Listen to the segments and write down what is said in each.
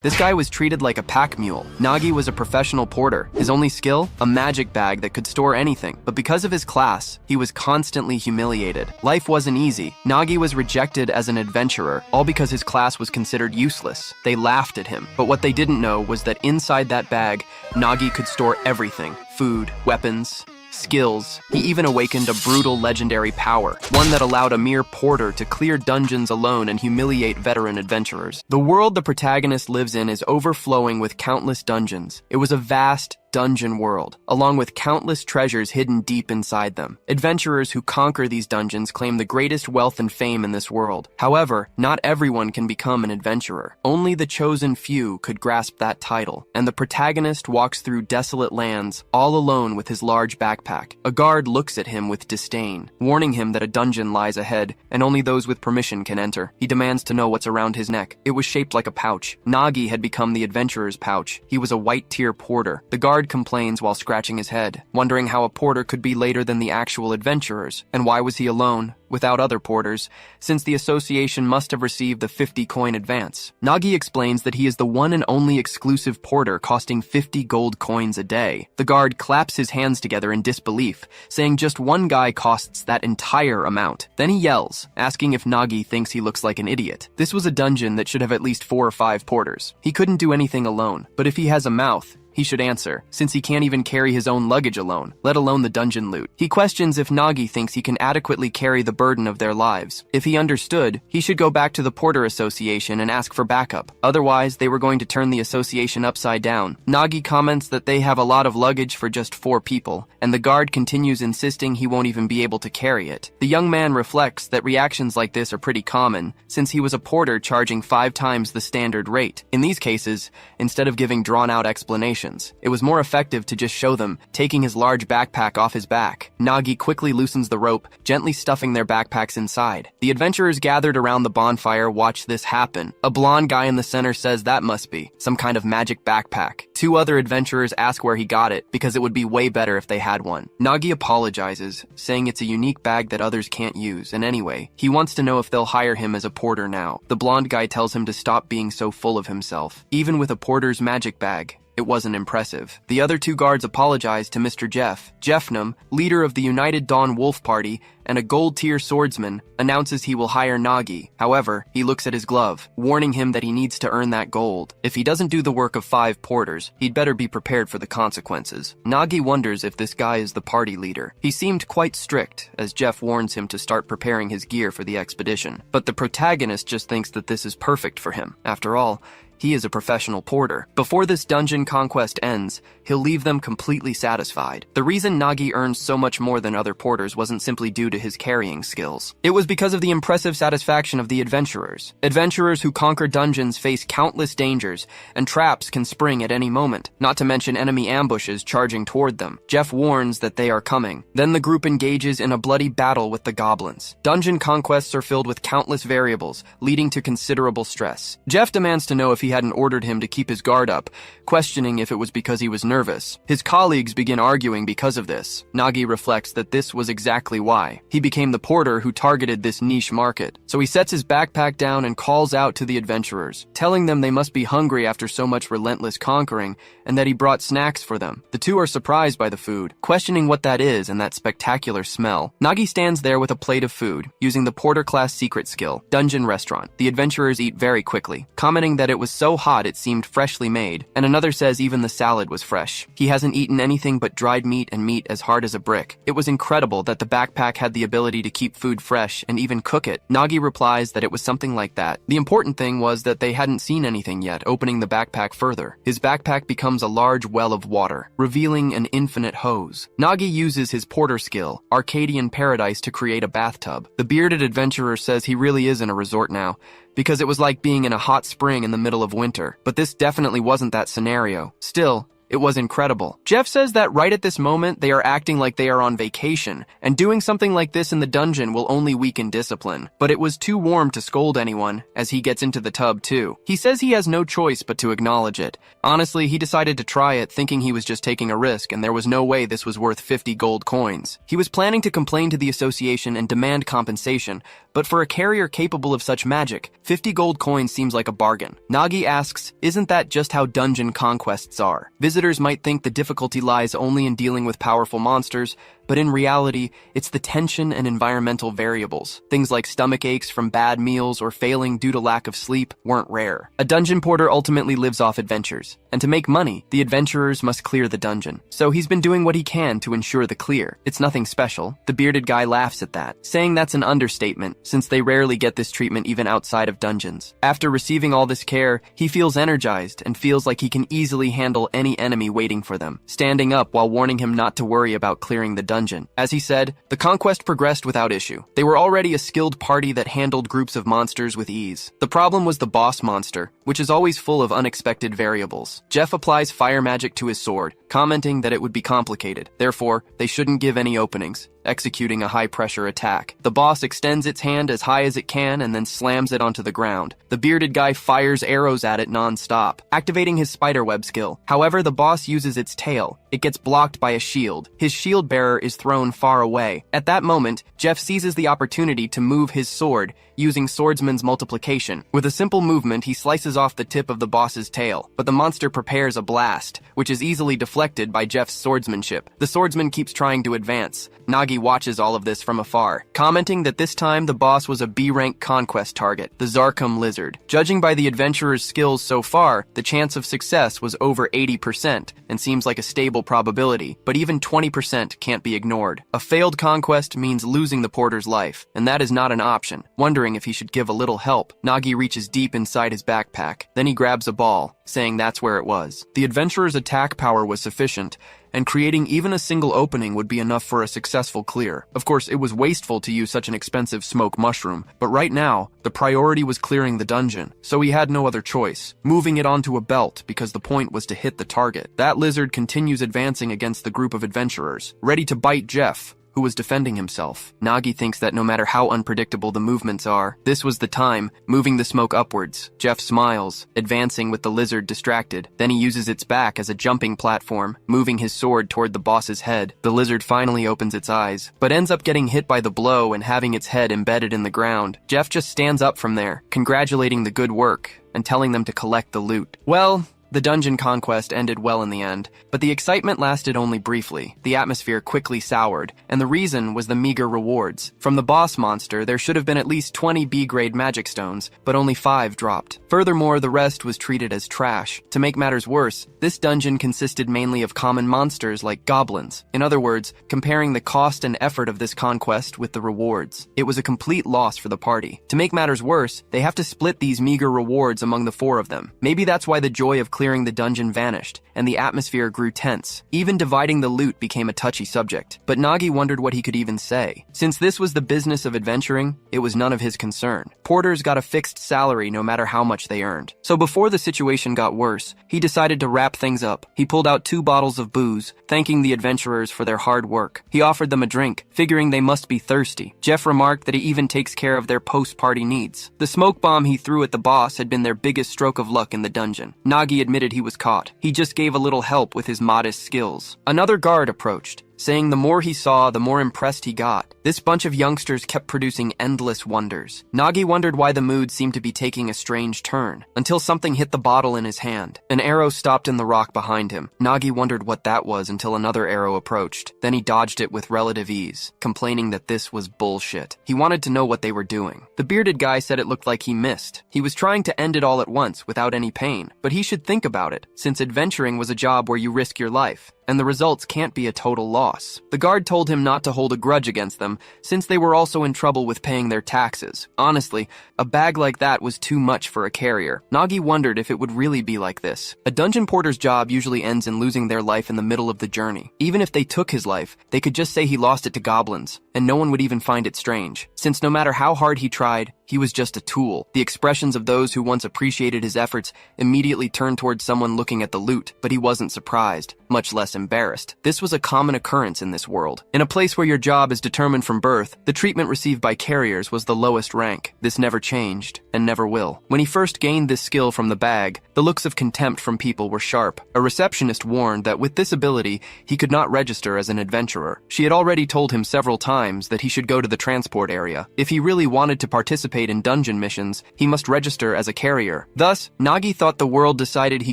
This guy was treated like a pack mule. Nagi was a professional porter. His only skill? A magic bag that could store anything. But because of his class, he was constantly humiliated. Life wasn't easy. Nagi was rejected as an adventurer, all because his class was considered useless. They laughed at him. But what they didn't know was that inside that bag, Nagi could store everything. Food, weapons, skills. He even awakened a brutal legendary power, one that allowed a mere porter to clear dungeons alone and humiliate veteran adventurers. The world the protagonist lives in is overflowing with countless dungeons. It was a vast, dungeon world, along with countless treasures hidden deep inside them. Adventurers who conquer these dungeons claim the greatest wealth and fame in this world. However, not everyone can become an adventurer. Only the chosen few could grasp that title, and the protagonist walks through desolate lands, all alone with his large backpack. A guard looks at him with disdain, warning him that a dungeon lies ahead, and only those with permission can enter. He demands to know what's around his neck. It was shaped like a pouch. Nagi had become the adventurer's pouch. He was a white-tier porter. The guard complains while scratching his head, wondering how a porter could be later than the actual adventurers, and why was he alone, without other porters, since the association must have received the 50-coin advance. Nagi explains that he is the one and only exclusive porter costing 50 gold coins a day. The guard claps his hands together in disbelief, saying just one guy costs that entire amount. Then he yells, asking if Nagi thinks he looks like an idiot. This was a dungeon that should have at least 4 or 5 porters. He couldn't do anything alone, but if he has a mouth, he should answer, since he can't even carry his own luggage alone, let alone the dungeon loot. He questions if Nagi thinks he can adequately carry the burden of their lives. If he understood, he should go back to the Porter Association and ask for backup. Otherwise, they were going to turn the association upside down. Nagi comments that they have a lot of luggage for just 4 people, and the guard continues insisting he won't even be able to carry it. The young man reflects that reactions like this are pretty common, since he was a porter charging 5 times the standard rate. In these cases, instead of giving drawn-out explanations, it was more effective to just show them, taking his large backpack off his back. Nagi quickly loosens the rope, gently stuffing their backpacks inside. The adventurers gathered around the bonfire watch this happen. A blonde guy in the center says that must be some kind of magic backpack. 2 other adventurers ask where he got it, because it would be way better if they had one. Nagi apologizes, saying it's a unique bag that others can't use, and anyway, he wants to know if they'll hire him as a porter now. The blonde guy tells him to stop being so full of himself. Even with a porter's magic bag, it wasn't impressive. The other 2 guards apologized to Mr. Jeff. Jeffnam, leader of the United Dawn Wolf Party and a gold-tier swordsman, announces he will hire Nagi. However, he looks at his glove, warning him that he needs to earn that gold. If he doesn't do the work of 5 porters, he'd better be prepared for the consequences. Nagi wonders if this guy is the party leader. He seemed quite strict, as Jeff warns him to start preparing his gear for the expedition. But the protagonist just thinks that this is perfect for him. After all, he is a professional porter. Before this dungeon conquest ends, he'll leave them completely satisfied. The reason Nagi earns so much more than other porters wasn't simply due to his carrying skills. It was because of the impressive satisfaction of the adventurers. Adventurers who conquer dungeons face countless dangers, and traps can spring at any moment, not to mention enemy ambushes charging toward them. Jeff warns that they are coming. Then the group engages in a bloody battle with the goblins. Dungeon conquests are filled with countless variables, leading to considerable stress. Jeff demands to know if he hadn't ordered him to keep his guard up, questioning if it was because he was nervous. His colleagues begin arguing because of this. Nagi reflects that this was exactly why. He became the porter who targeted this niche market. So he sets his backpack down and calls out to the adventurers, telling them they must be hungry after so much relentless conquering, and that he brought snacks for them. The 2 are surprised by the food, questioning what that is and that spectacular smell. Nagi stands there with a plate of food, using the porter class secret skill, Dungeon Restaurant. The adventurers eat very quickly, commenting that it was so hot it seemed freshly made, and another says even the salad was fresh. He hasn't eaten anything but dried meat and meat as hard as a brick. It was incredible that the backpack had the ability to keep food fresh and even cook it. Nagi replies that it was something like that. The important thing was that they hadn't seen anything yet, opening the backpack further. His backpack becomes a large well of water, revealing an infinite hose. Nagi uses his porter skill, Arcadian Paradise, to create a bathtub. The bearded adventurer says he really is in a resort now, because it was like being in a hot spring in the middle of winter. But this definitely wasn't that scenario. Still, It was incredible. Jeff says that right at this moment, they are acting like they are on vacation, and doing something like this in the dungeon will only weaken discipline. But it was too warm to scold anyone, as he gets into the tub too. He says he has no choice but to acknowledge it. Honestly, he decided to try it, thinking he was just taking a risk, and there was no way this was worth 50 gold coins. He was planning to complain to the association and demand compensation, but for a carrier capable of such magic, 50 gold coins seems like a bargain. Nagi asks, isn't that just how dungeon conquests are? Visitors might think the difficulty lies only in dealing with powerful monsters, but in reality, it's the tension and environmental variables. Things like stomach aches from bad meals or failing due to lack of sleep weren't rare. A dungeon porter ultimately lives off adventures, and to make money, the adventurers must clear the dungeon. So he's been doing what he can to ensure the clear. It's nothing special. The bearded guy laughs at that, saying that's an understatement, since they rarely get this treatment even outside of dungeons. After receiving all this care, he feels energized and feels like he can easily handle any enemy waiting for them, standing up while warning him not to worry about clearing the dungeon. As he said, the conquest progressed without issue. They were already a skilled party that handled groups of monsters with ease. The problem was the boss monster, which is always full of unexpected variables. Jeff applies fire magic to his sword, commenting that it would be complicated. Therefore, they shouldn't give any openings, executing a high-pressure attack. The boss extends its hand as high as it can and then slams it onto the ground. The bearded guy fires arrows at it non-stop, activating his spiderweb skill. However, the boss uses its tail. It gets blocked by a shield. His shield bearer is thrown far away. At that moment, Jeff seizes the opportunity to move his sword, using swordsman's multiplication. With a simple movement, he slices off the tip of the boss's tail, but the monster prepares a blast, which is easily deflected by Jeff's swordsmanship. The swordsman keeps trying to advance. Nagi watches all of this from afar, commenting that this time the boss was a B-rank conquest target, the Zarkum lizard. Judging by the adventurer's skills so far, the chance of success was over 80% and seems like a stable probability, but even 20% can't be ignored. A failed conquest means losing the porter's life, and that is not an option. Wondering if he should give a little help, Nagi reaches deep inside his backpack. Then he grabs a ball, saying that's where it was. The adventurer's attack power was sufficient, and creating even a single opening would be enough for a successful clear. Of course, it was wasteful to use such an expensive smoke mushroom, but right now, the priority was clearing the dungeon, so he had no other choice, moving it onto a belt because the point was to hit the target. That lizard continues advancing against the group of adventurers, ready to bite Jeff, who was defending himself. Nagi thinks that no matter how unpredictable the movements are, this was the time, moving the smoke upwards. Jeff smiles, advancing with the lizard distracted. Then he uses its back as a jumping platform, moving his sword toward the boss's head. The lizard finally opens its eyes, but ends up getting hit by the blow and having its head embedded in the ground. Jeff just stands up from there, congratulating the good work, and telling them to collect the loot. Well, the dungeon conquest ended well in the end, but the excitement lasted only briefly. The atmosphere quickly soured, and the reason was the meager rewards. From the boss monster, there should have been at least 20 B-grade magic stones, but only 5 dropped. Furthermore, the rest was treated as trash. To make matters worse, this dungeon consisted mainly of common monsters like goblins. In other words, comparing the cost and effort of this conquest with the rewards, it was a complete loss for the party. To make matters worse, they have to split these meager rewards among the 4 of them. Maybe that's why the joy of clearing the dungeon vanished, and the atmosphere grew tense. Even dividing the loot became a touchy subject. But Nagi wondered what he could even say. Since this was the business of adventuring, it was none of his concern. Porters got a fixed salary no matter how much they earned. So before the situation got worse, he decided to wrap things up. He pulled out 2 bottles of booze, thanking the adventurers for their hard work. He offered them a drink, figuring they must be thirsty. Jeff remarked that he even takes care of their post-party needs. The smoke bomb he threw at the boss had been their biggest stroke of luck in the dungeon. Nagi admitted he was caught. He just gave a little help with his modest skills. Another guard approached, saying the more he saw, the more impressed he got. This bunch of youngsters kept producing endless wonders. Nagi wondered why the mood seemed to be taking a strange turn, until something hit the bottle in his hand. An arrow stopped in the rock behind him. Nagi wondered what that was until another arrow approached. Then he dodged it with relative ease, complaining that this was bullshit. He wanted to know what they were doing. The bearded guy said it looked like he missed. He was trying to end it all at once without any pain, but he should think about it, since adventuring was a job where you risk your life, and the results can't be a total loss. The guard told him not to hold a grudge against them, since they were also in trouble with paying their taxes. Honestly, a bag like that was too much for a carrier. Nagi wondered if it would really be like this. A dungeon porter's job usually ends in losing their life in the middle of the journey. Even if they took his life, they could just say he lost it to goblins, and no one would even find it strange, since no matter how hard he tried, He was just a tool. The expressions of those who once appreciated his efforts immediately turned towards someone looking at the loot, but he wasn't surprised, much less embarrassed. This was a common occurrence in this world. In a place where your job is determined from birth, the treatment received by carriers was the lowest rank. This never changed, and never will. When he first gained this skill from the bag, the looks of contempt from people were sharp. A receptionist warned that with this ability, he could not register as an adventurer. She had already told him several times that he should go to the transport area. If he really wanted to participate in dungeon missions, he must register as a carrier. Thus, Nagi thought the world decided he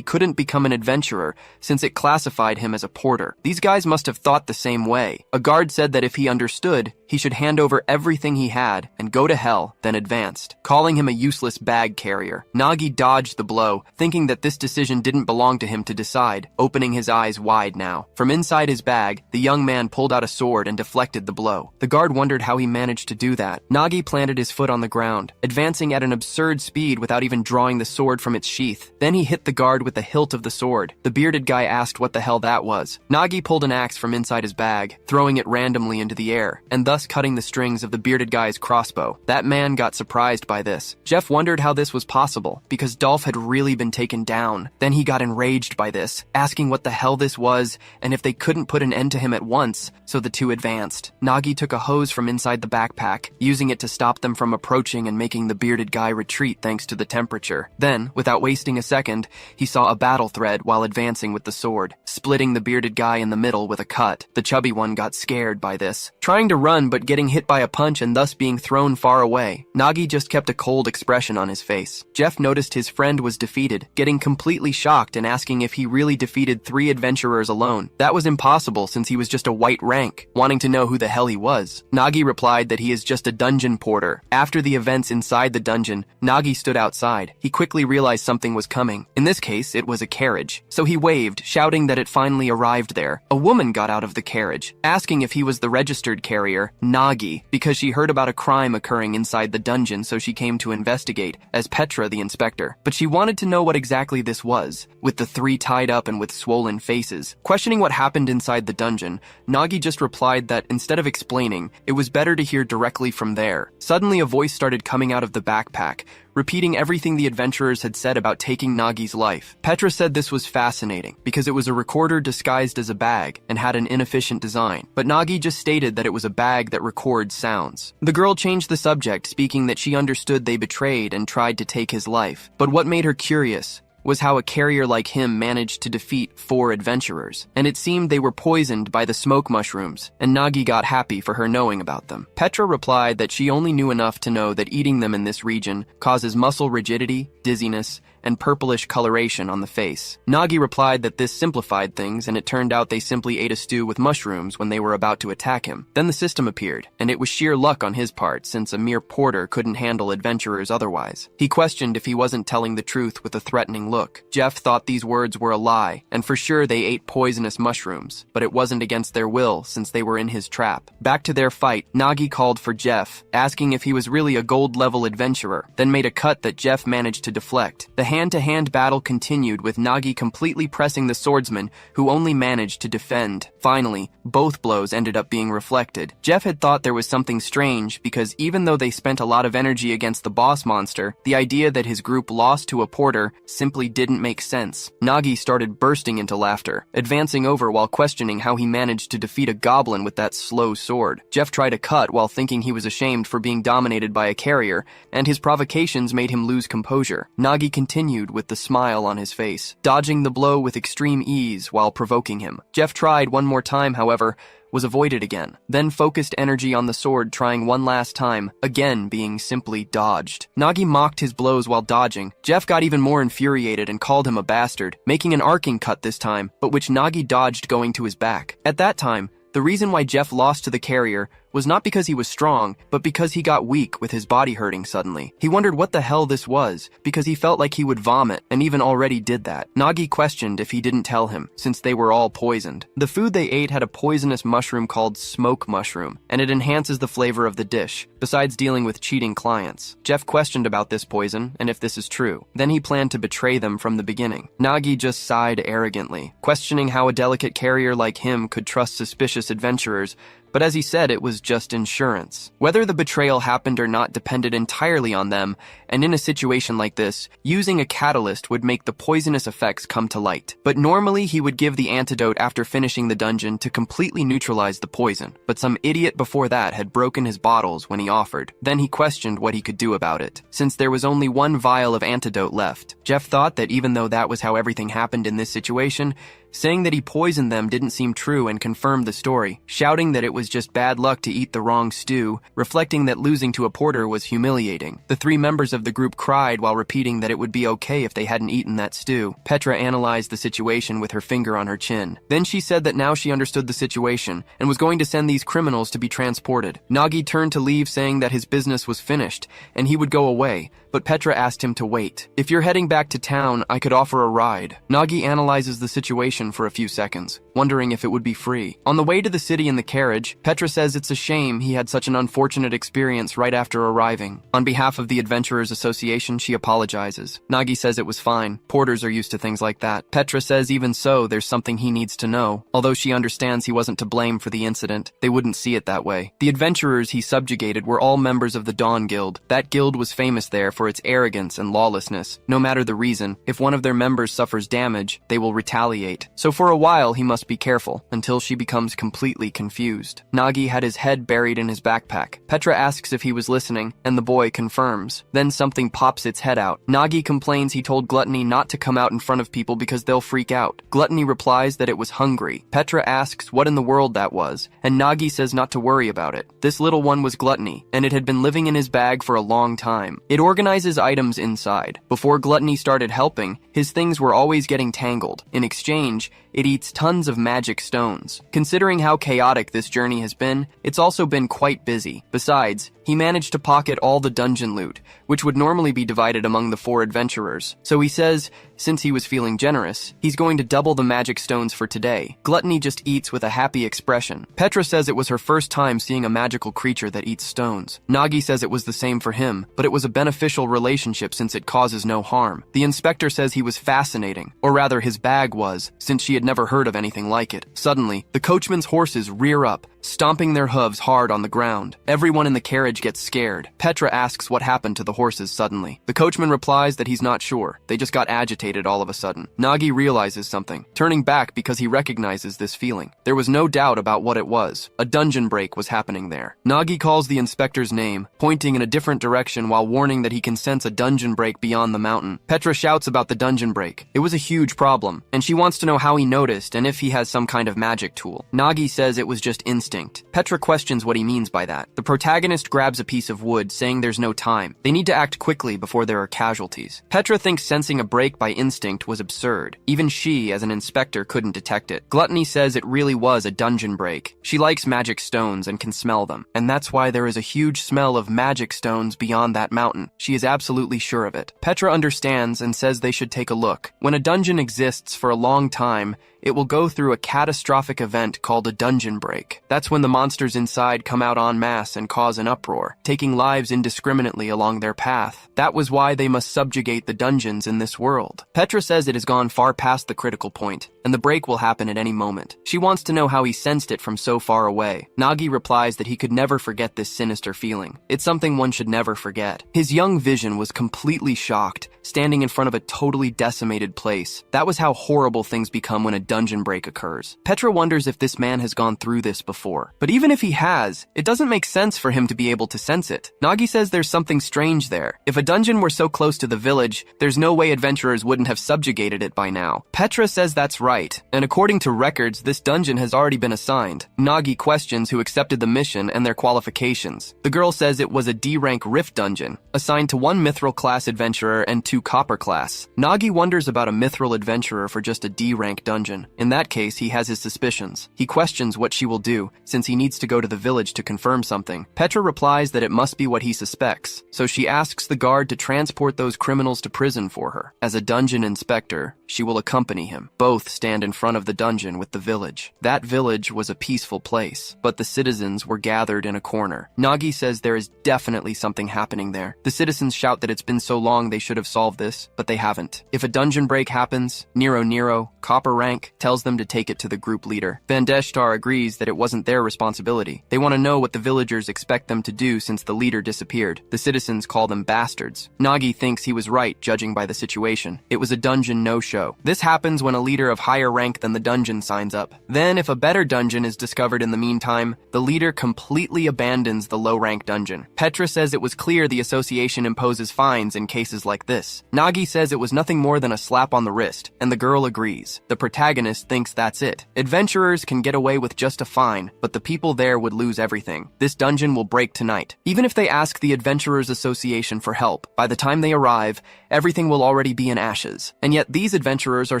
couldn't become an adventurer since it classified him as a porter. These guys must have thought the same way. A guard said that if he understood, he should hand over everything he had and go to hell, then advanced, calling him a useless bag carrier. Nagi dodged the blow, thinking that this decision didn't belong to him to decide, opening his eyes wide now. From inside his bag, the young man pulled out a sword and deflected the blow. The guard wondered how he managed to do that. Nagi planted his foot on the ground, advancing at an absurd speed without even drawing the sword from its sheath. Then he hit the guard with the hilt of the sword. The bearded guy asked what the hell that was. Nagi pulled an axe from inside his bag, throwing it randomly into the air, and thus cutting the strings of the bearded guy's crossbow. That man got surprised by this. Jeff wondered how this was possible, because Dolph had really been taken down. Then he got enraged by this, asking what the hell this was, and if they couldn't put an end to him at once, so the two advanced. Nagi took a hose from inside the backpack, using it to stop them from approaching and making the bearded guy retreat thanks to the temperature. Then, without wasting a second, he saw a battle thread while advancing with the sword, splitting the bearded guy in the middle with a cut. The chubby one got scared by this, trying to run but getting hit by a punch and thus being thrown far away. Nagi just kept a cold expression on his face. Jeff noticed his friend was defeated, getting completely shocked and asking if he really defeated 3 adventurers alone. That was impossible since he was just a white rank, wanting to know who the hell he was. Nagi replied that he is just a dungeon porter. After the events inside the dungeon, Nagi stood outside. He quickly realized something was coming. In this case, it was a carriage. So he waved, shouting that it finally arrived there. A woman got out of the carriage, asking if he was the registered carrier, Nagi, because she heard about a crime occurring inside the dungeon, so she came to investigate, as Petra the inspector. But she wanted to know what exactly this was, with the 3 tied up and with swollen faces. Questioning what happened inside the dungeon, Nagi just replied that instead of explaining, it was better to hear directly from there. Suddenly a voice started coming out of the backpack, repeating everything the adventurers had said about taking Nagi's life. Petra said this was fascinating, because it was a recorder disguised as a bag and had an inefficient design, but Nagi just stated that it was a bag that records sounds. The girl changed the subject, speaking that she understood they betrayed and tried to take his life, but what made her curious was how a carrier like him managed to defeat 4 adventurers, and it seemed they were poisoned by the smoke mushrooms, and Nagi got happy for her knowing about them. Petra replied that she only knew enough to know that eating them in this region causes muscle rigidity, dizziness, and purplish coloration on the face. Nagi replied that this simplified things, and it turned out they simply ate a stew with mushrooms when they were about to attack him. Then the system appeared, and it was sheer luck on his part since a mere porter couldn't handle adventurers otherwise. He questioned if he wasn't telling the truth with a threatening look. Jeff thought these words were a lie, and for sure they ate poisonous mushrooms, but it wasn't against their will since they were in his trap. Back to their fight, Nagi called for Jeff, asking if he was really a gold-level adventurer, then made a cut that Jeff managed to deflect. The hand-to-hand battle continued with Nagi completely pressing the swordsman, who only managed to defend. Finally, both blows ended up being reflected. Jeff had thought there was something strange because even though they spent a lot of energy against the boss monster, the idea that his group lost to a porter simply didn't make sense. Nagi started bursting into laughter, advancing over while questioning how he managed to defeat a goblin with that slow sword. Jeff tried a cut while thinking he was ashamed for being dominated by a carrier, and his provocations made him lose composure. Nagi continued with the smile on his face, dodging the blow with extreme ease while provoking him. Jeff tried one more time, however, was avoided again, then focused energy on the sword, trying one last time, again being simply dodged. Nagi mocked his blows while dodging. Jeff got even more infuriated and called him a bastard, making an arcing cut this time, but which Nagi dodged going to his back. At that time, the reason why Jeff lost to the carrier was not because he was strong, but because he got weak with his body hurting suddenly. He wondered what the hell this was, because he felt like he would vomit, and even already did that. Nagi questioned if he didn't tell him, since they were all poisoned. The food they ate had a poisonous mushroom called smoke mushroom, and it enhances the flavor of the dish, besides dealing with cheating clients. Jeff questioned about this poison, and if this is true. Then he planned to betray them from the beginning. Nagi just sighed arrogantly, questioning how a delicate carrier like him could trust suspicious adventurers, but as he said, it was just insurance. Whether the betrayal happened or not depended entirely on them, and in a situation like this, using a catalyst would make the poisonous effects come to light. But normally he would give the antidote after finishing the dungeon to completely neutralize the poison, but some idiot before that had broken his bottles when he offered. Then he questioned what he could do about it, since there was only one vial of antidote left. Jeff thought that even though that was how everything happened in this situation, saying that he poisoned them didn't seem true and confirmed the story, shouting that it was just bad luck to eat the wrong stew, reflecting that losing to a porter was humiliating. The three members of the group cried while repeating that it would be okay if they hadn't eaten that stew. Petra analyzed the situation with her finger on her chin. Then she said that now she understood the situation and was going to send these criminals to be transported. Nagi turned to leave, saying that his business was finished and he would go away, but Petra asked him to wait. If you're heading back to town, I could offer a ride. Nagi analyzes the situation for a few seconds, wondering if it would be free. On the way to the city in the carriage, Petra says it's a shame he had such an unfortunate experience right after arriving. On behalf of the Adventurers Association, she apologizes. Nagi says it was fine. Porters are used to things like that. Petra says even so, there's something he needs to know. Although she understands he wasn't to blame for the incident, they wouldn't see it that way. The adventurers he subjugated were all members of the Dawn Guild. That guild was famous there for its arrogance and lawlessness. No matter the reason, if one of their members suffers damage, they will retaliate. So for a while, he must be careful, until she becomes completely confused. Nagi had his head buried in his backpack. Petra asks if he was listening, and the boy confirms. Then something pops its head out. Nagi complains he told Gluttony not to come out in front of people because they'll freak out. Gluttony replies that it was hungry. Petra asks what in the world that was, and Nagi says not to worry about it. This little one was Gluttony, and it had been living in his bag for a long time. It organizes items inside. Before Gluttony started helping, his things were always getting tangled. In exchange, it eats tons of magic stones. Considering how chaotic this journey has been, it's also been quite busy. Besides, he managed to pocket all the dungeon loot, which would normally be divided among the 4 adventurers. So he says, since he was feeling generous, he's going to double the magic stones for today. Gluttony just eats with a happy expression. Petra says it was her first time seeing a magical creature that eats stones. Nagi says it was the same for him, but it was a beneficial relationship since it causes no harm. The inspector says he was fascinating, or rather his bag was, since she had never heard of anything like it. Suddenly, the coachman's horses rear up, stomping their hooves hard on the ground. Everyone in the carriage gets scared. Petra asks what happened to the horses suddenly. The coachman replies that he's not sure. They just got agitated all of a sudden. Nagi realizes something, turning back because he recognizes this feeling. There was no doubt about what it was. A dungeon break was happening there. Nagi calls the inspector's name, pointing in a different direction while warning that he can sense a dungeon break beyond the mountain. Petra shouts about the dungeon break. It was a huge problem, and she wants to know how he noticed and if he has some kind of magic tool. Nagi says it was just instinct. Petra questions what he means by that. The protagonist grabs a piece of wood, saying there's no time. They need to act quickly before there are casualties. Petra thinks sensing a break by instinct was absurd. Even she, as an inspector, couldn't detect it. Gluttony says it really was a dungeon break. She likes magic stones and can smell them, and that's why there is a huge smell of magic stones beyond that mountain. She is absolutely sure of it. Petra understands and says they should take a look. When a dungeon exists for a long time, it will go through a catastrophic event called a dungeon break. That's when the monsters inside come out en masse and cause an uproar, taking lives indiscriminately along their path. That was why they must subjugate the dungeons in this world. Petra says it has gone far past the critical point, and the break will happen at any moment. She wants to know how he sensed it from so far away. Nagi replies that he could never forget this sinister feeling. It's something one should never forget. His young vision was completely shocked, standing in front of a totally decimated place. That was how horrible things become when a dungeon break occurs. Petra wonders if this man has gone through this before. But even if he has, it doesn't make sense for him to be able to sense it. Nagi says there's something strange there. If a dungeon were so close to the village, there's no way adventurers wouldn't have subjugated it by now. Petra says that's right, and according to records, this dungeon has already been assigned. Nagi questions who accepted the mission and their qualifications. The girl says it was a D-rank rift dungeon, assigned to 1 mithril class adventurer and 2 copper class. Nagi wonders about a mithril adventurer for just a D-rank dungeon. In that case, he has his suspicions. He questions what she will do, since he needs to go to the village to confirm something. Petra replies that it must be what he suspects, so she asks the guard to transport those criminals to prison for her. As a dungeon inspector, she will accompany him. Both stand in front of the dungeon with the village. That village was a peaceful place, but the citizens were gathered in a corner. Nagi says there is definitely something happening there. The citizens shout that it's been so long they should have solved this, but they haven't. If a dungeon break happens, Nero, copper rank, tells them to take it to the group leader. Vandeshtar agrees that it wasn't their responsibility. They want to know what the villagers expect them to do since the leader disappeared. The citizens call them bastards. Nagi thinks he was right, judging by the situation. It was a dungeon no-show. This happens when a leader of higher rank than the dungeon signs up. Then, if a better dungeon is discovered in the meantime, the leader completely abandons the low-rank dungeon. Petra says it was clear the association imposes fines in cases like this. Nagi says it was nothing more than a slap on the wrist, and the girl agrees. The protagonist thinks that's it. Adventurers can get away with just a fine, but the people there would lose everything. This dungeon will break tonight. Even if they ask the Adventurers Association for help, by the time they arrive, everything will already be in ashes. And yet these adventurers are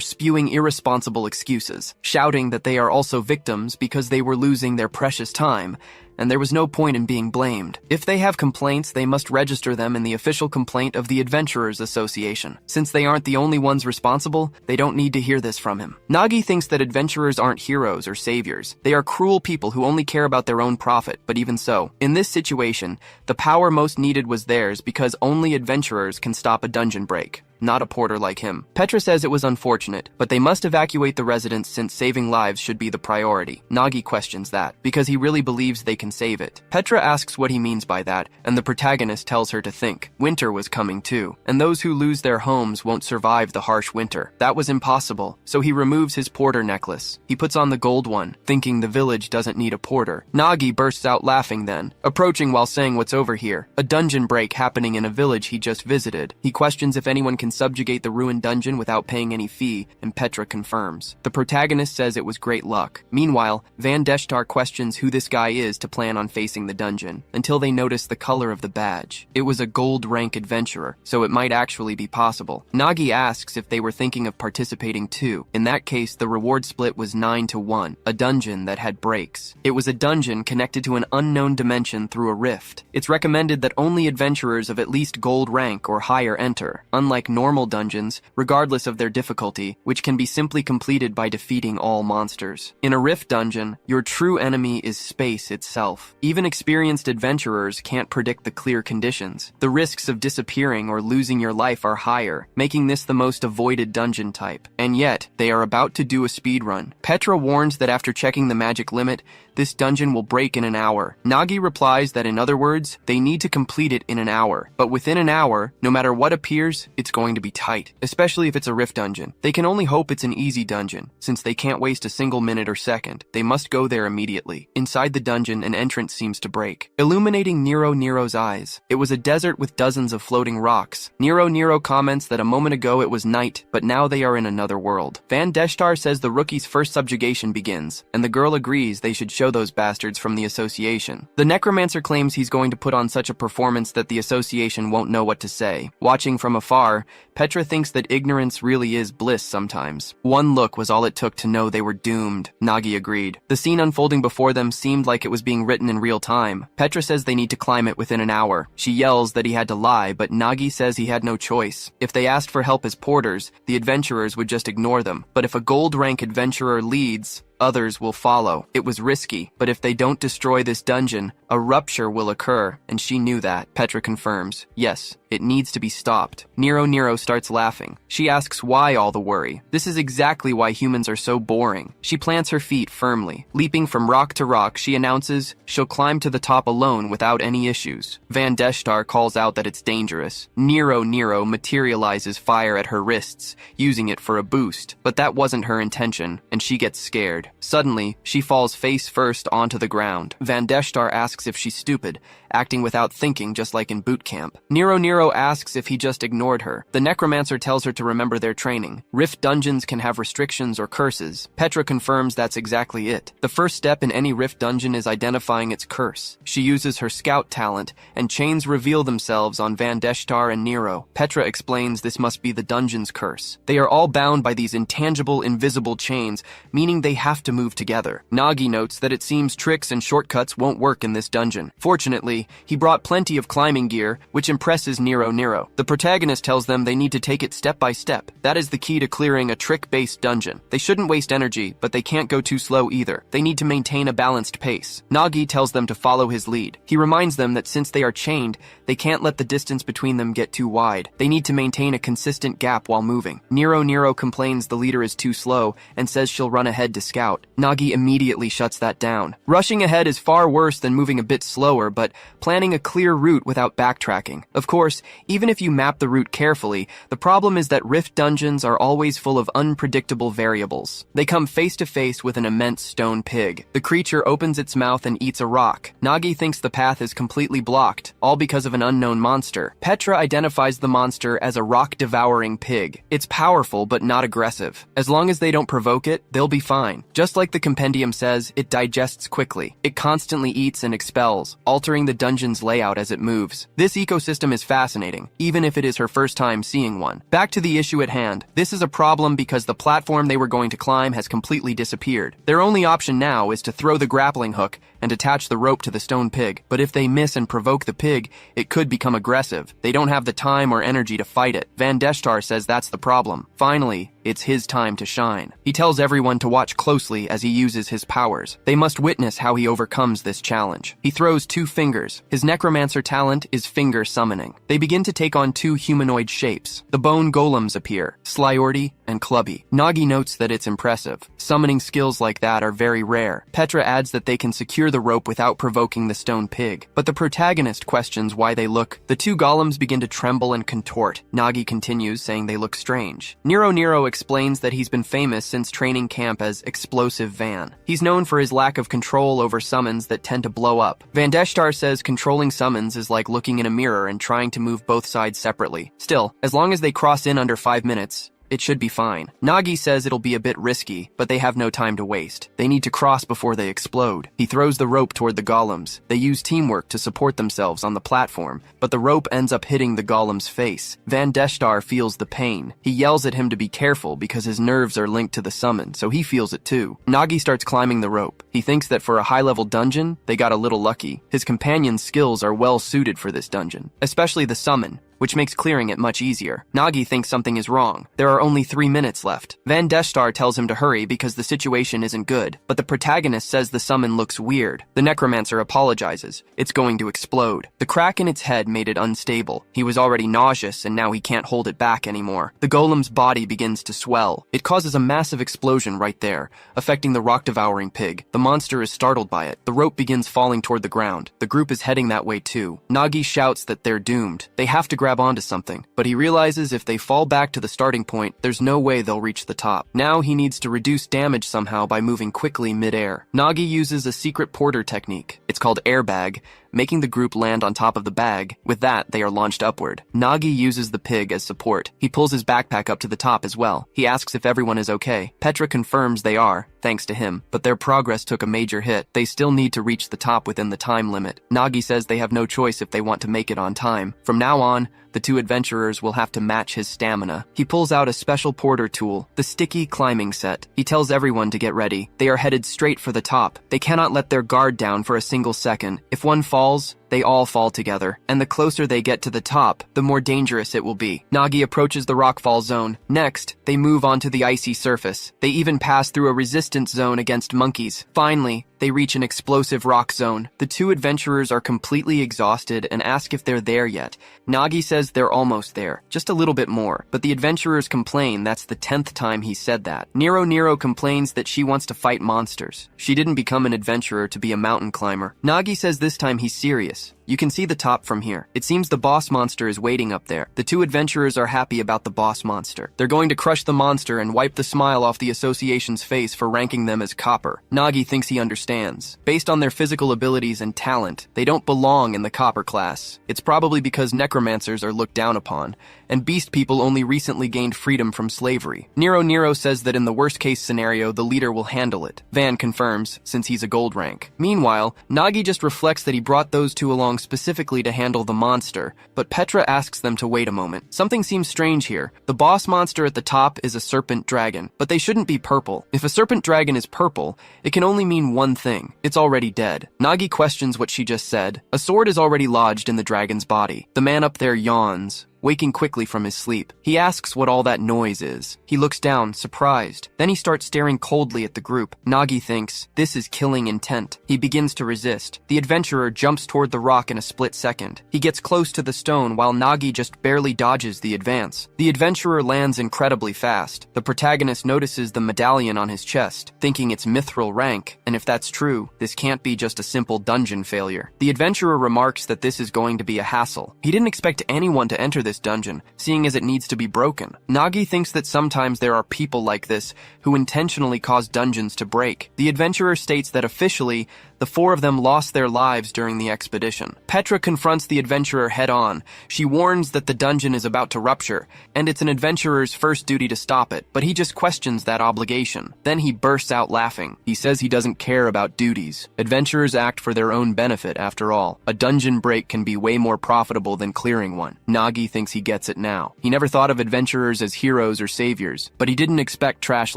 spewing irresponsible excuses, shouting that they are also victims because they were losing their precious time, and there was no point in being blamed. If they have complaints, they must register them in the official complaint of the Adventurers Association. Since they aren't the only ones responsible, they don't need to hear this from him. Nagi thinks that adventurers aren't heroes or saviors. They are cruel people who only care about their own profit, but even so, in this situation, the power most needed was theirs because only adventurers can stop a dungeon break, not a porter like him. Petra says it was unfortunate, but they must evacuate the residents since saving lives should be the priority. Nagi questions that, because he really believes they can save it. Petra asks what he means by that, and the protagonist tells her to think. Winter was coming too, and those who lose their homes won't survive the harsh winter. That was impossible, so he removes his porter necklace. He puts on the gold one, thinking the village doesn't need a porter. Nagi bursts out laughing then, approaching while saying what's over here. A dungeon break happening in a village he just visited. He questions if anyone can subjugate the ruined dungeon without paying any fee, and Petra confirms. The protagonist says it was great luck. Meanwhile, Vandeshtar questions who this guy is to plan on facing the dungeon, until they notice the color of the badge. It was a gold rank adventurer, so it might actually be possible. Nagi asks if they were thinking of participating too. In that case, the reward split was 9-1, a dungeon that had breaks. It was a dungeon connected to an unknown dimension through a rift. It's recommended that only adventurers of at least gold rank or higher enter, unlike normal dungeons, regardless of their difficulty, which can be simply completed by defeating all monsters. In a rift dungeon, your true enemy is space itself. Even experienced adventurers can't predict the clear conditions. The risks of disappearing or losing your life are higher, making this the most avoided dungeon type. And yet, they are about to do a speedrun. Petra warns that after checking the magic limit, this dungeon will break in an hour. Nagi replies that in other words, they need to complete it in an hour. But within an hour, no matter what appears, it's going to be tight, especially if it's a rift dungeon. They can only hope it's an easy dungeon, since they can't waste a single minute or second. They must go there immediately. Inside the dungeon, an entrance seems to break, illuminating Nero's eyes. It was a desert with dozens of floating rocks. Nero comments that a moment ago it was night, but now they are in another world. Vandeshtar says the rookie's first subjugation begins, and the girl agrees they should show those bastards from the association. The necromancer claims he's going to put on such a performance that the association won't know what to say. Watching from afar, Petra thinks that ignorance really is bliss sometimes. One look was all it took to know they were doomed. Nagi agreed. The scene unfolding before them seemed like it was being written in real time. Petra says they need to climb it within an hour. She yells that he had to lie, but Nagi says he had no choice. If they asked for help as porters, the adventurers would just ignore them. But if a gold rank adventurer leads, others will follow. It was risky, but if they don't destroy this dungeon, a rupture will occur, and she knew that. Petra confirms. Yes, it needs to be stopped. Nero starts laughing. She asks why all the worry. This is exactly why humans are so boring. She plants her feet firmly. Leaping from rock to rock, she announces she'll climb to the top alone without any issues. Vandeshtar calls out that it's dangerous. Nero materializes fire at her wrists, using it for a boost. But that wasn't her intention, and she gets scared. Suddenly, she falls face first onto the ground. Vandeshtar asks if she's stupid, acting without thinking just like in boot camp. Nero asks if he just ignored her. The necromancer tells her to remember their training. Rift dungeons can have restrictions or curses. Petra confirms that's exactly it. The first step in any rift dungeon is identifying its curse. She uses her scout talent, and chains reveal themselves on Vandeshtar and Nero. Petra explains this must be the dungeon's curse. They are all bound by these intangible, invisible chains, meaning they have have to move together. Nagi notes that it seems tricks and shortcuts won't work in this dungeon. Fortunately, he brought plenty of climbing gear, which impresses Nero. The protagonist tells them they need to take it step by step. That is the key to clearing a trick-based dungeon. They shouldn't waste energy, but they can't go too slow either. They need to maintain a balanced pace. Nagi tells them to follow his lead. He reminds them that since they are chained, they can't let the distance between them get too wide. They need to maintain a consistent gap while moving. Nero complains the leader is too slow and says she'll run ahead to scout. Nagi immediately shuts that down. Rushing ahead is far worse than moving a bit slower, but planning a clear route without backtracking. Of course, even if you map the route carefully, the problem is that Rift dungeons are always full of unpredictable variables. They come face to face with an immense stone pig. The creature opens its mouth and eats a rock. Nagi thinks the path is completely blocked, all because of an unknown monster. Petra identifies the monster as a rock-devouring pig. It's powerful but not aggressive. As long as they don't provoke it, they'll be fine. Just like the compendium says, it digests quickly. It constantly eats and expels, altering the dungeon's layout as it moves. This ecosystem is fascinating, even if it is her first time seeing one. Back to the issue at hand. This is a problem because the platform they were going to climb has completely disappeared. Their only option now is to throw the grappling hook and attach the rope to the stone pig. But if they miss and provoke the pig, it could become aggressive. They don't have the time or energy to fight it. Van Deshtar says that's the problem. Finally, it's his time to shine. He tells everyone to watch closely as he uses his powers. They must witness how he overcomes this challenge. He throws 2 fingers. His necromancer talent is finger summoning. They begin to take on 2 humanoid shapes. The bone golems appear, Slyordy and Clubby. Nagi notes that it's impressive. Summoning skills like that are very rare. Petra adds that they can secure the rope without provoking the stone pig. But the protagonist questions why they look. The 2 golems begin to tremble and contort. Nagi continues, saying they look strange. Nero explains that he's been famous since training camp as Explosive Van. He's known for his lack of control over summons that tend to blow up. Van Deshtar says controlling summons is like looking in a mirror and trying to move both sides separately. Still, as long as they cross in under 5 minutes, it should be fine. Nagi says it'll be a bit risky, but they have no time to waste. They need to cross before they explode. He throws the rope toward the golems. They use teamwork to support themselves on the platform, but the rope ends up hitting the golem's face. Van Deshtar feels the pain. He yells at him to be careful because his nerves are linked to the summon, so he feels it too. Nagi starts climbing the rope. He thinks that for a high-level dungeon, they got a little lucky. His companion's skills are well suited for this dungeon, especially the summon, which makes clearing it much easier. Nagi thinks something is wrong. There are only 3 minutes left. Van Deshtar tells him to hurry because the situation isn't good, but the protagonist says the summon looks weird. The necromancer apologizes. It's going to explode. The crack in its head made it unstable. He was already nauseous and now he can't hold it back anymore. The golem's body begins to swell. It causes a massive explosion right there, affecting the rock-devouring pig. The monster is startled by it. The rope begins falling toward the ground. The group is heading that way too. Nagi shouts that they're doomed. They have to grab onto something, but he realizes if they fall back to the starting point, there's no way they'll reach the top. Now he needs to reduce damage somehow by moving quickly mid-air. Nagi uses a secret porter technique. It's called airbag, making the group land on top of the bag. With that, they are launched upward. Nagi uses the pig as support. He pulls his backpack up to the top as well. He asks if everyone is okay. Petra confirms they are, thanks to him, but their progress took a major hit. They still need to reach the top within the time limit. Nagi says they have no choice if they want to make it on time. From now on, the 2 adventurers will have to match his stamina. He pulls out a special porter tool, the sticky climbing set. He tells everyone to get ready. They are headed straight for the top. They cannot let their guard down for a single second. If one falls, they all fall together, and the closer they get to the top, the more dangerous it will be. Nagi approaches the rockfall zone. Next, they move onto the icy surface. They even pass through a resistance zone against monkeys. Finally, they reach an explosive rock zone. The 2 adventurers are completely exhausted and ask if they're there yet. Nagi says they're almost there, just a little bit more, but the adventurers complain that's the 10th time he said that. Nero complains that she wants to fight monsters. She didn't become an adventurer to be a mountain climber. Nagi says this time he's serious. You can see the top from here. It seems the boss monster is waiting up there. The 2 adventurers are happy about the boss monster. They're going to crush the monster and wipe the smile off the association's face for ranking them as copper. Nagi thinks he understands. Based on their physical abilities and talent, they don't belong in the copper class. It's probably because necromancers are looked down upon, and beast people only recently gained freedom from slavery. Nero says that in the worst case scenario, the leader will handle it. Van confirms, since he's a gold rank. Meanwhile, Nagi just reflects that he brought those 2 along along specifically to handle the monster, but Petra asks them to wait a moment. Something seems strange here. The boss monster at the top is a serpent dragon, but they shouldn't be purple. If a serpent dragon is purple, it can only mean one thing. It's already dead. Nagi questions what she just said. A sword is already lodged in the dragon's body. The man up there yawns, waking quickly from his sleep. He asks what all that noise is. He looks down, surprised. Then he starts staring coldly at the group. Nagi thinks, this is killing intent. He begins to resist. The adventurer jumps toward the rock in a split second. He gets close to the stone while Nagi just barely dodges the advance. The adventurer lands incredibly fast. The protagonist notices the medallion on his chest, thinking it's mithril rank, and if that's true, this can't be just a simple dungeon failure. The adventurer remarks that this is going to be a hassle. He didn't expect anyone to enter this dungeon, seeing as it needs to be broken. Nagi thinks that sometimes there are people like this who intentionally cause dungeons to break. The adventurer states that officially, the four of them lost their lives during the expedition. Petra confronts the adventurer head-on. She warns that the dungeon is about to rupture, and it's an adventurer's first duty to stop it, but he just questions that obligation. Then he bursts out laughing. He says he doesn't care about duties. Adventurers act for their own benefit, after all. A dungeon break can be way more profitable than clearing one. Nagi thinks he gets it now. He never thought of adventurers as heroes or saviors, but he didn't expect trash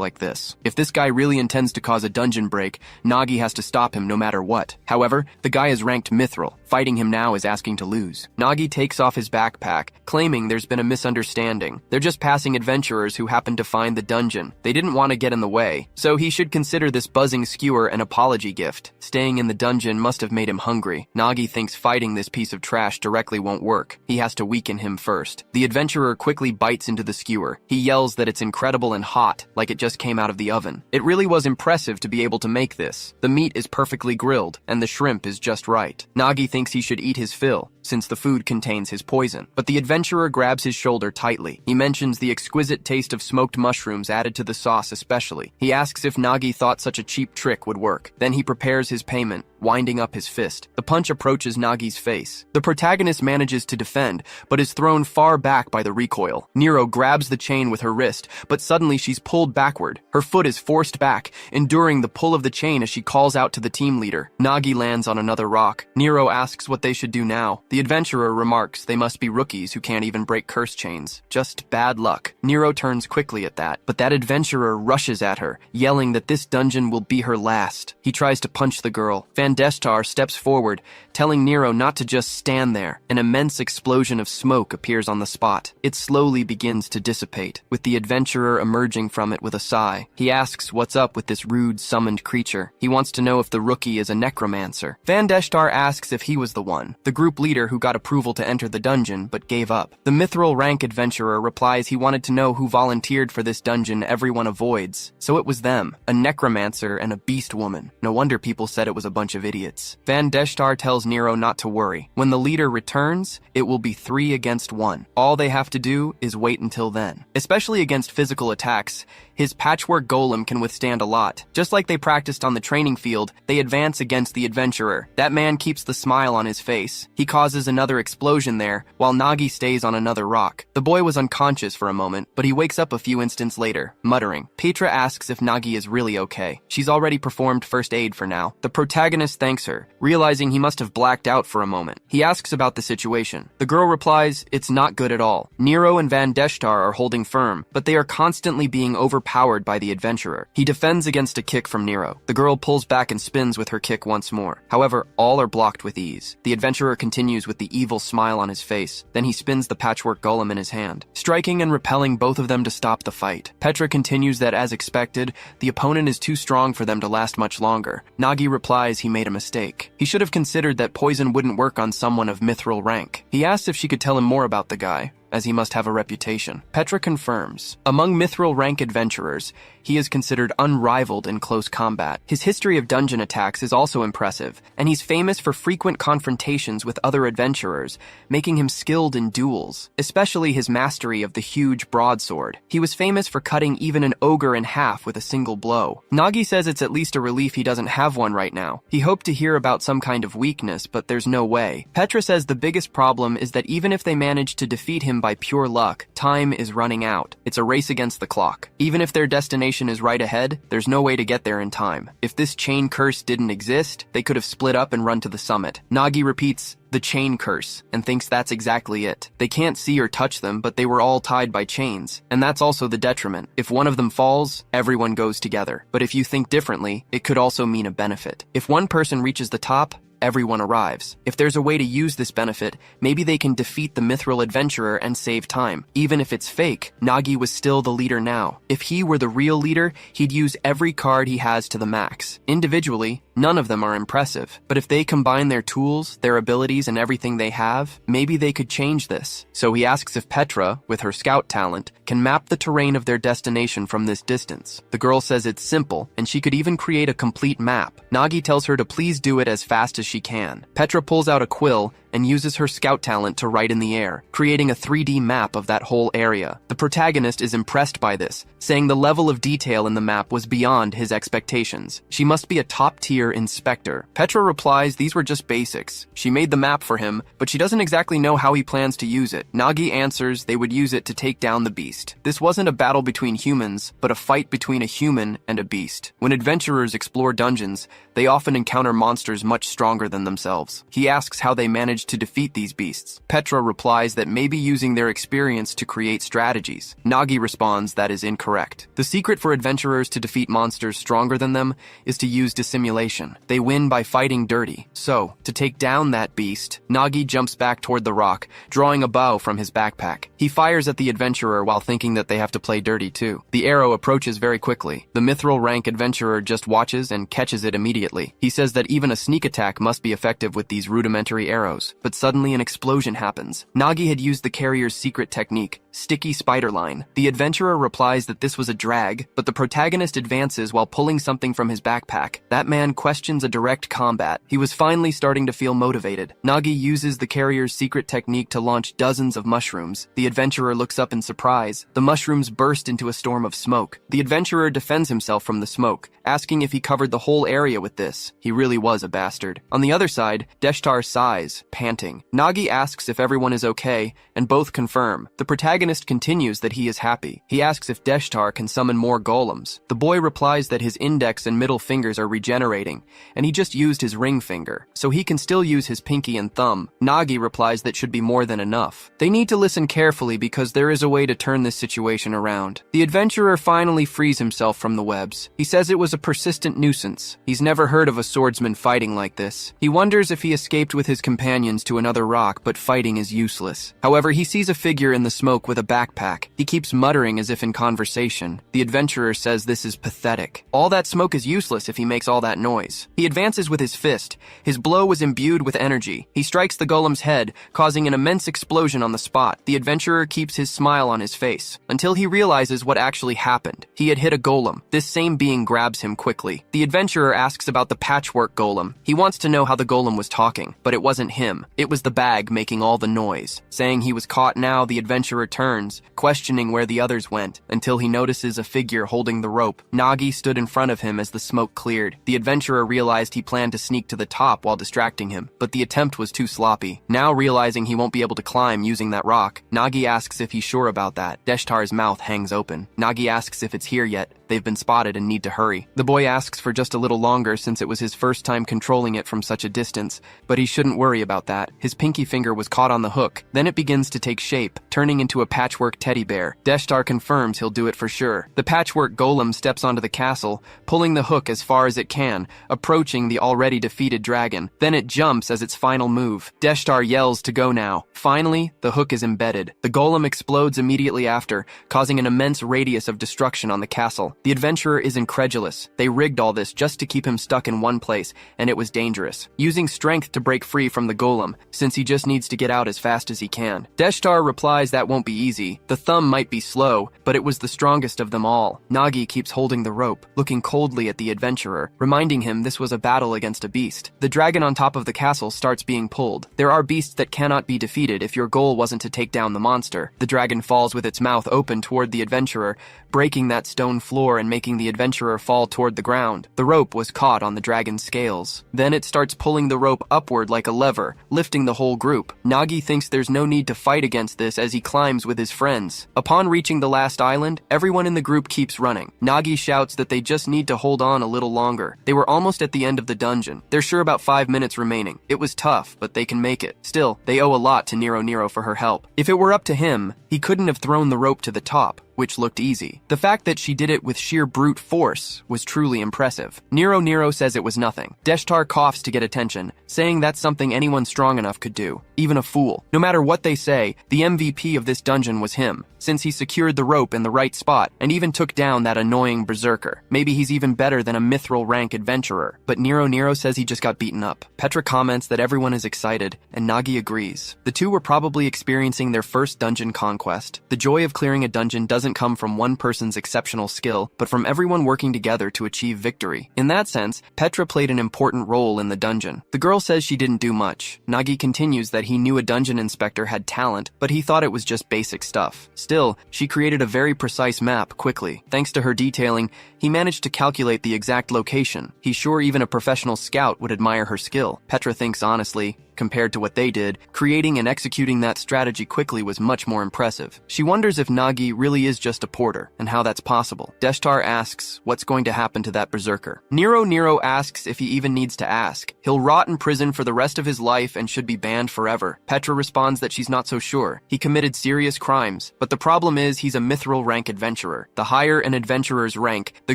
like this. If this guy really intends to cause a dungeon break, Nagi has to stop him no matter what. However, the guy is ranked mithril. Fighting him now is asking to lose. Nagi takes off his backpack, claiming there's been a misunderstanding. They're just passing adventurers who happen to find the dungeon. They didn't want to get in the way, so he should consider this buzzing skewer an apology gift. Staying in the dungeon must have made him hungry. Nagi thinks fighting this piece of trash directly won't work. He has to weaken him first. The adventurer quickly bites into the skewer. He yells that it's incredible and hot, like it just came out of the oven. It really was impressive to be able to make this. The meat is perfectly grilled, and the shrimp is just right. Nagi thinks he should eat his fill, since the food contains his poison. But the adventurer grabs his shoulder tightly. He mentions the exquisite taste of smoked mushrooms added to the sauce especially. He asks if Nagi thought such a cheap trick would work. Then he prepares his payment, winding up his fist. The punch approaches Nagi's face. The protagonist manages to defend, but is thrown far back by the recoil. Nero grabs the chain with her wrist, but suddenly she's pulled backward. Her foot is forced back, enduring the pull of the chain as she calls out to the team leader. Nagi lands on another rock. Nero asks what they should do now. The adventurer remarks they must be rookies who can't even break curse chains. Just bad luck. Nero turns quickly at that, but that adventurer rushes at her, yelling that this dungeon will be her last. He tries to punch the girl. Van Deshtar steps forward, telling Nero not to just stand there. An immense explosion of smoke appears on the spot. It slowly begins to dissipate, with the adventurer emerging from it with a sigh. He asks what's up with this rude summoned creature. He wants to know if the rookie is a necromancer. Van Deshtar asks if he was the one, the group leader who got approval to enter the dungeon but gave up. The mithril rank adventurer replies he wanted to know who volunteered for this dungeon everyone avoids. So it was them, a necromancer and a beast woman. No wonder people said it was a bunch of idiots. Van Deshtar tells Nero not to worry. When the leader returns, it will be 3 against 1. All they have to do is wait until then. Especially against physical attacks, his patchwork golem can withstand a lot. Just like they practiced on the training field, they advance against the adventurer. That man keeps the smile on his face. He causes another explosion there, while Nagi stays on another rock. The boy was unconscious for a moment, but he wakes up a few instants later, muttering. Petra asks if Nagi is really okay. She's already performed first aid for now. The protagonist thanks her, realizing he must have blacked out for a moment. He asks about the situation. The girl replies, it's not good at all. Nero and Van Deshtar are holding firm, but they are constantly being overpowered by the adventurer. He defends against a kick from Nero. The girl pulls back and spins with her kick once more. However, all are blocked with ease. The adventurer continues with the evil smile on his face. Then he spins the patchwork golem in his hand, striking and repelling both of them to stop the fight. Petra continues that, as expected, the opponent is too strong for them to last much longer. Nagi replies he made a mistake. He should have considered that poison wouldn't work on someone of mithril rank. He asks if she could tell him more about the guy, as he must have a reputation. Petra confirms. Among mithril rank adventurers, he is considered unrivaled in close combat. His history of dungeon attacks is also impressive, and he's famous for frequent confrontations with other adventurers, making him skilled in duels, especially his mastery of the huge broadsword. He was famous for cutting even an ogre in half with a single blow. Nagi says it's at least a relief he doesn't have one right now. He hoped to hear about some kind of weakness, but there's no way. Petra says the biggest problem is that even if they manage to defeat him by pure luck, time is running out. It's a race against the clock. Even if their destination destination is right ahead, there's no way to get there in time. If this chain curse didn't exist, they could have split up and run to the summit. Nagi repeats, the chain curse, and thinks that's exactly it. They can't see or touch them, but they were all tied by chains, and that's also the detriment. If one of them falls, everyone goes together. But if you think differently, it could also mean a benefit. If one person reaches the top, everyone arrives. If there's a way to use this benefit, maybe they can defeat the mithril adventurer and save time. Even if it's fake, Nagi was still the leader now. If he were the real leader, he'd use every card he has to the max. Individually, none of them are impressive. But if they combine their tools, their abilities, and everything they have, maybe they could change this. So he asks if Petra, with her scout talent, can map the terrain of their destination from this distance. The girl says it's simple, and she could even create a complete map. Nagi tells her to please do it as fast as she can. Petra pulls out a quill and uses her scout talent to write in the air, creating a 3D map of that whole area. The protagonist is impressed by this, saying the level of detail in the map was beyond his expectations. She must be a top-tier inspector. Petra replies these were just basics. She made the map for him, but she doesn't exactly know how he plans to use it. Nagi answers they would use it to take down the beast. This wasn't a battle between humans, but a fight between a human and a beast. When adventurers explore dungeons, they often encounter monsters much stronger than themselves. He asks how they managed to defeat these beasts. Petra replies that maybe using their experience to create strategies. Nagi responds that is incorrect. The secret for adventurers to defeat monsters stronger than them is to use dissimulation. They win by fighting dirty. So, to take down that beast, Nagi jumps back toward the rock, drawing a bow from his backpack. He fires at the adventurer while thinking that they have to play dirty too. The arrow approaches very quickly. The mithril rank adventurer just watches and catches it immediately. He says that even a sneak attack must be effective with these rudimentary arrows. But suddenly an explosion happens. Nagi had used the carrier's secret technique, sticky spider line. The adventurer replies that this was a drag, but the protagonist advances while pulling something from his backpack. That man questions a direct combat. He was finally starting to feel motivated. Nagi uses the carrier's secret technique to launch dozens of mushrooms. The adventurer looks up in surprise. The mushrooms burst into a storm of smoke. The adventurer defends himself from the smoke, asking if he covered the whole area with this. He really was a bastard. On the other side, Deshtar sighs, panting. Nagi asks if everyone is okay, and both confirm. The protagonist continues that he is happy. He asks if Deshtar can summon more golems. The boy replies that his index and middle fingers are regenerating, and he just used his ring finger, so he can still use his pinky and thumb. Nagi replies that should be more than enough. They need to listen carefully because there is a way to turn this situation around. The adventurer finally frees himself from the webs. He says it was a persistent nuisance. He's never heard of a swordsman fighting like this. He wonders if he escaped with his companions to another rock, but fighting is useless. However, he sees a figure in the smoke with a backpack. He keeps muttering as if in conversation. The adventurer says this is pathetic. All that smoke is useless if he makes all that noise. He advances with his fist. His blow was imbued with energy. He strikes the golem's head, causing an immense explosion on the spot. The adventurer keeps his smile on his face, until he realizes what actually happened. He had hit a golem. This same being grabs him quickly. The adventurer asks about the patchwork golem. He wants to know how the golem was talking, but it wasn't him. It was the bag making all the noise. Saying he was caught now, the adventurer turns, questioning where the others went, until he notices a figure holding the rope. Nagi stood in front of him as the smoke cleared. The adventurer realized he planned to sneak to the top while distracting him, but the attempt was too sloppy. Now realizing he won't be able to climb using that rock, Nagi asks if he's sure about that. Deshtar's mouth hangs open. Nagi asks if it's here yet. They've been spotted and need to hurry. The boy asks for just a little longer since it was his first time controlling it from such a distance, but he shouldn't worry about that. His pinky finger was caught on the hook. Then it begins to take shape, turning into a patchwork teddy bear. Deshtar confirms he'll do it for sure. The patchwork golem steps onto the castle, pulling the hook as far as it can, approaching the already defeated dragon. Then it jumps as its final move. Deshtar yells to go now. Finally, the hook is embedded. The golem explodes immediately after, causing an immense radius of destruction on the castle. The adventurer is incredulous. They rigged all this just to keep him stuck in one place, and it was dangerous. Using strength to break free from the golem, since he just needs to get out as fast as he can. Deshtar replies that won't be easy. The thumb might be slow, but it was the strongest of them all. Nagi keeps holding the rope, looking coldly at the adventurer, reminding him this was a battle against a beast. The dragon on top of the castle starts being pulled. There are beasts that cannot be defeated if your goal wasn't to take down the monster. The dragon falls with its mouth open toward the adventurer, breaking that stone floor and making the adventurer fall toward the ground. The rope was caught on the dragon's scales. Then it starts pulling the rope upward like a lever, lifting the whole group. Nagi thinks there's no need to fight against this as he climbs rooms with his friends. Upon reaching the last island, everyone in the group keeps running. Nagi shouts that they just need to hold on a little longer. They were almost at the end of the dungeon. They're sure about 5 minutes remaining. It was tough, but they can make it. Still, they owe a lot to Nero for her help. If it were up to him, he couldn't have thrown the rope to the top, which looked easy. The fact that she did it with sheer brute force was truly impressive. Nero says it was nothing. Deshtar coughs to get attention, saying that's something anyone strong enough could do, even a fool. No matter what they say, the MVP of this dungeon was him, since he secured the rope in the right spot and even took down that annoying berserker. Maybe he's even better than a mithril rank adventurer, but Nero says he just got beaten up. Petra comments that everyone is excited, and Nagi agrees. The two were probably experiencing their first dungeon conquest. The joy of clearing a dungeon doesn't come from one person's exceptional skill, but from everyone working together to achieve victory. In that sense, Petra played an important role in the dungeon. The girl says she didn't do much. Nagi continues that he knew a dungeon inspector had talent, but he thought it was just basic stuff. Still, she created a very precise map quickly. Thanks to her detailing, he managed to calculate the exact location. He's sure even a professional scout would admire her skill. Petra thinks honestly, compared to what they did, creating and executing that strategy quickly was much more impressive. She wonders if Nagi really is just a porter, and how that's possible. Deshtar asks what's going to happen to that berserker. Nero asks if he even needs to ask. He'll rot in prison for the rest of his life and should be banned forever. Petra responds that she's not so sure. He committed serious crimes, but the problem is he's a mithril rank adventurer. The higher an adventurer's rank, the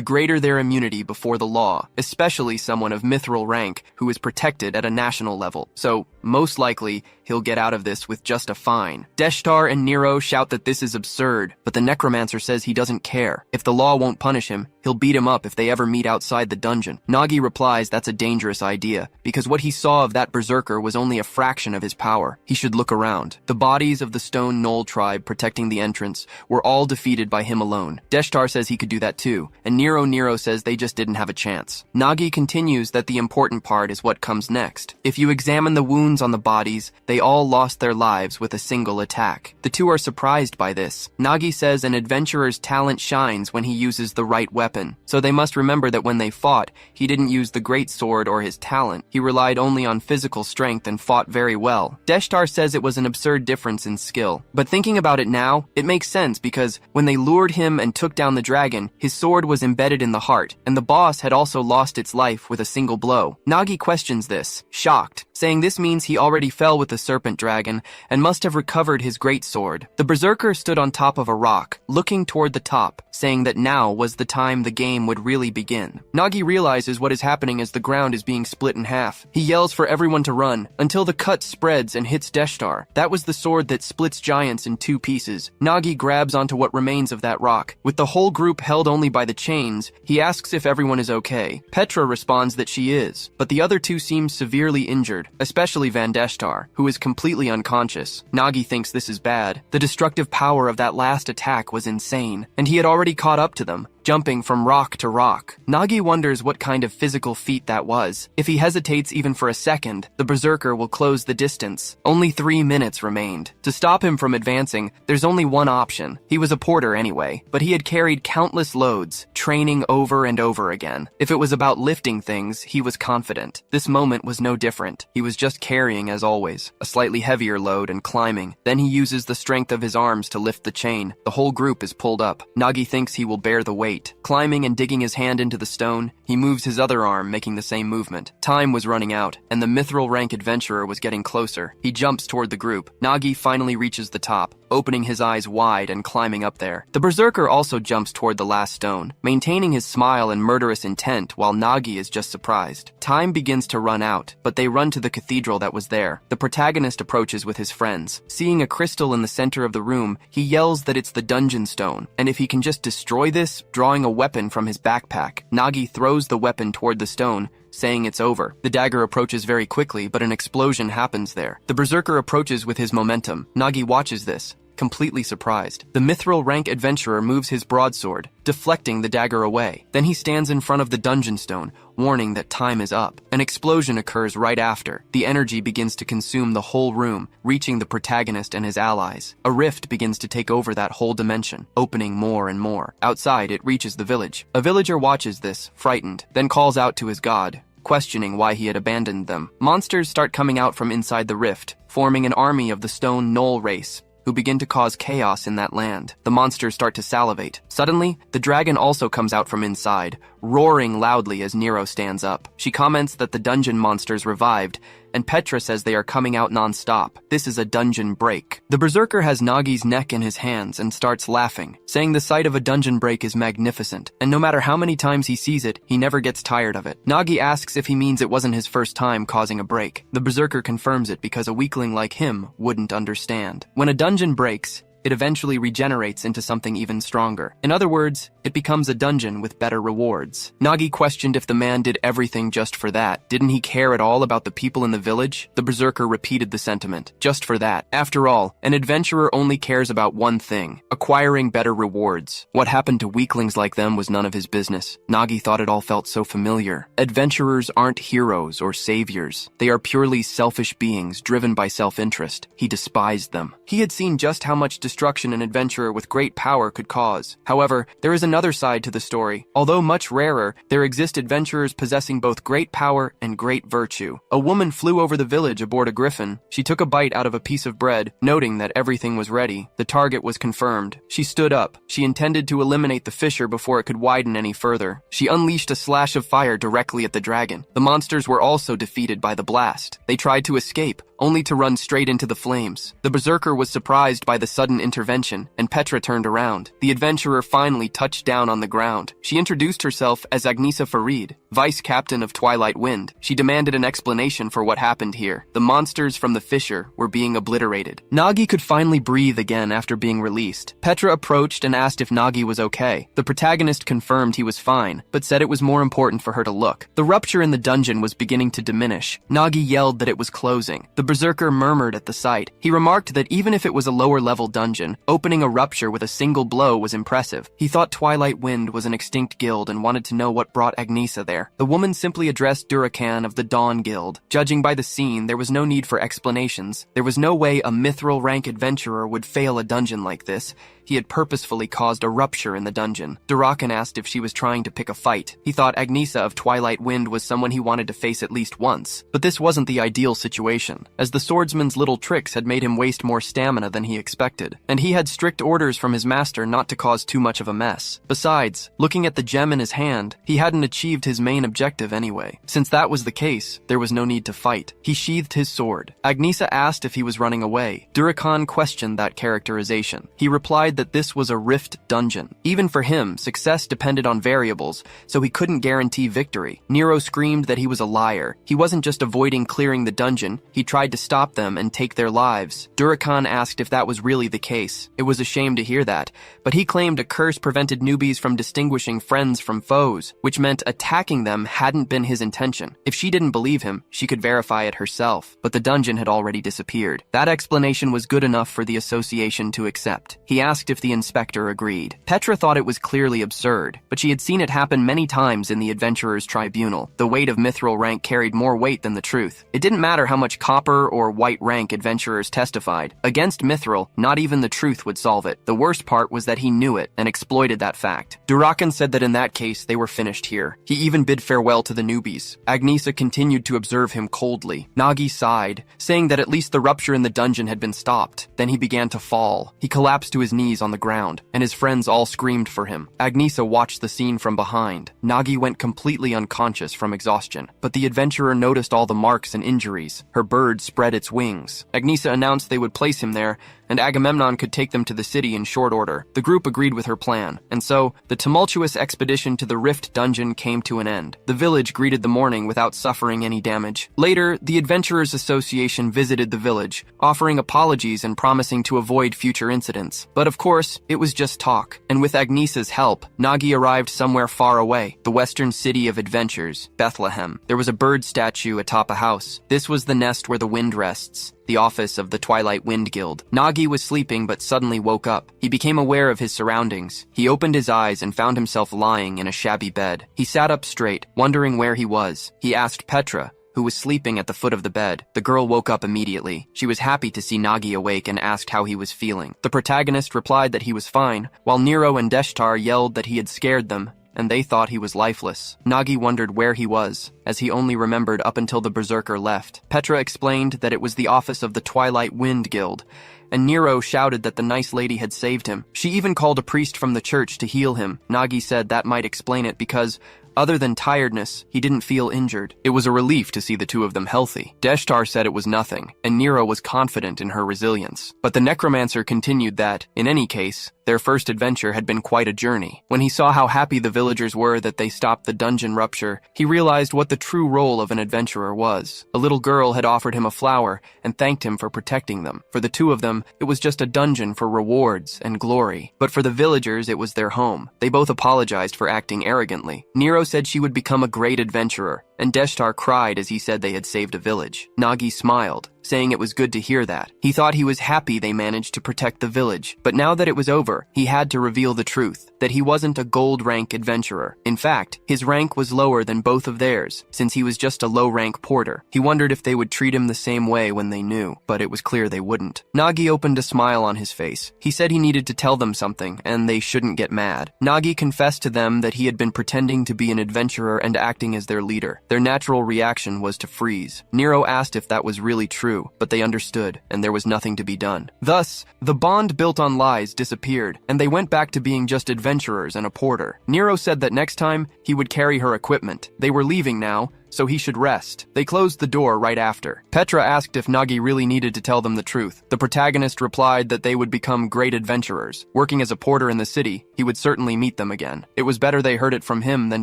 greater their immunity before the law, especially someone of mithril rank who is protected at a national level. So, most likely, he'll get out of this with just a fine. Deshtar and Nero shout that this is absurd, but the necromancer says he doesn't care. If the law won't punish him, he'll beat him up if they ever meet outside the dungeon. Nagi replies that's a dangerous idea, because what he saw of that berserker was only a fraction of his power. He should look around. The bodies of the Stone Knoll tribe protecting the entrance were all defeated by him alone. Deshtar says he could do that too, and Nero says they just didn't have a chance. Nagi continues that the important part is what comes next. If you examine the wounds on the bodies, they all lost their lives with a single attack. The two are surprised by this. Nagi says an adventurer's talent shines when he uses the right weapon, so they must remember that when they fought, he didn't use the great sword or his talent. He relied only on physical strength and fought very well. Deshtar says it was an absurd difference in skill, but thinking about it now, it makes sense because when they lured him and took down the dragon, his sword was embedded in the heart, and the boss had also lost its life with a single blow. Nagi questions this, shocked, saying this means he already fell with the serpent dragon and must have recovered his great sword. The berserker stood on top of a rock, looking toward the top, saying that now was the time the game would really begin. Nagi realizes what is happening as the ground is being split in half. He yells for everyone to run, until the cut spreads and hits Deshtar. That was the sword that splits giants in 2 pieces. Nagi grabs onto what remains of that rock. With the whole group held only by the chains, he asks if everyone is okay. Petra responds that she is, but the other 2 seem severely injured, especially Van Deshtar, who is completely unconscious. Nagi thinks this is bad. The destructive power of that last attack was insane, and he had already caught up to them, jumping from rock to rock. Nagi wonders what kind of physical feat that was. If he hesitates even for a second, the berserker will close the distance. Only 3 minutes remained. To stop him from advancing, there's only one option. He was a porter anyway, but he had carried countless loads, training over and over again. If it was about lifting things, he was confident. This moment was no different. He was just carrying as always, a slightly heavier load and climbing. Then he uses the strength of his arms to lift the chain. The whole group is pulled up. Nagi thinks he will bear the weight. Climbing and digging his hand into the stone, he moves his other arm, making the same movement. Time was running out, and the mithril rank adventurer was getting closer. He jumps toward the group. Nagi finally reaches the top, opening his eyes wide and climbing up there. The berserker also jumps toward the last stone, maintaining his smile and murderous intent while Nagi is just surprised. Time begins to run out, but they run to the cathedral that was there. The protagonist approaches with his friends. Seeing a crystal in the center of the room, he yells that it's the dungeon stone, and if he can just destroy this, drawing a weapon from his backpack. Nagi throws the weapon toward the stone, saying it's over. The dagger approaches very quickly, but an explosion happens there. The berserker approaches with his momentum. Nagi watches this, completely surprised. The mithril rank adventurer moves his broadsword, deflecting the dagger away. Then he stands in front of the dungeon stone, warning that time is up. An explosion occurs right after. The energy begins to consume the whole room, reaching the protagonist and his allies. A rift begins to take over that whole dimension, opening more and more. Outside, it reaches the village. A villager watches this, frightened, then calls out to his god, questioning why he had abandoned them. Monsters start coming out from inside the rift, forming an army of the Stone Knoll race, who begin to cause chaos in that land. The monsters start to salivate. Suddenly, the dragon also comes out from inside, roaring loudly as Nero stands up. She comments that the dungeon monsters revived, and Petra says they are coming out non-stop. This is a dungeon break. The berserker has Nagi's neck in his hands and starts laughing, saying the sight of a dungeon break is magnificent, and no matter how many times he sees it, he never gets tired of it. Nagi asks if he means it wasn't his first time causing a break. The berserker confirms it because a weakling like him wouldn't understand. When a dungeon breaks, it eventually regenerates into something even stronger. In other words, it becomes a dungeon with better rewards. Nagi questioned if the man did everything just for that. Didn't he care at all about the people in the village? The berserker repeated the sentiment. Just for that. After all, an adventurer only cares about one thing: acquiring better rewards. What happened to weaklings like them was none of his business. Nagi thought it all felt so familiar. Adventurers aren't heroes or saviors. They are purely selfish beings driven by self-interest. He despised them. He had seen just how much destruction an adventurer with great power could cause. However, there is another side to the story. Although much rarer, there exist adventurers possessing both great power and great virtue. A woman flew over the village aboard a griffin. She took a bite out of a piece of bread, noting that everything was ready. The target was confirmed. She stood up. She intended to eliminate the fissure before it could widen any further. She unleashed a slash of fire directly at the dragon. The monsters were also defeated by the blast. They tried to escape, only to run straight into the flames. The berserker was surprised by the sudden intervention, and Petra turned around. The adventurer finally touched down on the ground. She introduced herself as Agnesa Farid, vice captain of Twilight Wind. She demanded an explanation for what happened here. The monsters from the fissure were being obliterated. Nagi could finally breathe again after being released. Petra approached and asked if Nagi was okay. The protagonist confirmed he was fine, but said it was more important for her to look. The rupture in the dungeon was beginning to diminish. Nagi yelled that it was closing. The berserker murmured at the sight. He remarked that even if it was a lower-level dungeon, opening a rupture with a single blow was impressive. He thought Twilight Wind was an extinct guild and wanted to know what brought Agnesa there. The woman simply addressed Durakan of the Dawn Guild. Judging by the scene, there was no need for explanations. There was no way a mithril rank adventurer would fail a dungeon like this. He had purposefully caused a rupture in the dungeon. Durakan asked if she was trying to pick a fight. He thought Agnesa of Twilight Wind was someone he wanted to face at least once. But this wasn't the ideal situation, as the swordsman's little tricks had made him waste more stamina than he expected, and he had strict orders from his master not to cause too much of a mess. Besides, looking at the gem in his hand, he hadn't achieved his main objective anyway. Since that was the case, there was no need to fight. He sheathed his sword. Agnesa asked if he was running away. Durakan questioned that characterization. He replied that this was a rift dungeon. Even for him, success depended on variables, so he couldn't guarantee victory. Nero screamed that he was a liar. He wasn't just avoiding clearing the dungeon, he tried to stop them and take their lives. Durakan asked if that was really the case. It was a shame to hear that, but he claimed a curse prevented newbies from distinguishing friends from foes, which meant attacking them hadn't been his intention. If she didn't believe him, she could verify it herself, but the dungeon had already disappeared. That explanation was good enough for the association to accept. He asked if the inspector agreed. Petra thought it was clearly absurd, but she had seen it happen many times in the adventurer's tribunal. The weight of mithril rank carried more weight than the truth. It didn't matter how much copper or white rank adventurers testified. Against mithril, not even the truth would solve it. The worst part was that he knew it and exploited that fact. Durakan said that in that case, they were finished here. He even bid farewell to the newbies. Agnesa continued to observe him coldly. Nagi sighed, saying that at least the rupture in the dungeon had been stopped. Then he began to fall. He collapsed to his knees on the ground, and his friends all screamed for him. Agnesa watched the scene from behind. Nagi went completely unconscious from exhaustion, but the adventurer noticed all the marks and injuries. Her bird spread its wings. Agnesa announced they would place him there, and Agamemnon could take them to the city in short order. The group agreed with her plan, and so, the tumultuous expedition to the Rift Dungeon came to an end. The village greeted the morning without suffering any damage. Later, the Adventurers Association visited the village, offering apologies and promising to avoid future incidents. But of course, it was just talk, and with Agnesa's help, Nagi arrived somewhere far away, the western city of adventures, Bethlehem. There was a bird statue atop a house. This was the nest where the wind rests, the office of the Twilight Wind Guild. Nagi was sleeping but suddenly woke up. He became aware of his surroundings. He opened his eyes and found himself lying in a shabby bed. He sat up straight, wondering where he was. He asked Petra, who was sleeping at the foot of the bed. The girl woke up immediately. She was happy to see Nagi awake and asked how he was feeling. The protagonist replied that he was fine, while Nero and Deshtar yelled that he had scared them, and they thought he was lifeless. Nagi wondered where he was, as he only remembered up until the berserker left. Petra explained that it was the office of the Twilight Wind Guild, and Nero shouted that the nice lady had saved him. She even called a priest from the church to heal him. Nagi said that might explain it because, other than tiredness, he didn't feel injured. It was a relief to see the two of them healthy. Deshtar said it was nothing, and Nero was confident in her resilience. But the necromancer continued that, in any case, their first adventure had been quite a journey. When he saw how happy the villagers were that they stopped the dungeon rupture, he realized what the true role of an adventurer was. A little girl had offered him a flower and thanked him for protecting them. For the two of them, it was just a dungeon for rewards and glory. But for the villagers, it was their home. They both apologized for acting arrogantly. Nero said she would become a great adventurer, and Deshtar cried as he said they had saved a village. Nagi smiled, saying it was good to hear that. He thought he was happy they managed to protect the village, but now that it was over, he had to reveal the truth, that he wasn't a gold rank adventurer. In fact, his rank was lower than both of theirs, since he was just a low rank porter. He wondered if they would treat him the same way when they knew, but it was clear they wouldn't. Nagi opened a smile on his face. He said he needed to tell them something, and they shouldn't get mad. Nagi confessed to them that he had been pretending to be an adventurer and acting as their leader. Their natural reaction was to freeze. Nero asked if that was really true, but they understood, and there was nothing to be done. Thus, the bond built on lies disappeared, and they went back to being just adventurers and a porter. Nero said that next time, he would carry her equipment. They were leaving now, so he should rest. They closed the door right after. Petra asked if Nagi really needed to tell them the truth. The protagonist replied that they would become great adventurers. Working as a porter in the city, he would certainly meet them again. It was better they heard it from him than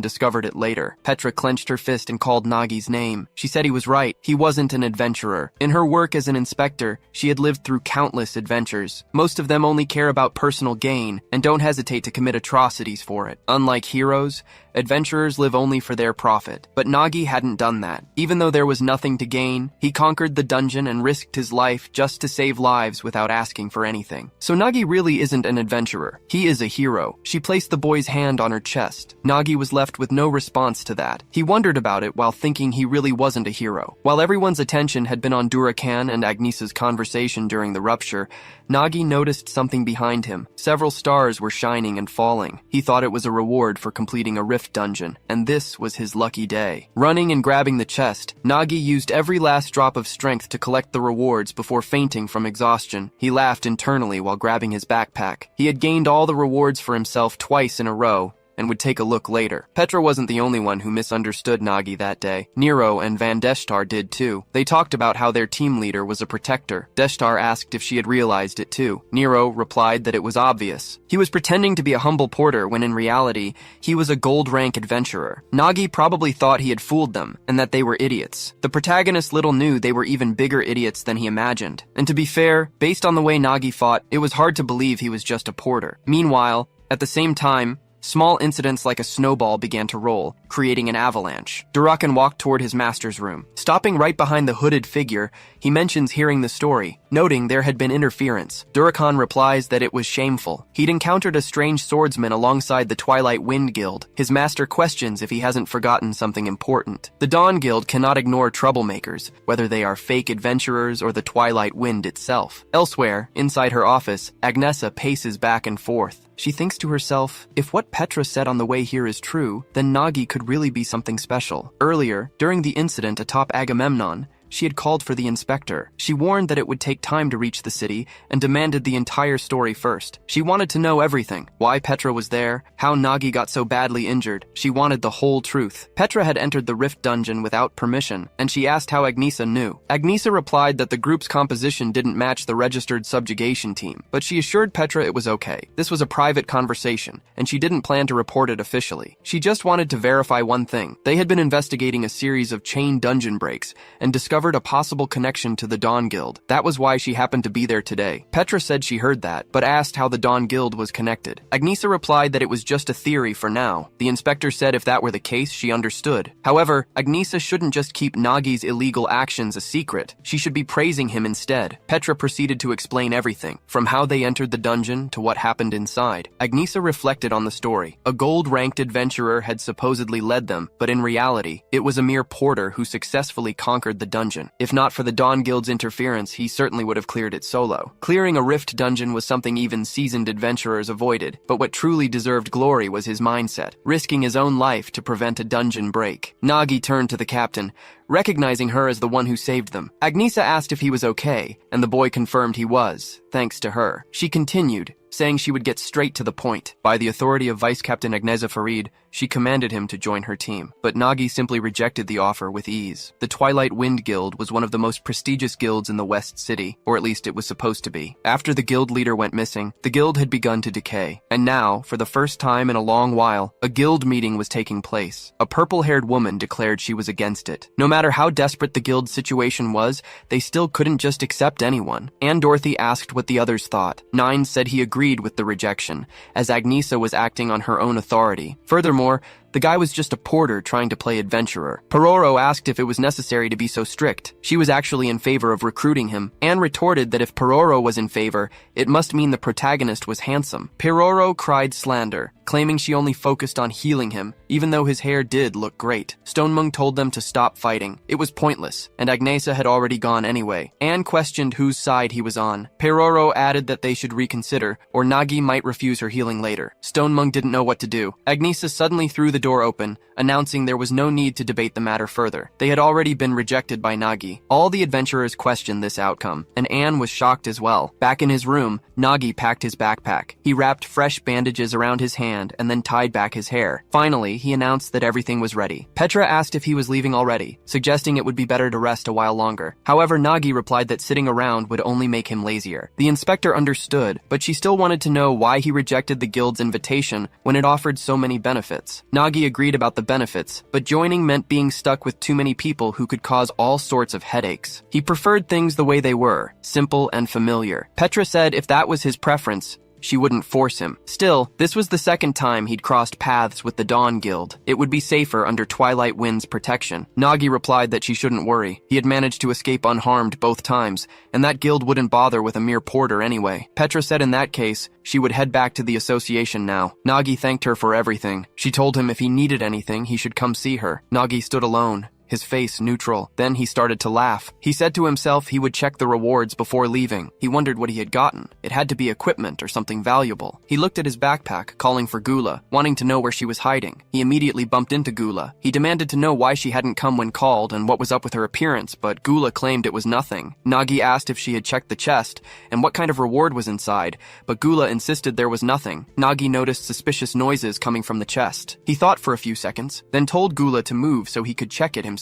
discovered it later. Petra clenched her fist and called Nagi's name. She said he was right. He wasn't an adventurer. In her work as an inspector, she had lived through countless adventures. Most of them only care about personal gain and don't hesitate to commit atrocities for it. Unlike heroes, adventurers live only for their profit. But Nagi hadn't done that. Even though there was nothing to gain, he conquered the dungeon and risked his life just to save lives without asking for anything. So Nagi really isn't an adventurer. He is a hero. She placed the boy's hand on her chest. Nagi was left with no response to that. He wondered about it while thinking he really wasn't a hero. While everyone's attention had been on Durakan and Agnisa's conversation during the rupture, Nagi noticed something behind him. Several stars were shining and falling. He thought it was a reward for completing a rift dungeon, and this was his lucky day. Running and grabbing the chest, Nagi used every last drop of strength to collect the rewards before fainting from exhaustion. He laughed internally while grabbing his backpack. He had gained all the rewards for himself twice in a row, and would take a look later. Petra wasn't the only one who misunderstood Nagi that day. Nero and Van Deshtar did too. They talked about how their team leader was a protector. Deshtar asked if she had realized it too. Nero replied that it was obvious. He was pretending to be a humble porter when in reality, he was a gold rank adventurer. Nagi probably thought he had fooled them, and that they were idiots. The protagonist little knew they were even bigger idiots than he imagined. And to be fair, based on the way Nagi fought, it was hard to believe he was just a porter. Meanwhile, at the same time, small incidents like a snowball began to roll, creating an avalanche. Durakan walked toward his master's room. Stopping right behind the hooded figure, he mentions hearing the story, noting there had been interference. Durakan replies that it was shameful. He'd encountered a strange swordsman alongside the Twilight Wind Guild. His master questions if he hasn't forgotten something important. The Dawn Guild cannot ignore troublemakers, whether they are fake adventurers or the Twilight Wind itself. Elsewhere, inside her office, Agnesa paces back and forth. She thinks to herself, if what Petra said on the way here is true, then Nagi could really be something special. Earlier, during the incident atop Agamemnon, she had called for the inspector. She warned that it would take time to reach the city and demanded the entire story first. She wanted to know everything. Why Petra was there, how Nagi got so badly injured. She wanted the whole truth. Petra had entered the rift dungeon without permission, and she asked how Agnesa knew. Agnesa replied that the group's composition didn't match the registered subjugation team, but she assured Petra it was okay. This was a private conversation, and she didn't plan to report it officially. She just wanted to verify one thing. They had been investigating a series of chain dungeon breaks and discovered a possible connection to the Dawn Guild. That was why she happened to be there today. Petra said she heard that, but asked how the Dawn Guild was connected. Agnesa replied that it was just a theory for now. The inspector said if that were the case, she understood. However, Agnesa shouldn't just keep Nagi's illegal actions a secret. She should be praising him instead. Petra proceeded to explain everything, from how they entered the dungeon to what happened inside. Agnesa reflected on the story. A gold-ranked adventurer had supposedly led them, but in reality, it was a mere porter who successfully conquered the dungeon dungeon. If not for the Dawn Guild's interference, he certainly would have cleared it solo. Clearing a rift dungeon was something even seasoned adventurers avoided, but what truly deserved glory was his mindset, risking his own life to prevent a dungeon break. Nagi turned to the captain, recognizing her as the one who saved them. Agnesa asked if he was okay, and the boy confirmed he was, thanks to her. She continued, saying she would get straight to the point. By the authority of Vice Captain Agnesa Farid, she commanded him to join her team. But Nagi simply rejected the offer with ease. The Twilight Wind Guild was one of the most prestigious guilds in the West City, or at least it was supposed to be. After the guild leader went missing, the guild had begun to decay. And now, for the first time in a long while, a guild meeting was taking place. A purple-haired woman declared she was against it. No matter how desperate the guild's situation was, they still couldn't just accept anyone. Anne Dorothy asked what the others thought. Nine said he agreed with the rejection, as Agnesa was acting on her own authority. Furthermore, the guy was just a porter trying to play adventurer. Pororo asked if it was necessary to be so strict. She was actually in favor of recruiting him. Anne retorted that if Pororo was in favor, it must mean the protagonist was handsome. Pororo cried slander, claiming she only focused on healing him, even though his hair did look great. Stonemung told them to stop fighting. It was pointless, and Agnesa had already gone anyway. Anne questioned whose side he was on. Pororo added that they should reconsider, or Nagi might refuse her healing later. Stonemung didn't know what to do. Agnesa suddenly threw the door open, announcing there was no need to debate the matter further. They had already been rejected by Nagi. All the adventurers questioned this outcome, and Anne was shocked as well. Back in his room, Nagi packed his backpack. He wrapped fresh bandages around his hand and then tied back his hair. Finally, he announced that everything was ready. Petra asked if he was leaving already, suggesting it would be better to rest a while longer. However, Nagi replied that sitting around would only make him lazier. The inspector understood, but she still wanted to know why he rejected the guild's invitation when it offered so many benefits. Nagi agreed about the benefits, but joining meant being stuck with too many people who could cause all sorts of headaches. He preferred things the way they were, simple and familiar. Petra said if that was his preference, she wouldn't force him. Still, this was the second time he'd crossed paths with the Dawn Guild. It would be safer under Twilight Wind's protection. Nagi replied that she shouldn't worry. He had managed to escape unharmed both times, and that guild wouldn't bother with a mere porter anyway. Petra said in that case, she would head back to the association now. Nagi thanked her for everything. She told him if he needed anything, he should come see her. Nagi stood alone, his face neutral. Then he started to laugh. He said to himself he would check the rewards before leaving. He wondered what he had gotten. It had to be equipment or something valuable. He looked at his backpack, calling for Gula, wanting to know where she was hiding. He immediately bumped into Gula. He demanded to know why she hadn't come when called and what was up with her appearance, but Gula claimed it was nothing. Nagi asked if she had checked the chest and what kind of reward was inside, but Gula insisted there was nothing. Nagi noticed suspicious noises coming from the chest. He thought for a few seconds, then told Gula to move so he could check it himself.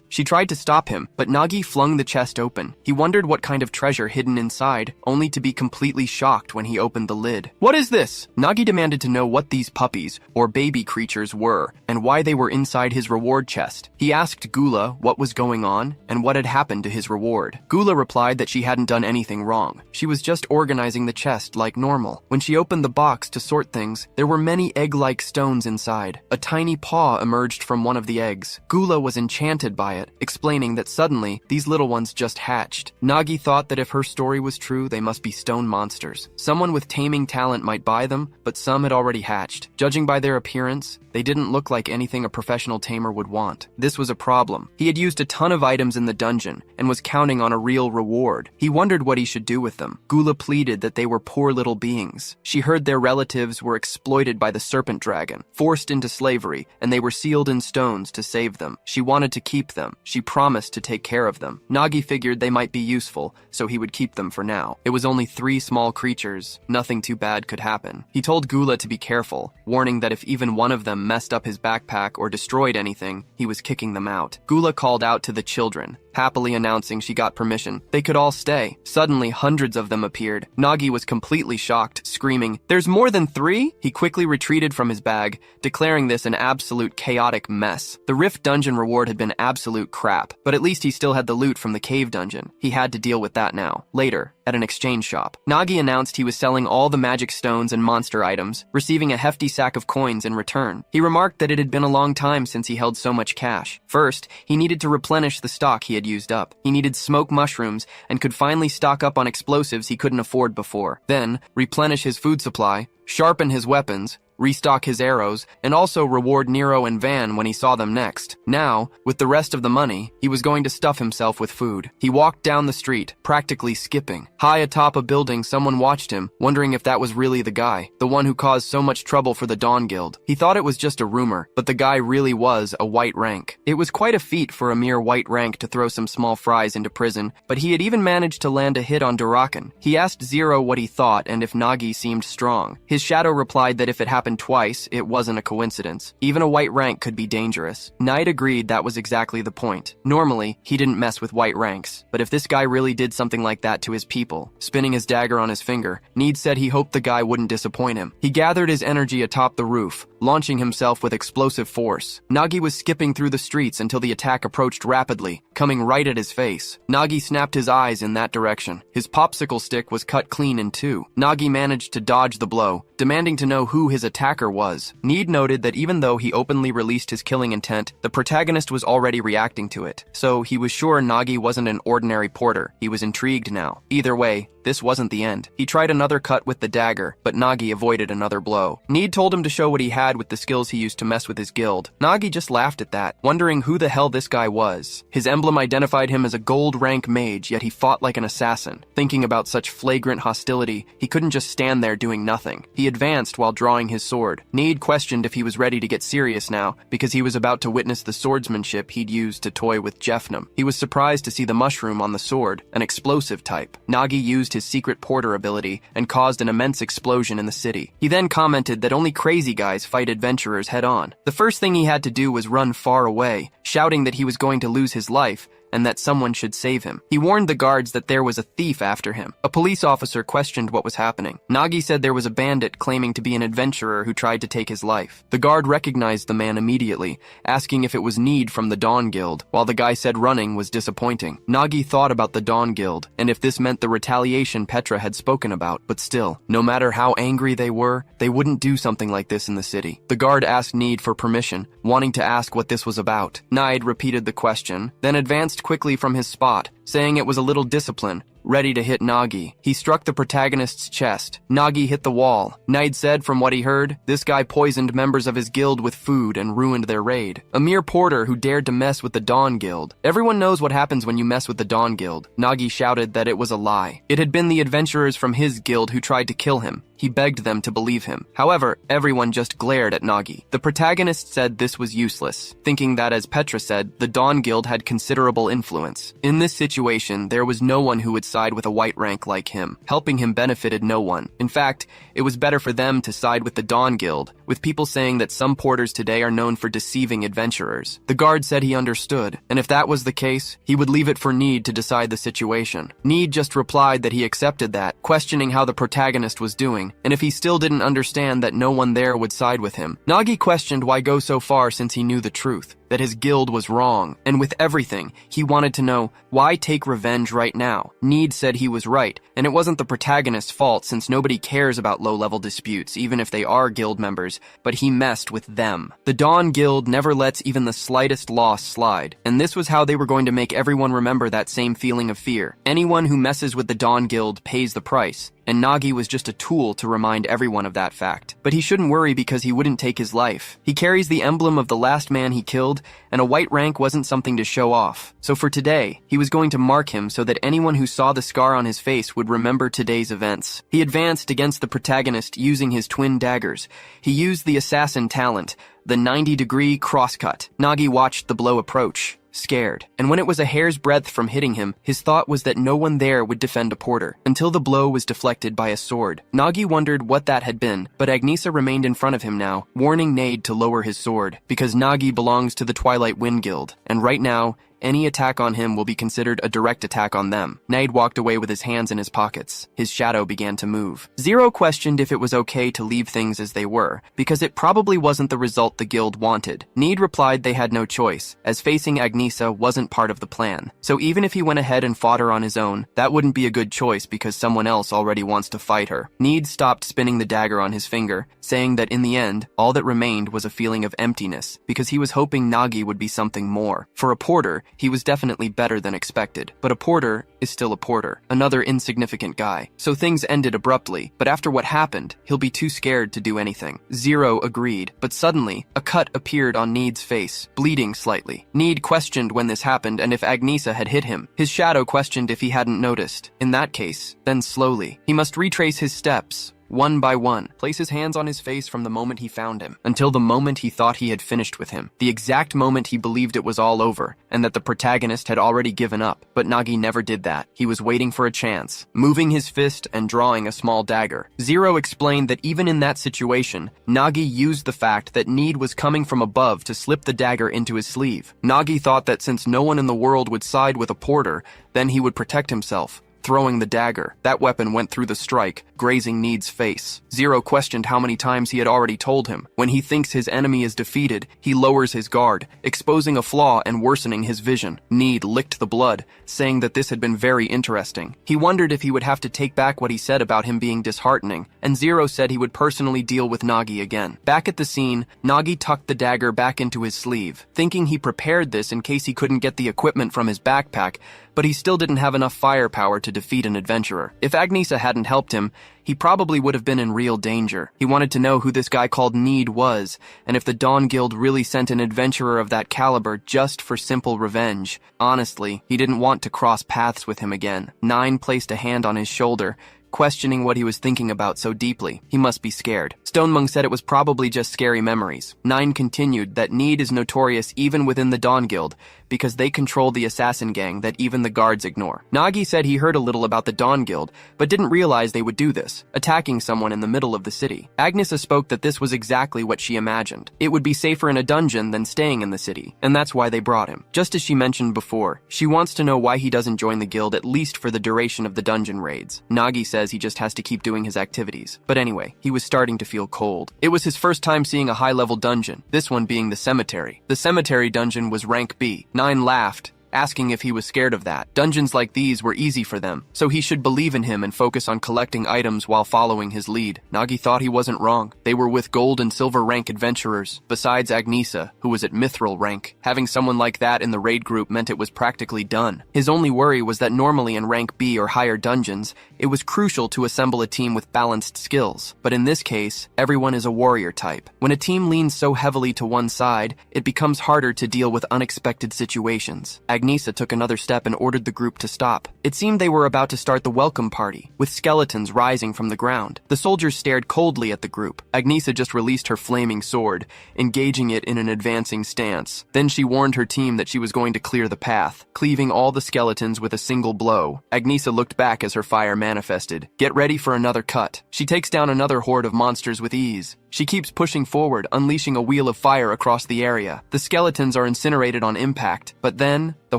She tried to stop him, but Nagi flung the chest open. He wondered what kind of treasure hidden inside, only to be completely shocked when he opened the lid. What is this? Nagi demanded to know what these puppies, or baby creatures, were, and why they were inside his reward chest. He asked Gula what was going on, and what had happened to his reward. Gula replied that she hadn't done anything wrong. She was just organizing the chest like normal. When she opened the box to sort things, there were many egg-like stones inside. A tiny paw emerged from one of the eggs. Gula was enchanted by it, explaining that suddenly, these little ones just hatched. Nagi thought that if her story was true, they must be stone monsters. Someone with taming talent might buy them, but some had already hatched. Judging by their appearance, they didn't look like anything a professional tamer would want. This was a problem. He had used a ton of items in the dungeon, and was counting on a real reward. He wondered what he should do with them. Gula pleaded that they were poor little beings. She heard their relatives were exploited by the serpent dragon, forced into slavery, and they were sealed in stones to save them. She wanted to keep them. She promised to take care of them. Nagi figured they might be useful, so he would keep them for now. It was only 3 small creatures. Nothing too bad could happen. He told Gula to be careful, warning that if even one of them messed up his backpack or destroyed anything, he was kicking them out. Gula called out to the children, happily announcing she got permission. They could all stay. Suddenly, hundreds of them appeared. Nagi was completely shocked, screaming, "There's more than 3?" He quickly retreated from his bag, declaring this an absolute chaotic mess. The Rift dungeon reward had been absolute crap, but at least he still had the loot from the cave dungeon. He had to deal with that now. Later, at an exchange shop, Nagi announced he was selling all the magic stones and monster items, receiving a hefty sack of coins in return. He remarked that it had been a long time since he held so much cash. First, he needed to replenish the stock he had used up. He needed smoke mushrooms and could finally stock up on explosives he couldn't afford before. Then, replenish his food supply, sharpen his weapons, restock his arrows, and also reward Nero and Van when he saw them next. Now, with the rest of the money, he was going to stuff himself with food. He walked down the street, practically skipping. High atop a building, someone watched him, wondering if that was really the guy, the one who caused so much trouble for the Dawn Guild. He thought it was just a rumor, but the guy really was a white rank. It was quite a feat for a mere white rank to throw some small fries into prison, but he had even managed to land a hit on Durakan. He asked Zero what he thought and if Nagi seemed strong. His shadow replied that if it happened twice, it wasn't a coincidence. Even a white rank could be dangerous. Knight agreed that was exactly the point. Normally, he didn't mess with white ranks, but if this guy really did something like that to his people, spinning his dagger on his finger, Need said he hoped the guy wouldn't disappoint him. He gathered his energy atop the roof, launching himself with explosive force. Nagi was skipping through the streets until the attack approached rapidly, coming right at his face. Nagi snapped his eyes in that direction. His popsicle stick was cut clean in two. Nagi managed to dodge the blow, demanding to know who his attacker was. Need noted that even though he openly released his killing intent, the protagonist was already reacting to it, so he was sure Nagi wasn't an ordinary porter. He was intrigued now. Either way, this wasn't the end. He tried another cut with the dagger, but Nagi avoided another blow. Need told him to show what he had with the skills he used to mess with his guild. Nagi just laughed at that, wondering who the hell this guy was. His emblem identified him as a gold rank mage, yet he fought like an assassin. Thinking about such flagrant hostility, he couldn't just stand there doing nothing. He advanced while drawing his sword. Need questioned if he was ready to get serious now, because he was about to witness the swordsmanship he'd used to toy with Jeffnam. He was surprised to see the mushroom on the sword, an explosive type. Nagi used his secret porter ability and caused an immense explosion in the city. He then commented that only crazy guys fight adventurers head-on. The first thing he had to do was run far away, shouting that he was going to lose his life, and that someone should save him. He warned the guards that there was a thief after him. A police officer questioned what was happening. Nagi said there was a bandit claiming to be an adventurer who tried to take his life. The guard recognized the man immediately, asking if it was Need from the Dawn Guild, while the guy said running was disappointing. Nagi thought about the Dawn Guild, and if this meant the retaliation Petra had spoken about, but still, no matter how angry they were, they wouldn't do something like this in the city. The guard asked Need for permission, wanting to ask what this was about. Nide repeated the question, then advanced quickly from his spot, saying it was a little discipline, ready to hit Nagi. He struck the protagonist's chest. Nagi hit the wall. Nide said from what he heard, this guy poisoned members of his guild with food and ruined their raid. A mere porter who dared to mess with the Dawn Guild. Everyone knows what happens when you mess with the Dawn Guild. Nagi shouted that it was a lie. It had been the adventurers from his guild who tried to kill him. He begged them to believe him. However, everyone just glared at Nagi. The protagonist said this was useless, thinking that, as Petra said, the Dawn Guild had considerable influence. In this situation, there was no one who would side with a white rank like him. Helping him benefited no one. In fact, it was better for them to side with the Dawn Guild, with people saying that some porters today are known for deceiving adventurers. The guard said he understood, and if that was the case, he would leave it for Need to decide the situation. Need just replied that he accepted that, questioning how the protagonist was doing, and if he still didn't understand that no one there would side with him. Nagi questioned why go so far since he knew the truth, that his guild was wrong, and with everything, he wanted to know, why take revenge right now? Need said he was right, and it wasn't the protagonist's fault since nobody cares about low-level disputes, even if they are guild members, but he messed with them. The Dawn Guild never lets even the slightest loss slide, and this was how they were going to make everyone remember that same feeling of fear. Anyone who messes with the Dawn Guild pays the price, and Nagi was just a tool to remind everyone of that fact. But he shouldn't worry because he wouldn't take his life. He carries the emblem of the last man he killed, and a white rank wasn't something to show off. So for today, he was going to mark him so that anyone who saw the scar on his face would remember today's events. He advanced against the protagonist using his twin daggers. He used the assassin talent, the 90-degree crosscut. Nagi watched the blow approach, scared, and when it was a hair's breadth from hitting him, his thought was that no one there would defend a porter, until the blow was deflected by a sword. Nagi wondered what that had been, but Agnesa remained in front of him now, warning Nade to lower his sword, because Nagi belongs to the Twilight Wind Guild, and right now, any attack on him will be considered a direct attack on them. Nade walked away with his hands in his pockets. His shadow began to move. Zero questioned if it was okay to leave things as they were, because it probably wasn't the result the guild wanted. Need replied they had no choice, as facing Agnesa wasn't part of the plan. So even if he went ahead and fought her on his own, that wouldn't be a good choice because someone else already wants to fight her. Need stopped spinning the dagger on his finger, saying that in the end, all that remained was a feeling of emptiness, because he was hoping Nagi would be something more. For a porter, he was definitely better than expected. But a porter is still a porter, another insignificant guy. So things ended abruptly, but after what happened, he'll be too scared to do anything. Zero agreed, but suddenly, a cut appeared on Need's face, bleeding slightly. Need questioned when this happened and if Agnesa had hit him. His shadow questioned if he hadn't noticed. In that case, then slowly, he must retrace his steps, one by one, place his hands on his face from the moment he found him, until the moment he thought he had finished with him, the exact moment he believed it was all over, and that the protagonist had already given up. But Nagi never did that. He was waiting for a chance, moving his fist and drawing a small dagger. Zero explained that even in that situation, Nagi used the fact that Need was coming from above to slip the dagger into his sleeve. Nagi thought that since no one in the world would side with a porter, then he would protect himself. Throwing the dagger, that weapon went through the strike, grazing Need's face. Zero questioned how many times he had already told him. When he thinks his enemy is defeated, he lowers his guard, exposing a flaw and worsening his vision. Need licked the blood, saying that this had been very interesting. He wondered if he would have to take back what he said about him being disheartening, and Zero said he would personally deal with Nagi again. Back at the scene, Nagi tucked the dagger back into his sleeve, thinking he prepared this in case he couldn't get the equipment from his backpack, but he still didn't have enough firepower to defeat an adventurer. If Agnesa hadn't helped him, he probably would have been in real danger. He wanted to know who this guy called Need was, and if the Dawn Guild really sent an adventurer of that caliber just for simple revenge. Honestly, he didn't want to cross paths with him again. Nine placed a hand on his shoulder, questioning what he was thinking about so deeply. He must be scared. Stonemung said it was probably just scary memories. Nine continued that Need is notorious even within the Dawn Guild, because they control the assassin gang that even the guards ignore. Nagi said he heard a little about the Dawn Guild, but didn't realize they would do this, attacking someone in the middle of the city. Agnesa spoke that this was exactly what she imagined. It would be safer in a dungeon than staying in the city, and that's why they brought him. Just as she mentioned before, she wants to know why he doesn't join the guild at least for the duration of the dungeon raids. Nagi says he just has to keep doing his activities. But anyway, he was starting to feel cold. It was his first time seeing a high-level dungeon, this one being the cemetery. The cemetery dungeon was rank B. Nine laughed, asking if he was scared of that. Dungeons like these were easy for them, so he should believe in him and focus on collecting items while following his lead. Nagi thought he wasn't wrong. They were with gold and silver rank adventurers, besides Agnesa, who was at mithril rank. Having someone like that in the raid group meant it was practically done. His only worry was that normally in rank B or higher dungeons, it was crucial to assemble a team with balanced skills. But in this case, everyone is a warrior type. When a team leans so heavily to one side, it becomes harder to deal with unexpected situations. Agnesa took another step and ordered the group to stop. It seemed they were about to start the welcome party, with skeletons rising from the ground. The soldiers stared coldly at the group. Agnesa just released her flaming sword, engaging it in an advancing stance. Then she warned her team that she was going to clear the path, cleaving all the skeletons with a single blow. Agnesa looked back as her fire manifested. Get ready for another cut. She takes down another horde of monsters with ease. She keeps pushing forward, unleashing a wheel of fire across the area. The skeletons are incinerated on impact, but then the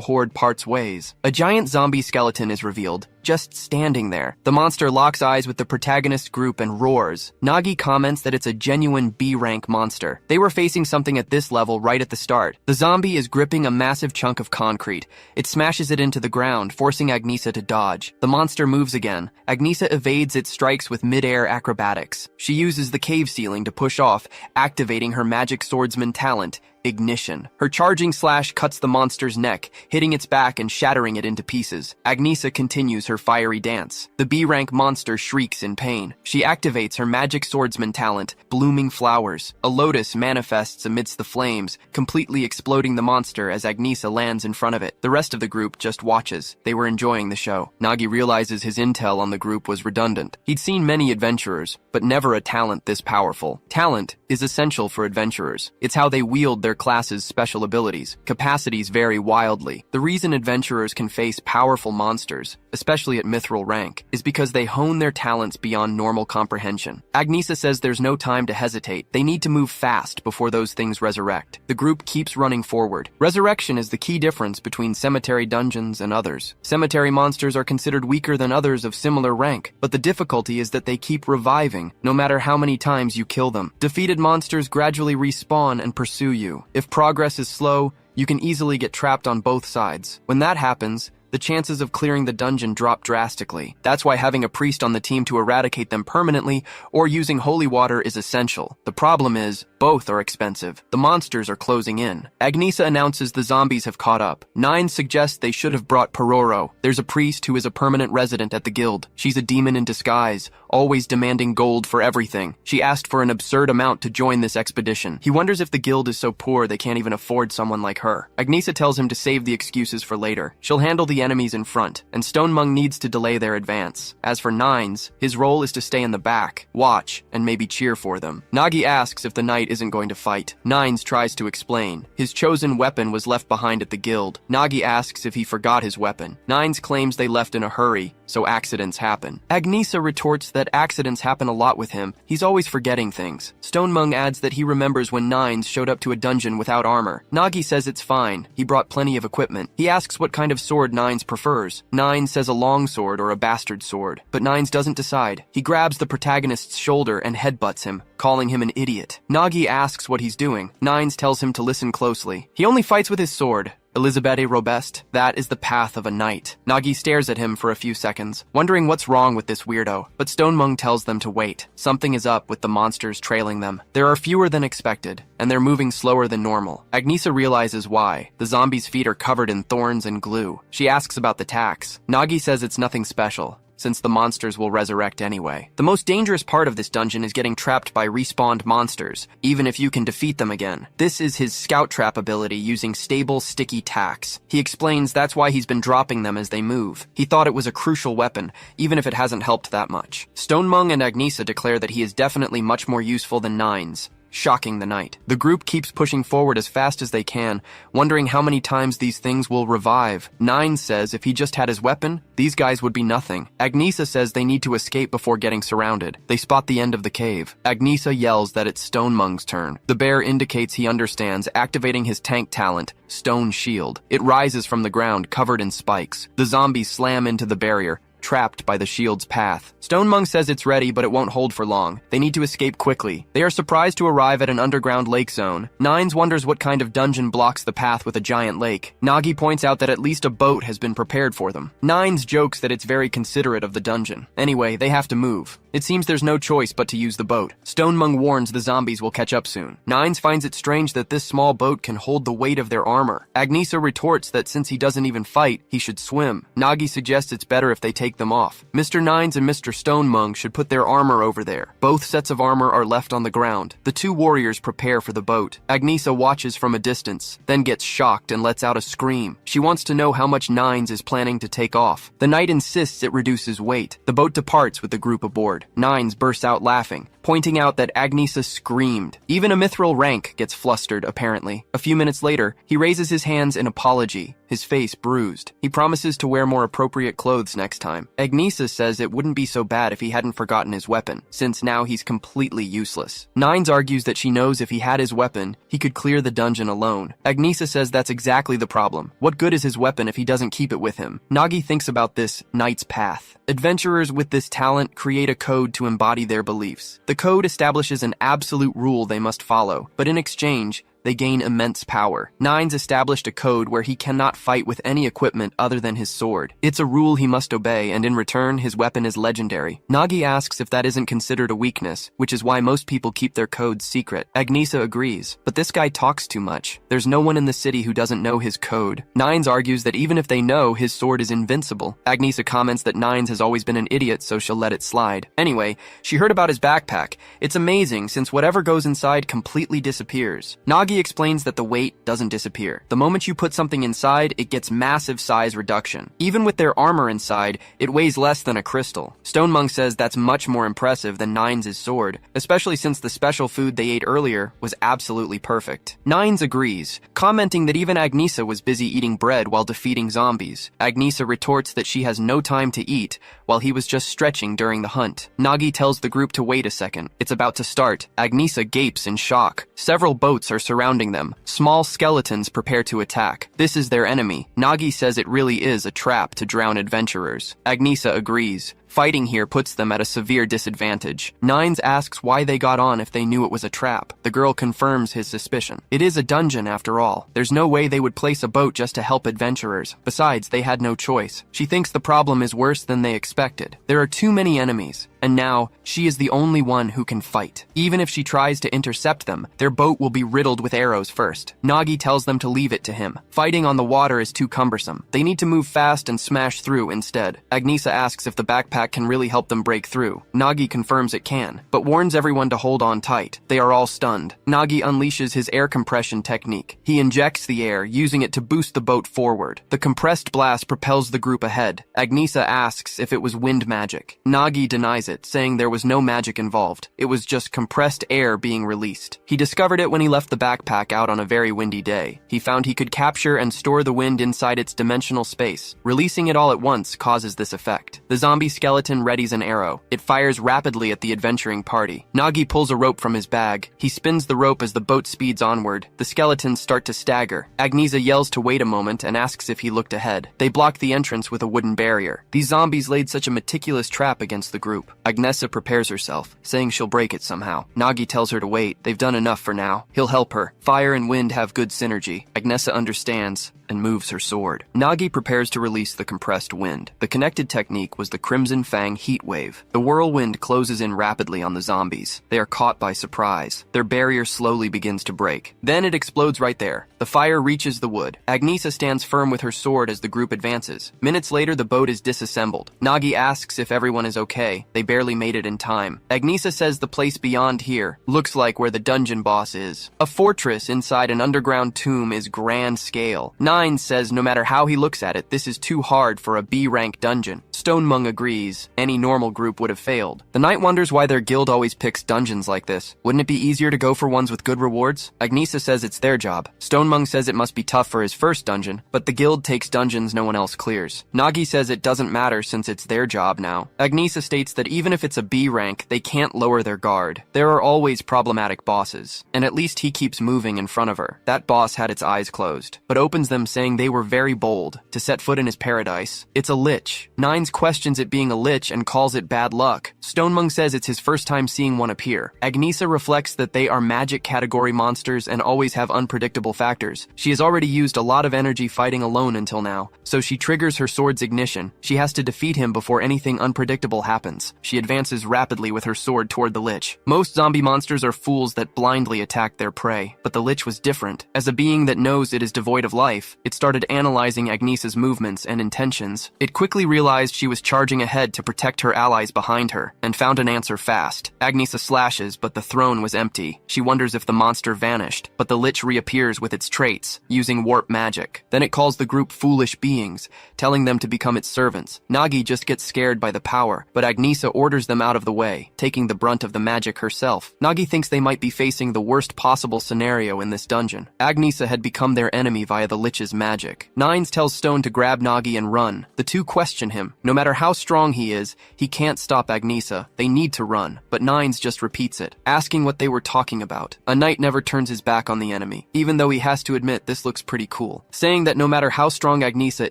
horde parts ways. A giant zombie skeleton is revealed, just standing there. The monster locks eyes with the protagonist group and roars. Nagi comments that it's a genuine B-rank monster. They were facing something at this level right at the start. The zombie is gripping a massive chunk of concrete. It smashes it into the ground, forcing Agnesa to dodge. The monster moves again. Agnesa evades its strikes with mid-air acrobatics. She uses the cave ceiling to push off, activating her magic swordsman talent, Ignition. Her charging slash cuts the monster's neck, hitting its back and shattering it into pieces. Agnesa continues her fiery dance. The B-rank monster shrieks in pain. She activates her magic swordsman talent, Blooming Flowers. A lotus manifests amidst the flames, completely exploding the monster as Agnesa lands in front of it. The rest of the group just watches. They were enjoying the show. Nagi realizes his intel on the group was redundant. He'd seen many adventurers, but never a talent this powerful. Talent is essential for adventurers. It's how they wield their class's special abilities. Capacities vary wildly. The reason adventurers can face powerful monsters, especially at mithril rank, is because they hone their talents beyond normal comprehension. Agnesa says there's no time to hesitate. They need to move fast before those things resurrect. The group keeps running forward. Resurrection is the key difference between cemetery dungeons and others. Cemetery monsters are considered weaker than others of similar rank, but the difficulty is that they keep reviving, no matter how many times you kill them. Defeated monsters gradually respawn and pursue you. If progress is slow, you can easily get trapped on both sides. When that happens, the chances of clearing the dungeon drop drastically. That's why having a priest on the team to eradicate them permanently or using holy water is essential. The problem is, Both are expensive. The monsters are closing in. Agnesa announces the zombies have caught up. Nines suggests they should have brought Pororo. There's a priest who is a permanent resident at the guild. She's a demon in disguise, always demanding gold for everything. She asked for an absurd amount to join this expedition. He wonders if the guild is so poor they can't even afford someone like her. Agnesa tells him to save the excuses for later. She'll handle the enemies in front, and Stonemung needs to delay their advance. As for Nines, his role is to stay in the back, watch, and maybe cheer for them. Nagi asks if the knight isn't going to fight. Nines tries to explain. His chosen weapon was left behind at the guild. Nagi asks if he forgot his weapon. Nines claims they left in a hurry, so accidents happen. Agnesa retorts that accidents happen a lot with him. He's always forgetting things. Stonemung adds that he remembers when Nines showed up to a dungeon without armor. Nagi says it's fine. He brought plenty of equipment. He asks what kind of sword Nines prefers. Nines says a long sword or a bastard sword, but Nines doesn't decide. He grabs the protagonist's shoulder and headbutts him, calling him an idiot. Nagi asks what he's doing. Nines tells him to listen closely. He only fights with his sword. Elizabeth Robest, that is the path of a knight. Nagi stares at him for a few seconds, wondering what's wrong with this weirdo, but Stonemung tells them to wait. Something is up with the monsters trailing them. There are fewer than expected, and they're moving slower than normal. Agnesa realizes why. The zombies' feet are covered in thorns and glue. She asks about the tax. Nagi says it's nothing special, since the monsters will resurrect anyway. The most dangerous part of this dungeon is getting trapped by respawned monsters, even if you can defeat them again. This is his scout trap ability using stable, sticky tacks. He explains that's why he's been dropping them as they move. He thought it was a crucial weapon, even if it hasn't helped that much. Stonemung and Agnesa declare that he is definitely much more useful than Nines, shocking the knight. The group keeps pushing forward as fast as they can, wondering how many times these things will revive. Nines says if he just had his weapon, these guys would be nothing. Agnesa says they need to escape before getting surrounded. They spot the end of the cave. Agnesa yells that it's Stonemung's turn. The bear indicates he understands, activating his tank talent, Stone Shield. It rises from the ground, covered in spikes. The zombies slam into the barrier, trapped by the shield's path. Stonemung says it's ready, but it won't hold for long. They need to escape quickly. They are surprised to arrive at an underground lake zone. Nines wonders what kind of dungeon blocks the path with a giant lake. Nagi points out that at least a boat has been prepared for them. Nines jokes that it's very considerate of the dungeon. Anyway, they have to move. It seems there's no choice but to use the boat. Stonemung warns the zombies will catch up soon. Nines finds it strange that this small boat can hold the weight of their armor. Agnesa retorts that since he doesn't even fight, he should swim. Nagi suggests it's better if they take them off. Mr. Nines and Mr. Stonemung should put their armor over there. Both sets of armor are left on the ground. The two warriors prepare for the boat. Agnesa watches from a distance, then gets shocked and lets out a scream. She wants to know how much Nines is planning to take off. The knight insists it reduces weight. The boat departs with the group aboard. Nines bursts out laughing, pointing out that Agnesa screamed. Even a mithril rank gets flustered, apparently. A few minutes later, he raises his hands in apology, his face bruised. He promises to wear more appropriate clothes next time. Agnesa says it wouldn't be so bad if he hadn't forgotten his weapon, since now he's completely useless. Nines argues that she knows if he had his weapon, he could clear the dungeon alone. Agnesa says that's exactly the problem. What good is his weapon if he doesn't keep it with him? Nagi thinks about this knight's path. Adventurers with this talent create a code to embody their beliefs. The code establishes an absolute rule they must follow, but in exchange, they gain immense power. Nines established a code where he cannot fight with any equipment other than his sword. It's a rule he must obey, and in return, his weapon is legendary. Nagi asks if that isn't considered a weakness, which is why most people keep their codes secret. Agnesa agrees, but this guy talks too much. There's no one in the city who doesn't know his code. Nines argues that even if they know, his sword is invincible. Agnesa comments that Nines has always been an idiot, so she'll let it slide. Anyway, she heard about his backpack. It's amazing, since whatever goes inside completely disappears. Nagi explains that the weight doesn't disappear. The moment you put something inside, it gets massive size reduction. Even with their armor inside, it weighs less than a crystal. Stonemung says that's much more impressive than Nines' sword, especially since the special food they ate earlier was absolutely perfect. Nines agrees, commenting that even Agnesa was busy eating bread while defeating zombies. Agnesa retorts that she has no time to eat, while he was just stretching during the hunt. Nagi tells the group to wait a second. It's about to start. Agnesa gapes in shock. Several boats are surrounding them. Small skeletons prepare to attack. This is their enemy. Nagi says it really is a trap to drown adventurers. Agnesa agrees. Fighting here puts them at a severe disadvantage. Nines asks why they got on if they knew it was a trap. The girl confirms his suspicion. It is a dungeon after all. There's no way they would place a boat just to help adventurers. Besides, they had no choice. She thinks the problem is worse than they expected. There are too many enemies, and now she is the only one who can fight. Even if she tries to intercept them, their boat will be riddled with arrows first. Nagi tells them to leave it to him. Fighting on the water is too cumbersome. They need to move fast and smash through instead. Agnesa asks if the backpack can really help them break through. Nagi confirms it can, but warns everyone to hold on tight. They are all stunned. Nagi unleashes his air compression technique. He injects the air, using it to boost the boat forward. The compressed blast propels the group ahead. Agnesa asks if it was wind magic. Nagi denies it, saying there was no magic involved. It was just compressed air being released. He discovered it when he left the backpack out on a very windy day. He found he could capture and store the wind inside its dimensional space. Releasing it all at once causes this effect. The zombie skeleton readies an arrow. It fires rapidly at the adventuring party. Nagi pulls a rope from his bag. He spins the rope as the boat speeds onward. The skeletons start to stagger. Agnesa yells to wait a moment and asks if he looked ahead. They block the entrance with a wooden barrier. These zombies laid such a meticulous trap against the group. Agnesa prepares herself, saying she'll break it somehow. Nagi tells her to wait. They've done enough for now. He'll help her. Fire and wind have good synergy. Agnesa understands and moves her sword. Nagi prepares to release the compressed wind. The connected technique was the Crimson Fang heat wave. The whirlwind closes in rapidly on the zombies. They are caught by surprise. Their barrier slowly begins to break. Then it explodes right there. The fire reaches the wood. Agnesa stands firm with her sword as the group advances. Minutes later, the boat is disassembled. Nagi asks if everyone is okay. They barely made it in time. Agnesa says the place beyond here looks like where the dungeon boss is. A fortress inside an underground tomb is grand scale. Nine says no matter how he looks at it, this is too hard for a B-rank dungeon. Stonemung agrees. Any normal group would have failed. The knight wonders why their guild always picks dungeons like this. Wouldn't it be easier to go for ones with good rewards? Agnesa says it's their job. Stonemung says it must be tough for his first dungeon, but the guild takes dungeons no one else clears. Nagi says it doesn't matter since it's their job now. Agnesa states that even if it's a B rank, they can't lower their guard. There are always problematic bosses, and at least he keeps moving in front of her. That boss had its eyes closed, but opens them saying they were very bold to set foot in his paradise. It's a lich. Nines questions it being a lich and calls it bad luck. Stonemung says it's his first time seeing one appear. Agnesa reflects that they are magic category monsters and always have unpredictable factors. She has already used a lot of energy fighting alone until now, so she triggers her sword's ignition. She has to defeat him before anything unpredictable happens. She advances rapidly with her sword toward the lich. Most zombie monsters are fools that blindly attack their prey, but the lich was different. As a being that knows it is devoid of life, it started analyzing Agnesa's movements and intentions. It quickly realized she was charging ahead to protect her allies behind her, and found an answer fast. Agnesa slashes, but the throne was empty. She wonders if the monster vanished, but the lich reappears with its traits, using warp magic. Then it calls the group foolish beings, telling them to become its servants. Nagi just gets scared by the power, but Agnesa orders them out of the way, taking the brunt of the magic herself. Nagi thinks they might be facing the worst possible scenario in this dungeon. Agnesa had become their enemy via the lich's magic. Nines tells Stone to grab Nagi and run. The two question him. No matter how strong he is, he can't stop Agnesa. They need to run, but Nines just repeats it, asking what they were talking about. A knight never turns his back on the enemy, even though he has to admit this looks pretty cool, saying that no matter how strong Agnesa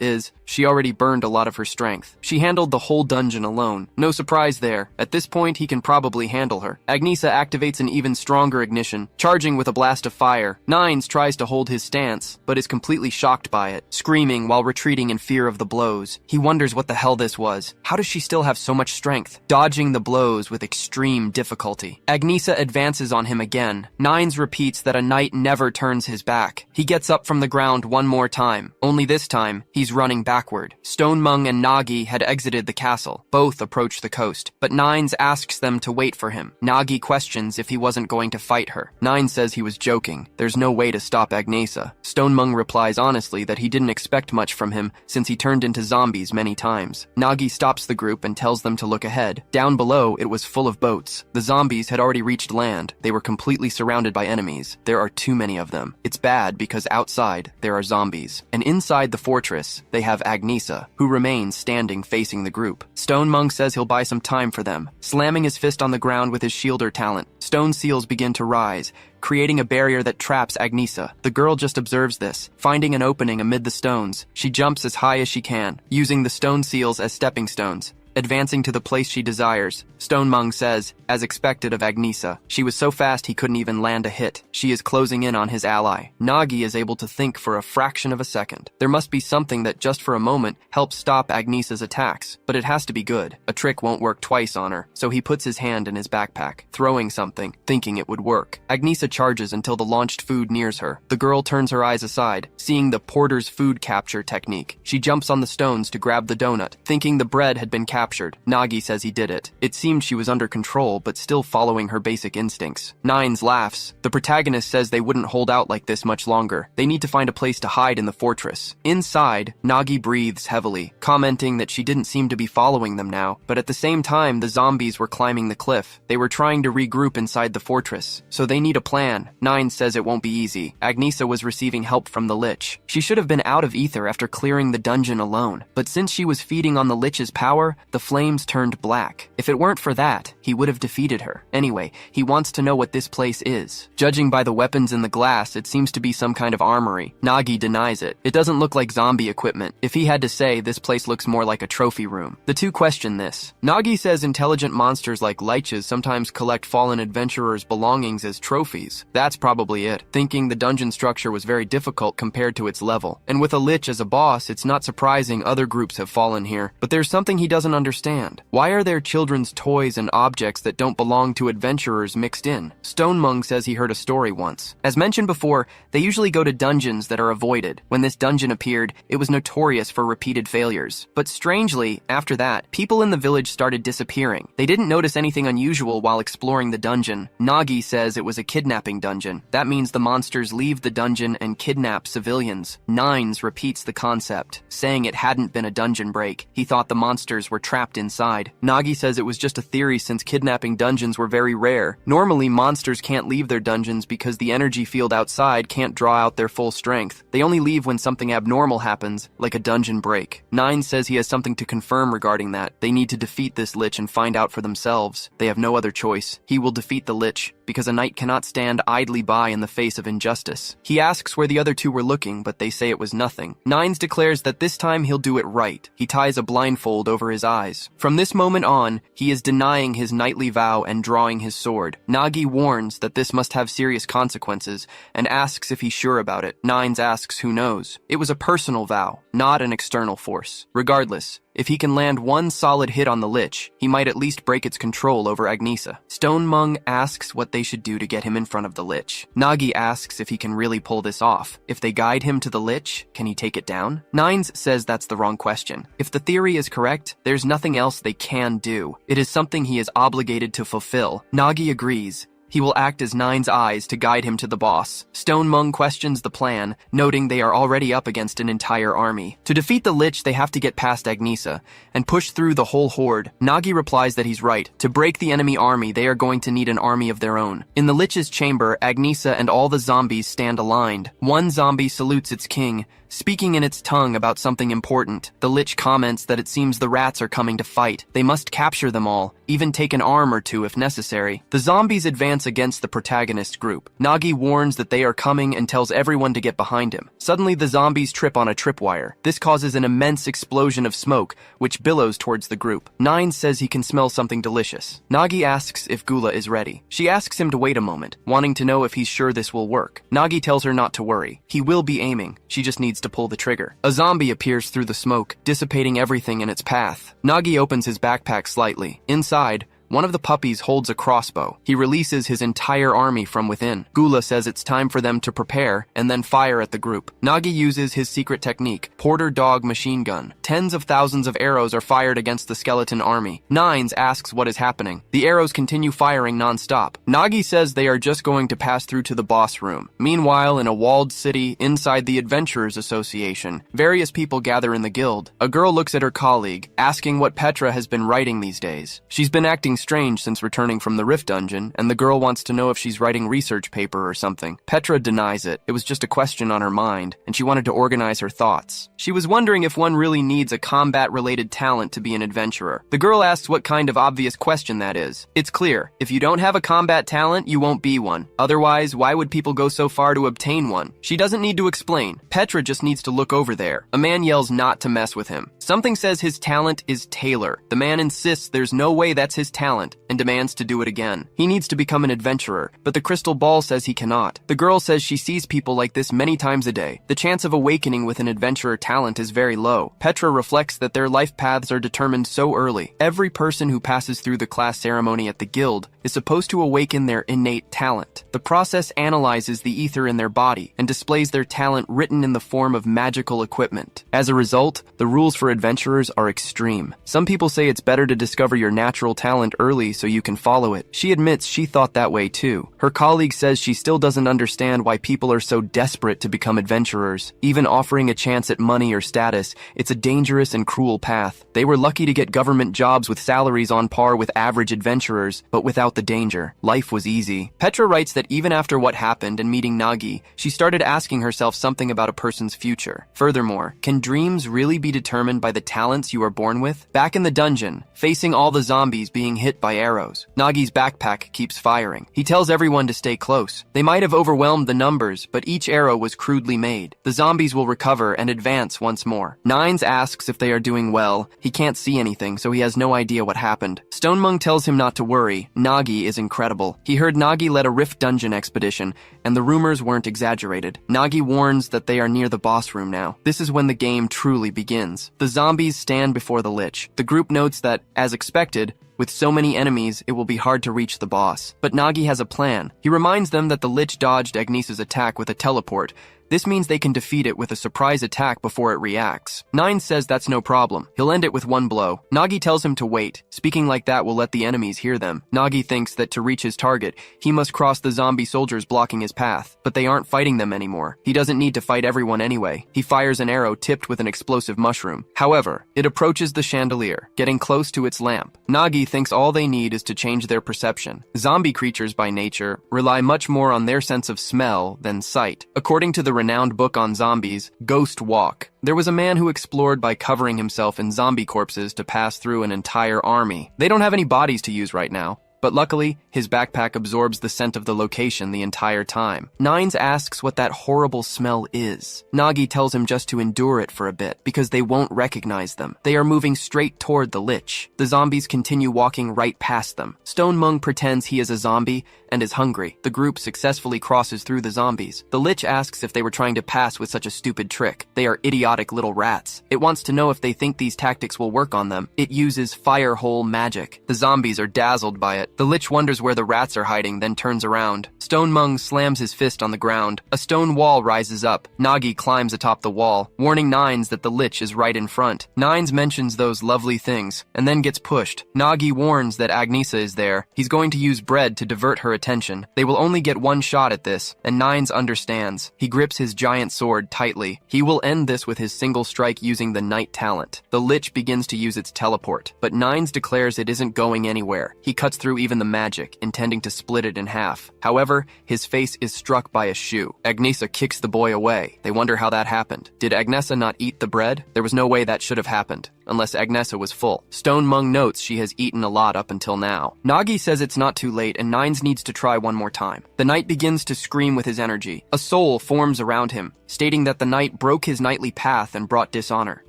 is, she already burned a lot of her strength. She handled the whole dungeon alone. No surprise there. At this point, he can probably handle her. Agnesa activates an even stronger ignition, charging with a blast of fire. Nines tries to hold his stance, but is completely shocked by it, screaming while retreating in fear of the blows. He wonders what the hell this was. How does she still have so much strength? Dodging the blows with extreme difficulty. Agnesa advances on him again. Nines repeats that a knight never turns his back. He gets up from the ground one more time. Only this time, he's running backward. Stonemung and Nagi had exited the castle. Both approach the coast, but Nines asks them to wait for him. Nagi questions if he wasn't going to fight her. Nines says he was joking. There's no way to stop Agnesa. Stonemung replies honestly that he didn't expect much from him since he turned into zombies many times. Nagi stops the group and tells them to look ahead. Down below, it was full of boats. The zombies had already reached land. They were completely surrounded by enemies. There are too many of them. It's bad because outside, there are zombies. And inside the fortress, they have Agnesa, who remains standing facing the group. Stonemung says he'll buy some time for them, slamming his fist on the ground with his shielder talent. Stone seals begin to rise, creating a barrier that traps Agnesa. The girl just observes this, finding an opening amid the stones. She jumps as high as she can, using the stone seals as stepping stones. advancing to the place she desires. Stonemung says, as expected of Agnesa. She was so fast he couldn't even land a hit. She is closing in on his ally. Nagi is able to think for a fraction of a second. There must be something that just for a moment helps stop Agnesa's attacks, but it has to be good. A trick won't work twice on her, so he puts his hand in his backpack, throwing something, thinking it would work. Agnesa charges until the launched food nears her. The girl turns her eyes aside, seeing the porter's food capture technique. She jumps on the stones to grab the donut, thinking the bread had been captured. Nagi says he did it. It seemed she was under control, but still following her basic instincts. Nines laughs. The protagonist says they wouldn't hold out like this much longer. They need to find a place to hide in the fortress. Inside, Nagi breathes heavily, commenting that she didn't seem to be following them now, but at the same time, the zombies were climbing the cliff. They were trying to regroup inside the fortress, so they need a plan. Nine says it won't be easy. Agnesa was receiving help from the Lich. She should have been out of ether after clearing the dungeon alone, but since she was feeding on the Lich's power, the flames turned black. If it weren't for that, he would have defeated her. Anyway, he wants to know what this place is. Judging by the weapons in the glass, it seems to be some kind of armory. Nagi denies it. It doesn't look like zombie equipment. If he had to say, this place looks more like a trophy room. The two question this. Nagi says intelligent monsters like liches sometimes collect fallen adventurers' belongings as trophies. That's probably it, thinking the dungeon structure was very difficult compared to its level. And with a lich as a boss, it's not surprising other groups have fallen here. But there's something he doesn't understand. Why are there children's toys and objects that don't belong to adventurers mixed in? Stonemung says he heard a story once. As mentioned before, they usually go to dungeons that are avoided. When this dungeon appeared, it was notorious for repeated failures. But strangely, after that, people in the village started disappearing. They didn't notice anything unusual while exploring the dungeon. Nagi says it was a kidnapping dungeon. That means the monsters leave the dungeon and kidnap civilians. Nines repeats the concept, saying it hadn't been a dungeon break. He thought the monsters were trapped inside. Nagi says it was just a theory since kidnapping dungeons were very rare. Normally, monsters can't leave their dungeons because the energy field outside can't draw out their full strength. They only leave when something abnormal happens, like a dungeon break. Nine says he has something to confirm regarding that. They need to defeat this lich and find out for themselves. They have no other choice. He will defeat the lich, because a knight cannot stand idly by in the face of injustice. He asks where the other two were looking, but they say it was nothing. Nines declares that this time he'll do it right. He ties a blindfold over his eyes. From this moment on, he is denying his knightly vow and drawing his sword. Nagi warns that this must have serious consequences and asks if he's sure about it. Nines asks who knows. It was a personal vow, not an external force. Regardless, if he can land one solid hit on the lich, he might at least break its control over Agnesa. Stonemung asks what they should do to get him in front of the lich. Nagi asks if he can really pull this off. If they guide him to the lich, can he take it down? Nines says that's the wrong question. If the theory is correct, there's nothing else they can do. It is something he is obligated to fulfill. Nagi agrees. He will act as Nine's eyes to guide him to the boss. Stonemung questions the plan, noting they are already up against an entire army. To defeat the lich, they have to get past Agnesa and push through the whole horde. Nagi replies that he's right. To break the enemy army, they are going to need an army of their own. In the lich's chamber, Agnesa and all the zombies stand aligned. One zombie salutes its king, speaking in its tongue about something important. The lich comments that it seems the rats are coming to fight. They must capture them all, even take an arm or two if necessary. The zombies advance against the protagonist group. Nagi warns that they are coming and tells everyone to get behind him. Suddenly, the zombies trip on a tripwire. This causes an immense explosion of smoke, which billows towards the group. Nine says he can smell something delicious. Nagi asks if Gula is ready. She asks him to wait a moment, wanting to know if he's sure this will work. Nagi tells her not to worry. He will be aiming. She just needs to pull the trigger. A zombie appears through the smoke, dissipating everything in its path. Nagi opens his backpack slightly. Inside, one of the puppies holds a crossbow. He releases his entire army from within. Gula says it's time for them to prepare and then fire at the group. Nagi uses his secret technique, Porter Dog Machine Gun. Tens of thousands of arrows are fired against the skeleton army. Nines asks what is happening. The arrows continue firing non-stop. Nagi says they are just going to pass through to the boss room. Meanwhile, in a walled city inside the Adventurers Association, various people gather in the guild. A girl looks at her colleague, asking what Petra has been writing these days. She's been acting strange since returning from the Rift Dungeon, and the girl wants to know if she's writing research paper or something. Petra denies it. It was just a question on her mind, and she wanted to organize her thoughts. She was wondering if one really needs a combat-related talent to be an adventurer. The girl asks what kind of obvious question that is. It's clear. If you don't have a combat talent, you won't be one. Otherwise, why would people go so far to obtain one? She doesn't need to explain. Petra just needs to look over there. A man yells not to mess with him. Something says his talent is tailor. The man insists there's no way that's his talent and demands to do it again. He needs to become an adventurer, but the crystal ball says he cannot. The girl says she sees people like this many times a day. The chance of awakening with an adventurer talent is very low. Petra reflects that their life paths are determined so early. Every person who passes through the class ceremony at the guild is supposed to awaken their innate talent. The process analyzes the ether in their body and displays their talent written in the form of magical equipment. As a result, the rules for adventurers are extreme. Some people say it's better to discover your natural talent early so you can follow it. She admits she thought that way too. Her colleague says she still doesn't understand why people are so desperate to become adventurers. Even offering a chance at money or status, it's a dangerous and cruel path. They were lucky to get government jobs with salaries on par with average adventurers, but without the danger. Life was easy. Petra writes that even after what happened and meeting Nagi, she started asking herself something about a person's future. Furthermore, can dreams really be determined by the talents you are born with? Back in the dungeon, facing all the zombies being hit by arrows, Nagi's backpack keeps firing. He tells everyone to stay close. They might have overwhelmed the numbers, but each arrow was crudely made. The zombies will recover and advance once more. Nines asks if they are doing well. He can't see anything, so he has no idea what happened. Stonemung tells him not to worry. Nagi is incredible. He heard Nagi led a Rift Dungeon expedition, and the rumors weren't exaggerated. Nagi warns that they are near the boss room now. This is when the game truly begins. The zombies stand before the Lich. The group notes that, as expected, with so many enemies, it will be hard to reach the boss. But Nagi has a plan. He reminds them that the Lich dodged Agnisa's attack with a teleport. This means they can defeat it with a surprise attack before it reacts. Nine says that's no problem. He'll end it with one blow. Nagi tells him to wait. Speaking like that will let the enemies hear them. Nagi thinks that to reach his target, he must cross the zombie soldiers blocking his path. But they aren't fighting them anymore. He doesn't need to fight everyone anyway. He fires an arrow tipped with an explosive mushroom. However, it approaches the chandelier, getting close to its lamp. Nagi thinks all they need is to change their perception. Zombie creatures by nature rely much more on their sense of smell than sight. According to the renowned book on zombies, Ghost Walk, there was a man who explored by covering himself in zombie corpses to pass through an entire army. They don't have any bodies to use right now, but luckily, his backpack absorbs the scent of the location the entire time. Nines asks what that horrible smell is. Nagi tells him just to endure it for a bit, because they won't recognize them. They are moving straight toward the Lich. The zombies continue walking right past them. Stonemung pretends he is a zombie and is hungry. The group successfully crosses through the zombies. The Lich asks if they were trying to pass with such a stupid trick. They are idiotic little rats. It wants to know if they think these tactics will work on them. It uses fire hole magic. The zombies are dazzled by it. The Lich wonders where the rats are hiding, then turns around. Stonemung slams his fist on the ground. A stone wall rises up. Nagi climbs atop the wall, warning Nines that the Lich is right in front. Nines mentions those lovely things, and then gets pushed. Nagi warns that Agnisa is there. He's going to use bread to divert her attention. They will only get one shot at this, and Nines understands. He grips his giant sword tightly. He will end this with his single strike using the night talent. The Lich begins to use its teleport, but Nines declares it isn't going anywhere. He cuts through even the magic, intending to split it in half. However, his face is struck by a shoe. Agnesa kicks the boy away. They wonder how that happened. Did Agnesa not eat the bread? There was no way that should have happened, unless Agnesa was full. Stonemung notes she has eaten a lot up until now. Nagi says it's not too late and Nines needs to try one more time. The knight begins to scream with his energy. A soul forms around him, stating that the knight broke his knightly path and brought dishonor.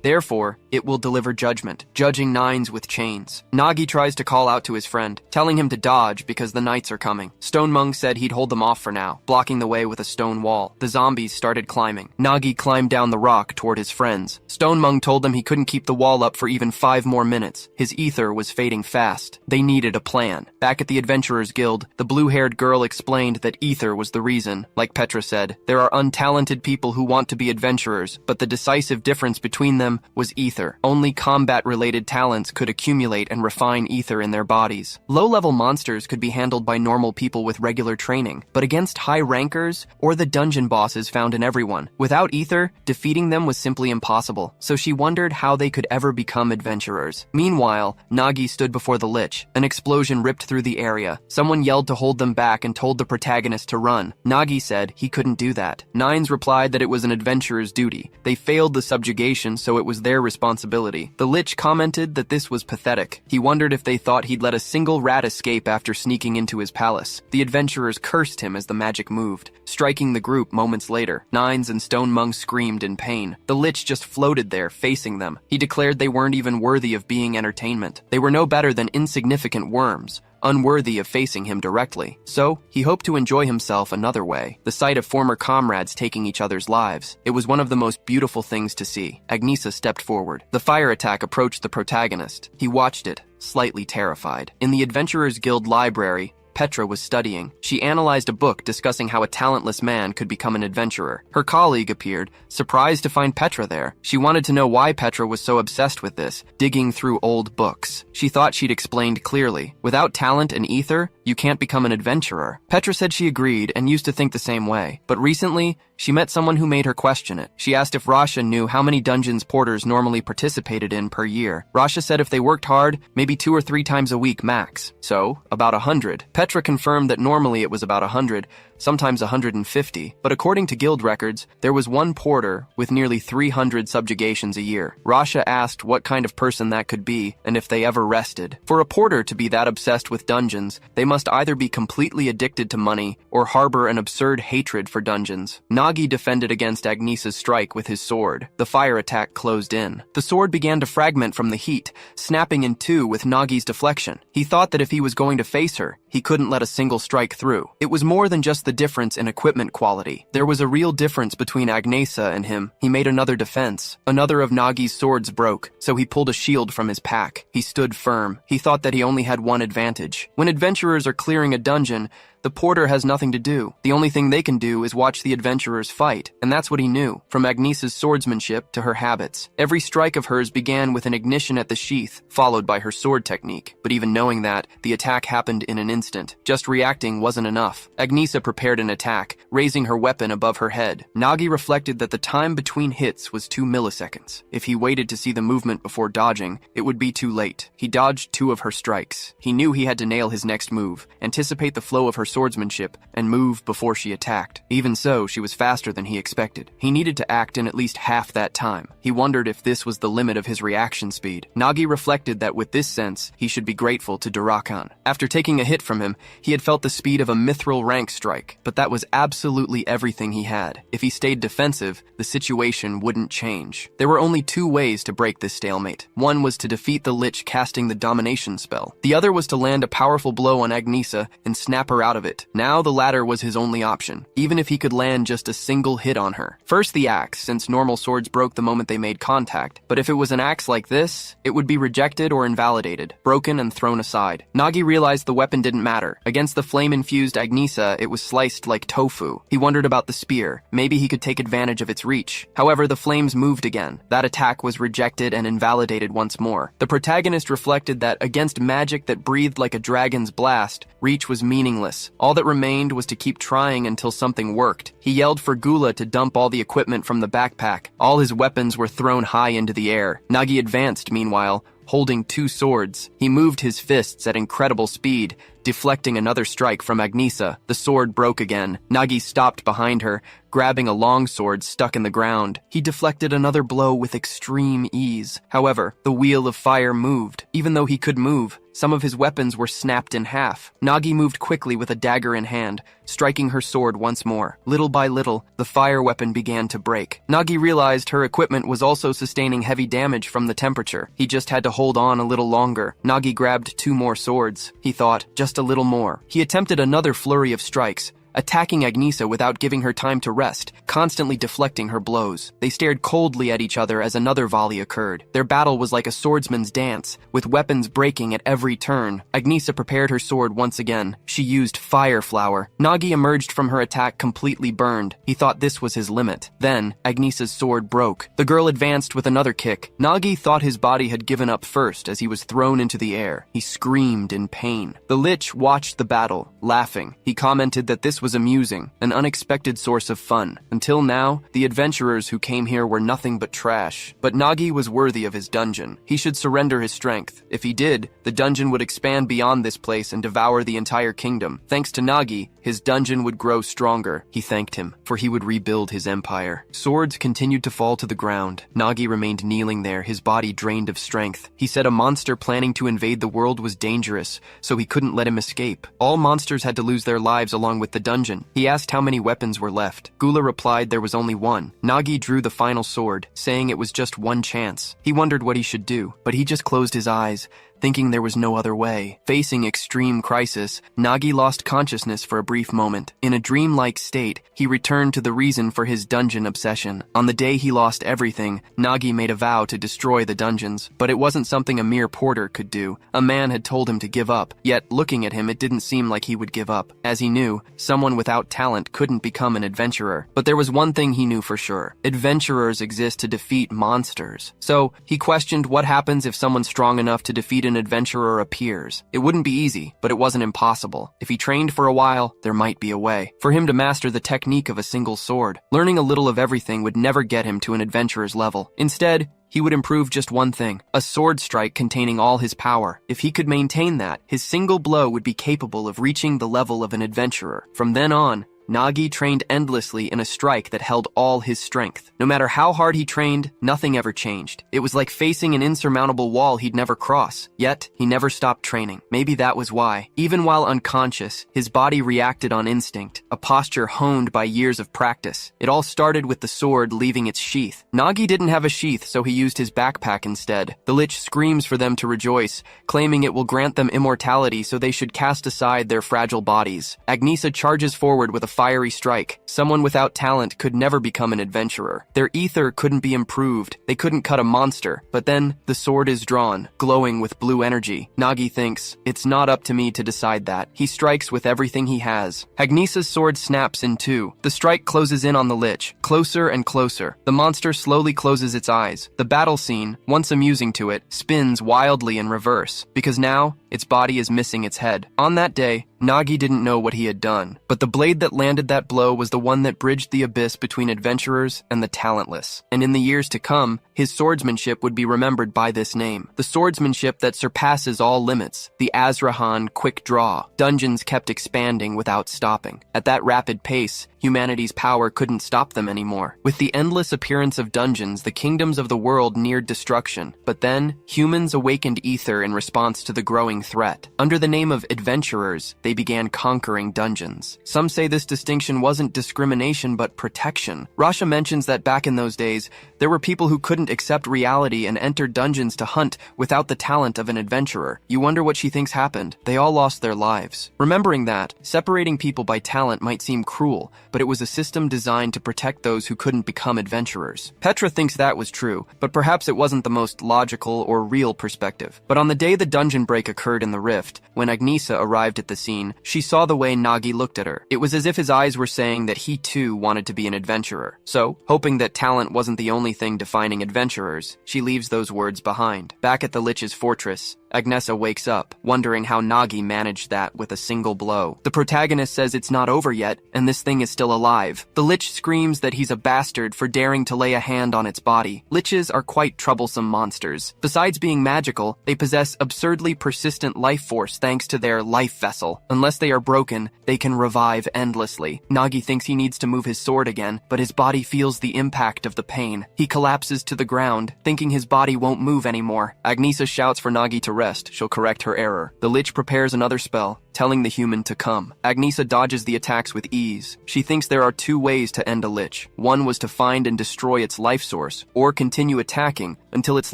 Therefore, it will deliver judgment, judging Nines with chains. Nagi tries to call out to his friend, telling him to dodge because the knights are coming. Stonemung said he'd hold them off for now, blocking the way with a stone wall. The zombies started climbing. Nagi climbed down the rock toward his friends. Stonemung told them he couldn't keep the wall up for even 5 more minutes. His ether was fading fast. They needed a plan. Back at the Adventurers Guild, the blue-haired girl explained that ether was the reason. Like Petra said, there are untalented people who want to be adventurers, but the decisive difference between them was ether. Only combat-related talents could accumulate and refine ether in their bodies. Low-level monsters could be handled by normal people with regular training, but against high rankers or the dungeon bosses found in everyone. Without ether, defeating them was simply impossible, so she wondered how they could ever become adventurers. Meanwhile, Nagi stood before the Lich. An explosion ripped through the area. Someone yelled to hold them back and told the protagonist to run. Nagi said he couldn't do that. Nines replied that it was an adventurer's duty. They failed the subjugation, so it was their responsibility. The Lich commented that this was pathetic. He wondered if they thought he'd let a single rat escape escape after sneaking into his palace. The adventurers cursed him as the magic moved, striking the group moments later. Nines and Stone Mung screamed in pain. The Lich just floated there, facing them. He declared they weren't even worthy of being entertainment. They were no better than insignificant worms, unworthy of facing him directly. So, he hoped to enjoy himself another way, the sight of former comrades taking each other's lives. It was one of the most beautiful things to see. Agnesa stepped forward. The fire attack approached the protagonist. He watched it, slightly terrified. In the Adventurers Guild library, Petra was studying. She analyzed a book discussing how a talentless man could become an adventurer. Her colleague appeared, surprised to find Petra there. She wanted to know why Petra was so obsessed with this, digging through old books. She thought she'd explained clearly. Without talent and ether, you can't become an adventurer. Petra said she agreed and used to think the same way. But recently, she met someone who made her question it. She asked if Rasha knew how many dungeons porters normally participated in per year. Rasha said if they worked hard, maybe 2 or 3 times a week max. So, about 100. Petra confirmed that normally it was about 100, sometimes 150, but according to guild records, there was one porter with nearly 300 subjugations a year. Rasha asked what kind of person that could be and if they ever rested. For a porter to be that obsessed with dungeons, they must either be completely addicted to money or harbor an absurd hatred for dungeons. Nagi defended against Agnesa's strike with his sword. The fire attack closed in. The sword began to fragment from the heat, snapping in two with Nagi's deflection. He thought that if he was going to face her, he couldn't let a single strike through. It was more than just the difference in equipment quality. There was a real difference between Agnesa and him. He made another defense. Another of Nagi's swords broke, so he pulled a shield from his pack. He stood firm. He thought that he only had one advantage. When adventurers are clearing a dungeon, the porter has nothing to do. The only thing they can do is watch the adventurers fight, and that's what he knew, from Agnesa's swordsmanship to her habits. Every strike of hers began with an ignition at the sheath, followed by her sword technique. But even knowing that, the attack happened in an instant. Just reacting wasn't enough. Agnesa prepared an attack, raising her weapon above her head. Nagi reflected that the time between hits was 2 milliseconds. If he waited to see the movement before dodging, it would be too late. He dodged 2 of her strikes. He knew he had to nail his next move, anticipate the flow of her swordsmanship, and move before she attacked. Even so, she was faster than he expected. He needed to act in at least half that time. He wondered if this was the limit of his reaction speed. Nagi reflected that with this sense, he should be grateful to Durakan. After taking a hit from him, he had felt the speed of a mithril rank strike, but that was absolutely everything he had. If he stayed defensive, the situation wouldn't change. There were only 2 ways to break this stalemate. One was to defeat the Lich casting the domination spell. The other was to land a powerful blow on Agnesa and snap her out of it. Now the latter was his only option, even if he could land just a single hit on her. First the axe, since normal swords broke the moment they made contact, but if it was an axe like this, it would be rejected or invalidated, broken and thrown aside. Nagi realized the weapon didn't matter. Against the flame-infused Agnesa, it was sliced like tofu. He wondered about the spear. Maybe he could take advantage of its reach. However, the flames moved again. That attack was rejected and invalidated once more. The protagonist reflected that against magic that breathed like a dragon's blast, reach was meaningless. All that remained was to keep trying until something worked. He yelled for Gula to dump all the equipment from the backpack. All his weapons were thrown high into the air. Nagi advanced, meanwhile, holding 2 swords. He moved his fists at incredible speed, deflecting another strike from Agnesa. The sword broke again. Nagi stopped behind her, grabbing a long sword stuck in the ground. He deflected another blow with extreme ease. However, the wheel of fire moved. Even though he could move, some of his weapons were snapped in half. Nagi moved quickly with a dagger in hand, striking her sword once more. Little by little, the fire weapon began to break. Nagi realized her equipment was also sustaining heavy damage from the temperature. He just had to hold on a little longer. Nagi grabbed 2 more swords. He thought, just a little more. He attempted another flurry of strikes, attacking Agnesa without giving her time to rest, constantly deflecting her blows. They stared coldly at each other as another volley occurred. Their battle was like a swordsman's dance, with weapons breaking at every turn. Agnesa prepared her sword once again. She used fire flower. Nagi emerged from her attack completely burned. He thought this was his limit. Then, Agnesa's sword broke. The girl advanced with another kick. Nagi thought his body had given up first as he was thrown into the air. He screamed in pain. The Lich watched the battle, laughing. He commented that this was amusing, an unexpected source of fun. Until now, the adventurers who came here were nothing but trash. But Nagi was worthy of his dungeon. He should surrender his strength. If he did, the dungeon would expand beyond this place and devour the entire kingdom. Thanks to Nagi, his dungeon would grow stronger. He thanked him, for he would rebuild his empire. Swords continued to fall to the ground. Nagi remained kneeling there, his body drained of strength. He said a monster planning to invade the world was dangerous, so he couldn't let him escape. All monsters had to lose their lives along with the dungeon. He asked how many weapons were left. Gula replied there was only one. Nagi drew the final sword, saying it was just one chance. He wondered what he should do, but he just closed his eyes, thinking there was no other way. Facing extreme crisis, Nagi lost consciousness for a brief moment. In a dreamlike state, he returned to the reason for his dungeon obsession. On the day he lost everything, Nagi made a vow to destroy the dungeons, but it wasn't something a mere porter could do. A man had told him to give up, yet looking at him it didn't seem like he would give up. As he knew, someone without talent couldn't become an adventurer. But there was one thing he knew for sure. Adventurers exist to defeat monsters. So, he questioned what happens if someone strong enough to defeat an adventurer appears. It wouldn't be easy, but it wasn't impossible. If he trained for a while, there might be a way. For him to master the technique of a single sword, learning a little of everything would never get him to an adventurer's level. Instead, he would improve just one thing, a sword strike containing all his power. If he could maintain that, his single blow would be capable of reaching the level of an adventurer. From then on, Nagi trained endlessly in a strike that held all his strength. No matter how hard he trained, nothing ever changed. It was like facing an insurmountable wall he'd never cross. Yet, he never stopped training. Maybe that was why. Even while unconscious, his body reacted on instinct, a posture honed by years of practice. It all started with the sword leaving its sheath. Nagi didn't have a sheath, so he used his backpack instead. The Lich screams for them to rejoice, claiming it will grant them immortality so they should cast aside their fragile bodies. Agnesa charges forward with a fiery strike. Someone without talent could never become an adventurer. Their ether couldn't be improved. They couldn't cut a monster. But then, the sword is drawn, glowing with blue energy. Nagi thinks, it's not up to me to decide that. He strikes with everything he has. Agnesa's sword snaps in two. The strike closes in on the Lich, closer and closer. The monster slowly closes its eyes. The battle scene, once amusing to it, spins wildly in reverse, because now, its body is missing its head. On that day, Nagi didn't know what he had done, but the blade that landed that blow was the one that bridged the abyss between adventurers and the talentless. And in the years to come, his swordsmanship would be remembered by this name. The swordsmanship that surpasses all limits. The Azrahan quick draw. Dungeons kept expanding without stopping. At that rapid pace, humanity's power couldn't stop them anymore. With the endless appearance of dungeons, the kingdoms of the world neared destruction. But then, humans awakened ether in response to the growing threat. Under the name of adventurers, they began conquering dungeons. Some say this distinction wasn't discrimination but protection. Rasha mentions that back in those days, there were people who couldn't accept reality and entered dungeons to hunt without the talent of an adventurer. You wonder what she thinks happened. They all lost their lives. Remembering that, separating people by talent might seem cruel, but it was a system designed to protect those who couldn't become adventurers. Petra thinks that was true, but perhaps it wasn't the most logical or real perspective. But on the day the dungeon break occurred in the rift, when Agnesa arrived at the scene, she saw the way Nagi looked at her. It was as if his eyes were saying that he too wanted to be an adventurer. So, hoping that talent wasn't the only thing defining adventurers, she leaves those words behind. Back at the Lich's fortress, Agnesa wakes up, wondering how Nagi managed that with a single blow. The protagonist says it's not over yet, and this thing is still alive. The Lich screams that he's a bastard for daring to lay a hand on its body. Liches are quite troublesome monsters. Besides being magical, they possess absurdly persistent life force thanks to their life vessel. Unless they are broken, they can revive endlessly. Nagi thinks he needs to move his sword again, but his body feels the impact of the pain. He collapses to the ground, thinking his body won't move anymore. Agnesa shouts for Nagi to rest. She'll correct her error. The Lich prepares another spell, telling the human to come. Agnesa dodges the attacks with ease. She thinks there are two ways to end a Lich. One was to find and destroy its life source, or continue attacking until its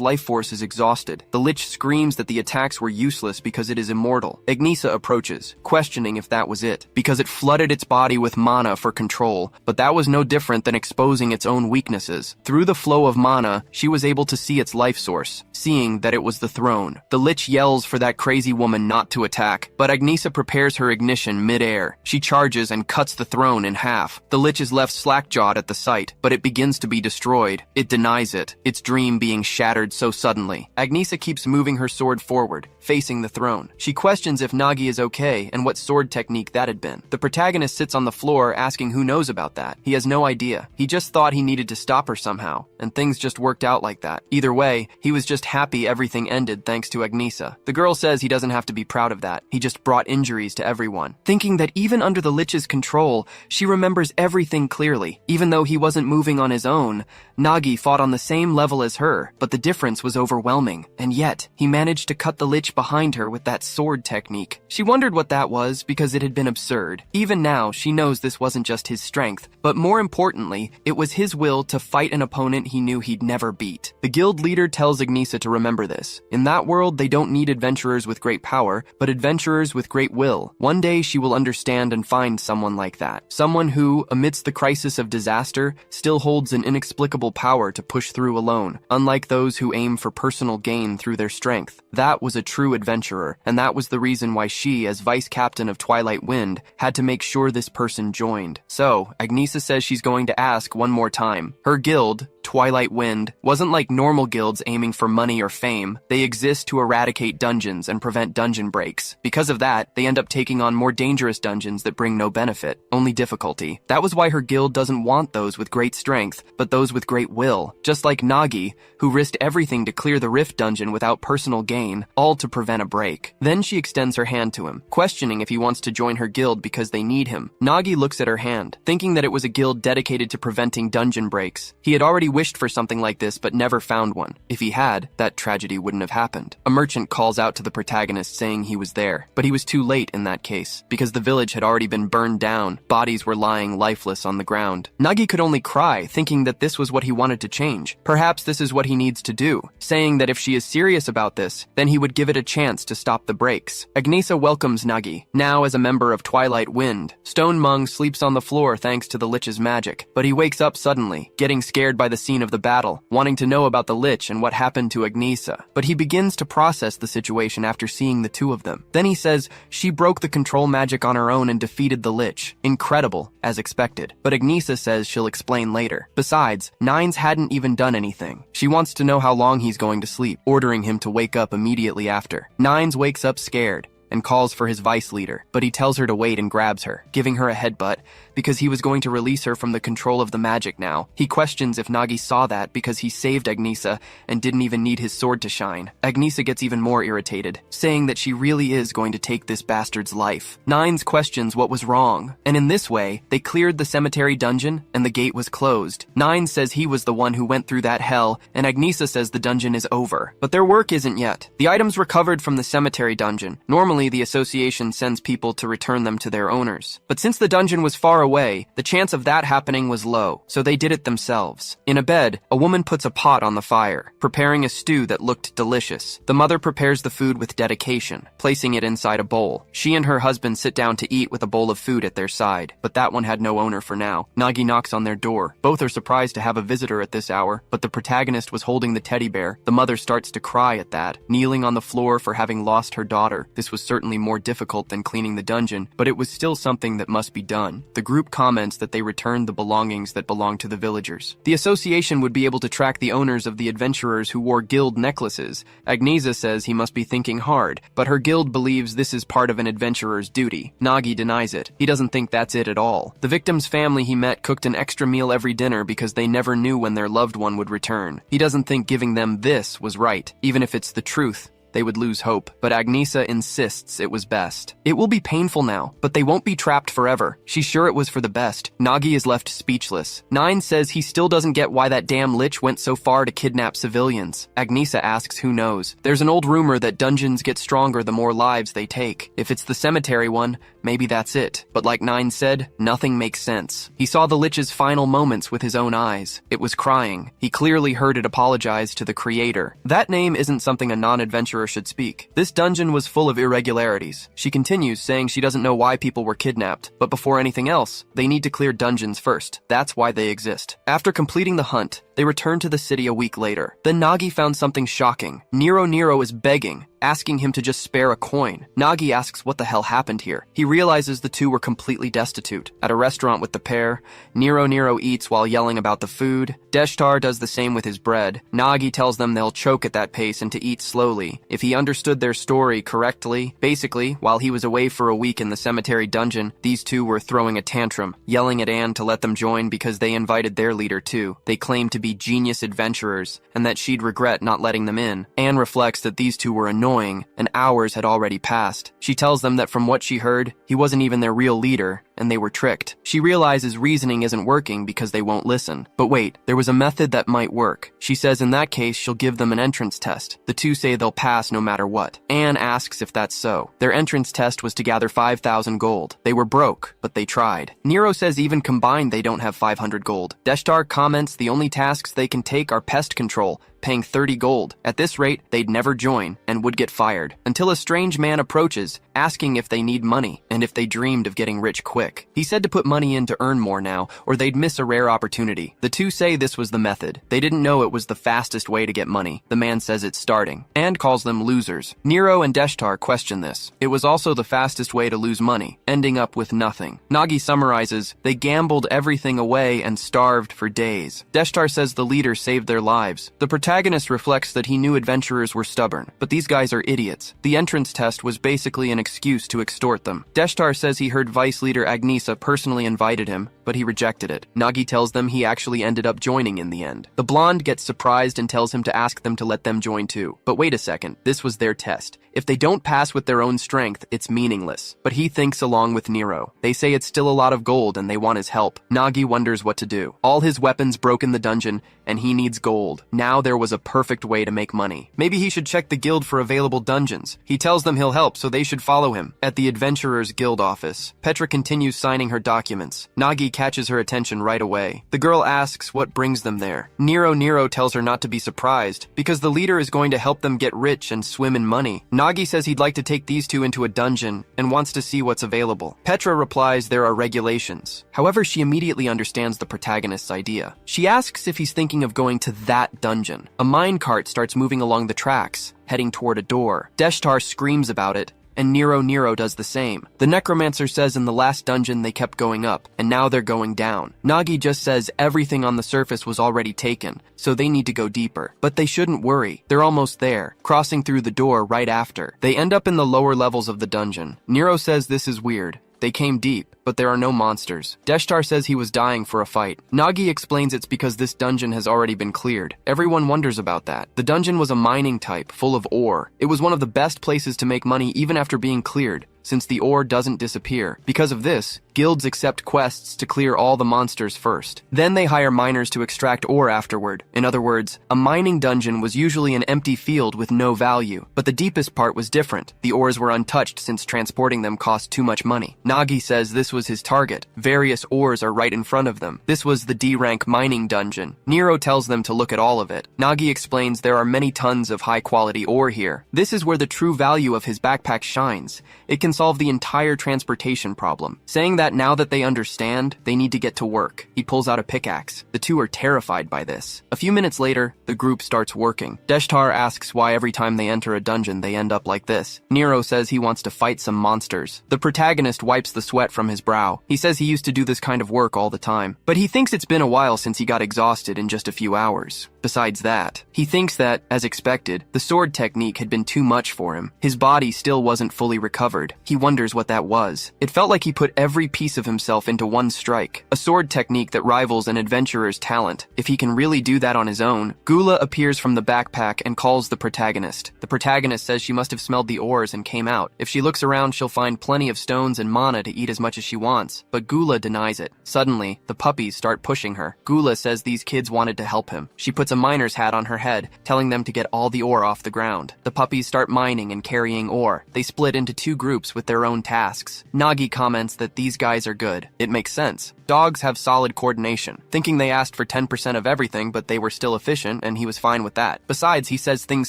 life force is exhausted. The Lich screams that the attacks were useless because it is immortal. Agnesa approaches, questioning if that was it, because it flooded its body with mana for control, but that was no different than exposing its own weaknesses. Through the flow of mana, she was able to see its life source, seeing that it was the throne. The Lich yells for that crazy woman not to attack, but Agnesa prepares her ignition mid-air. She charges and cuts the throne in half. The Lich is left slack-jawed at the sight, but it begins to be destroyed. It denies it, its dream being shattered so suddenly. Agnesa keeps moving her sword forward, facing the throne. She questions if Nagi is okay and what sword technique that had been. The protagonist sits on the floor asking who knows about that. He has no idea. He just thought he needed to stop her somehow, and things just worked out like that. Either way, he was just happy everything ended thanks to Agnesa. The girl says he doesn't have to be proud of that. He just brought injury injuries to everyone. Thinking that even under the Lich's control, she remembers everything clearly. Even though he wasn't moving on his own, Nagi fought on the same level as her, but the difference was overwhelming. And yet, he managed to cut the Lich behind her with that sword technique. She wondered what that was because it had been absurd. Even now, she knows this wasn't just his strength, but more importantly, it was his will to fight an opponent he knew he'd never beat. The guild leader tells Agnesa to remember this. In that world, they don't need adventurers with great power, but adventurers with great will. One day, she will understand and find someone like that. Someone who, amidst the crisis of disaster, still holds an inexplicable power to push through alone, unlike those who aim for personal gain through their strength. That was a true adventurer, and that was the reason why she, as vice captain of Twilight Wind, had to make sure this person joined. So, Agnesa says she's going to ask one more time. Her guild, Twilight Wind, wasn't like normal guilds aiming for money or fame. They exist to eradicate dungeons and prevent dungeon breaks. Because of that, they end up taking on more dangerous dungeons that bring no benefit, only difficulty. That was why her guild doesn't want those with great strength, but those with great will. Just like Nagi, who risked everything to clear the Rift dungeon without personal gain, all to prevent a break. Then she extends her hand to him, questioning if he wants to join her guild because they need him. Nagi looks at her hand, thinking that it was a guild dedicated to preventing dungeon breaks. He had already wished for something like this but never found one. If he had, that tragedy wouldn't have happened. A merchant calls out to the protagonist saying he was there, but he was too late in that case, because the village had already been burned down. Bodies were lying lifeless on the ground. Nagi could only cry, thinking that this was what he wanted to change. Perhaps this is what he needs to do, saying that if she is serious about this, then he would give it a chance to stop the breaks. Agnesa welcomes Nagi, now as a member of Twilight Wind. Stone Mung sleeps on the floor thanks to the Lich's magic, but he wakes up suddenly, getting scared by the scene of the battle, wanting to know about the Lich and what happened to Agnesa. But he begins to process the situation after seeing the two of them. Then he says she broke the control magic on her own and defeated the Lich. Incredible, as expected. But Agnesa says she'll explain later. Besides, Nines hadn't even done anything. She wants to know how long he's going to sleep, ordering him to wake up immediately after. Nines wakes up scared and calls for his vice leader, but he tells her to wait and grabs her, giving her a headbutt because he was going to release her from the control of the magic now. He questions if Nagi saw that because he saved Agnesa and didn't even need his sword to shine. Agnesa gets even more irritated, saying that she really is going to take this bastard's life. Nines questions what was wrong, and in this way, they cleared the cemetery dungeon and the gate was closed. Nines says he was the one who went through that hell, and Agnesa says the dungeon is over. But their work isn't yet. The items recovered from the cemetery dungeon. Normally, the association sends people to return them to their owners. But since the dungeon was far away, the chance of that happening was low, so they did it themselves. In a bed, a woman puts a pot on the fire, preparing a stew that looked delicious. The mother prepares the food with dedication, placing it inside a bowl. She and her husband sit down to eat with a bowl of food at their side, but that one had no owner for now. Nagi knocks on their door. Both are surprised to have a visitor at this hour, but the protagonist was holding the teddy bear. The mother starts to cry at that, kneeling on the floor for having lost her daughter. This was certainly more difficult than cleaning the dungeon, but it was still something that must be done. The group comments that they returned the belongings that belonged to the villagers. The association would be able to track the owners of the adventurers who wore guild necklaces. Agnesa says he must be thinking hard, but her guild believes this is part of an adventurer's duty. Nagi denies it. He doesn't think that's it at all. The victim's family he met cooked an extra meal every dinner because they never knew when their loved one would return. He doesn't think giving them this was right, even if it's the truth. They would lose hope, but Agnesa insists it was best. It will be painful now, but they won't be trapped forever. She's sure it was for the best. Nagi is left speechless. Nine says he still doesn't get why that damn Lich went so far to kidnap civilians. Agnesa asks who knows. There's an old rumor that dungeons get stronger the more lives they take. If it's the cemetery one, maybe that's it. But like Nine said, nothing makes sense. He saw the Lich's final moments with his own eyes. It was crying. He clearly heard it apologize to the creator. That name isn't something a non-adventurer should speak. This dungeon was full of irregularities. She continues, saying she doesn't know why people were kidnapped, but before anything else, they need to clear dungeons first. That's why they exist. After completing the hunt, they returned to the city a week later. Then Nagi found something shocking. Nero is begging, asking him to just spare a coin. Nagi asks what the hell happened here. He realizes the two were completely destitute. At a restaurant with the pair, Nero eats while yelling about the food. Deshtar does the same with his bread. Nagi tells them they'll choke at that pace and to eat slowly. If he understood their story correctly, basically, while he was away for a week in the cemetery dungeon, these two were throwing a tantrum, yelling at Anne to let them join because they invited their leader too. They claimed to be genius adventurers, and that she'd regret not letting them in. Anne reflects that these two were annoying annoying, and hours had already passed. She tells them that from what she heard, he wasn't even their real leader, and they were tricked. She realizes reasoning isn't working because they won't listen. But wait, there was a method that might work. She says in that case, she'll give them an entrance test. The two say they'll pass no matter what. Anne asks if that's so. Their entrance test was to gather 5,000 gold. They were broke, but they tried. Nero says even combined they don't have 500 gold. Deshtar comments the only tasks they can take are pest control, paying 30 gold. At this rate, they'd never join and would get fired, until a strange man approaches, asking if they need money and if they dreamed of getting rich quick. He said to put money in to earn more now, or they'd miss a rare opportunity. The two say this was the method. They didn't know it was the fastest way to get money. The man says it's starting, and calls them losers. Nero and Deshtar question this. It was also the fastest way to lose money, ending up with nothing. Nagi summarizes, they gambled everything away and starved for days. Deshtar says the leader saved their lives. The protagonist reflects that he knew adventurers were stubborn, but these guys are idiots. The entrance test was basically an excuse to extort them. Deshtar says he heard vice leader Agnesa personally invited him, but he rejected it. Nagi tells them he actually ended up joining in the end. The blonde gets surprised and tells him to ask them to let them join too. But wait a second, this was their test. If they don't pass with their own strength, it's meaningless. But he thinks along with Nero. They say it's still a lot of gold and they want his help. Nagi wonders what to do. All his weapons broke in the dungeon, and he needs gold. Now there was a perfect way to make money. Maybe he should check the guild for available dungeons. He tells them he'll help, so they should follow him. At the Adventurers Guild office, Petra continues signing her documents. Nagi catches her attention right away. The girl asks what brings them there. Nero tells her not to be surprised, because the leader is going to help them get rich and swim in money. Nagi says he'd like to take these two into a dungeon and wants to see what's available. Petra replies there are regulations. However, she immediately understands the protagonist's idea. She asks if he's thinking of going to that dungeon. A minecart starts moving along the tracks, heading toward a door. Deshtar screams about it, and Nero does the same. The necromancer says in the last dungeon they kept going up, and now they're going down. Nagi just says everything on the surface was already taken, so they need to go deeper. But they shouldn't worry. They're almost there, crossing through the door right after. They end up in the lower levels of the dungeon. Nero says this is weird. They came deep, but there are no monsters. Deshtar says he was dying for a fight. Nagi explains it's because this dungeon has already been cleared. Everyone wonders about that. The dungeon was a mining type, full of ore. It was one of the best places to make money even after being cleared, since the ore doesn't disappear. Because of this, guilds accept quests to clear all the monsters first. Then they hire miners to extract ore afterward. In other words, a mining dungeon was usually an empty field with no value. But the deepest part was different. The ores were untouched since transporting them cost too much money. Nagi says this was his target. Various ores are right in front of them. This was the D-rank mining dungeon. Nero tells them to look at all of it. Nagi explains there are many tons of high-quality ore here. This is where the true value of his backpack shines. It can solve the entire transportation problem, saying that now that they understand, they need to get to work. He pulls out a pickaxe. The two are terrified by this. A few minutes later, the group starts working. Deshtar asks why every time they enter a dungeon they end up like this. Nero says he wants to fight some monsters. The protagonist wipes the sweat from his brow. He says he used to do this kind of work all the time, but he thinks it's been a while since he got exhausted in just a few hours. Besides that, he thinks that, as expected, the sword technique had been too much for him. His body still wasn't fully recovered. He wonders what that was. It felt like he put every piece of himself into one strike, a sword technique that rivals an adventurer's talent. If he can really do that on his own, Gula appears from the backpack and calls the protagonist. The protagonist says she must have smelled the ores and came out. If she looks around, she'll find plenty of stones and mana to eat as much as she wants, but Gula denies it. Suddenly, the puppies start pushing her. Gula says these kids wanted to help him. She puts a miner's hat on her head, telling them to get all the ore off the ground. The puppies start mining and carrying ore. They split into two groups with their own tasks. Nagi comments that these guys are good. It makes sense. Dogs have solid coordination. Thinking they asked for 10% of everything, but they were still efficient, and he was fine with that. Besides, he says things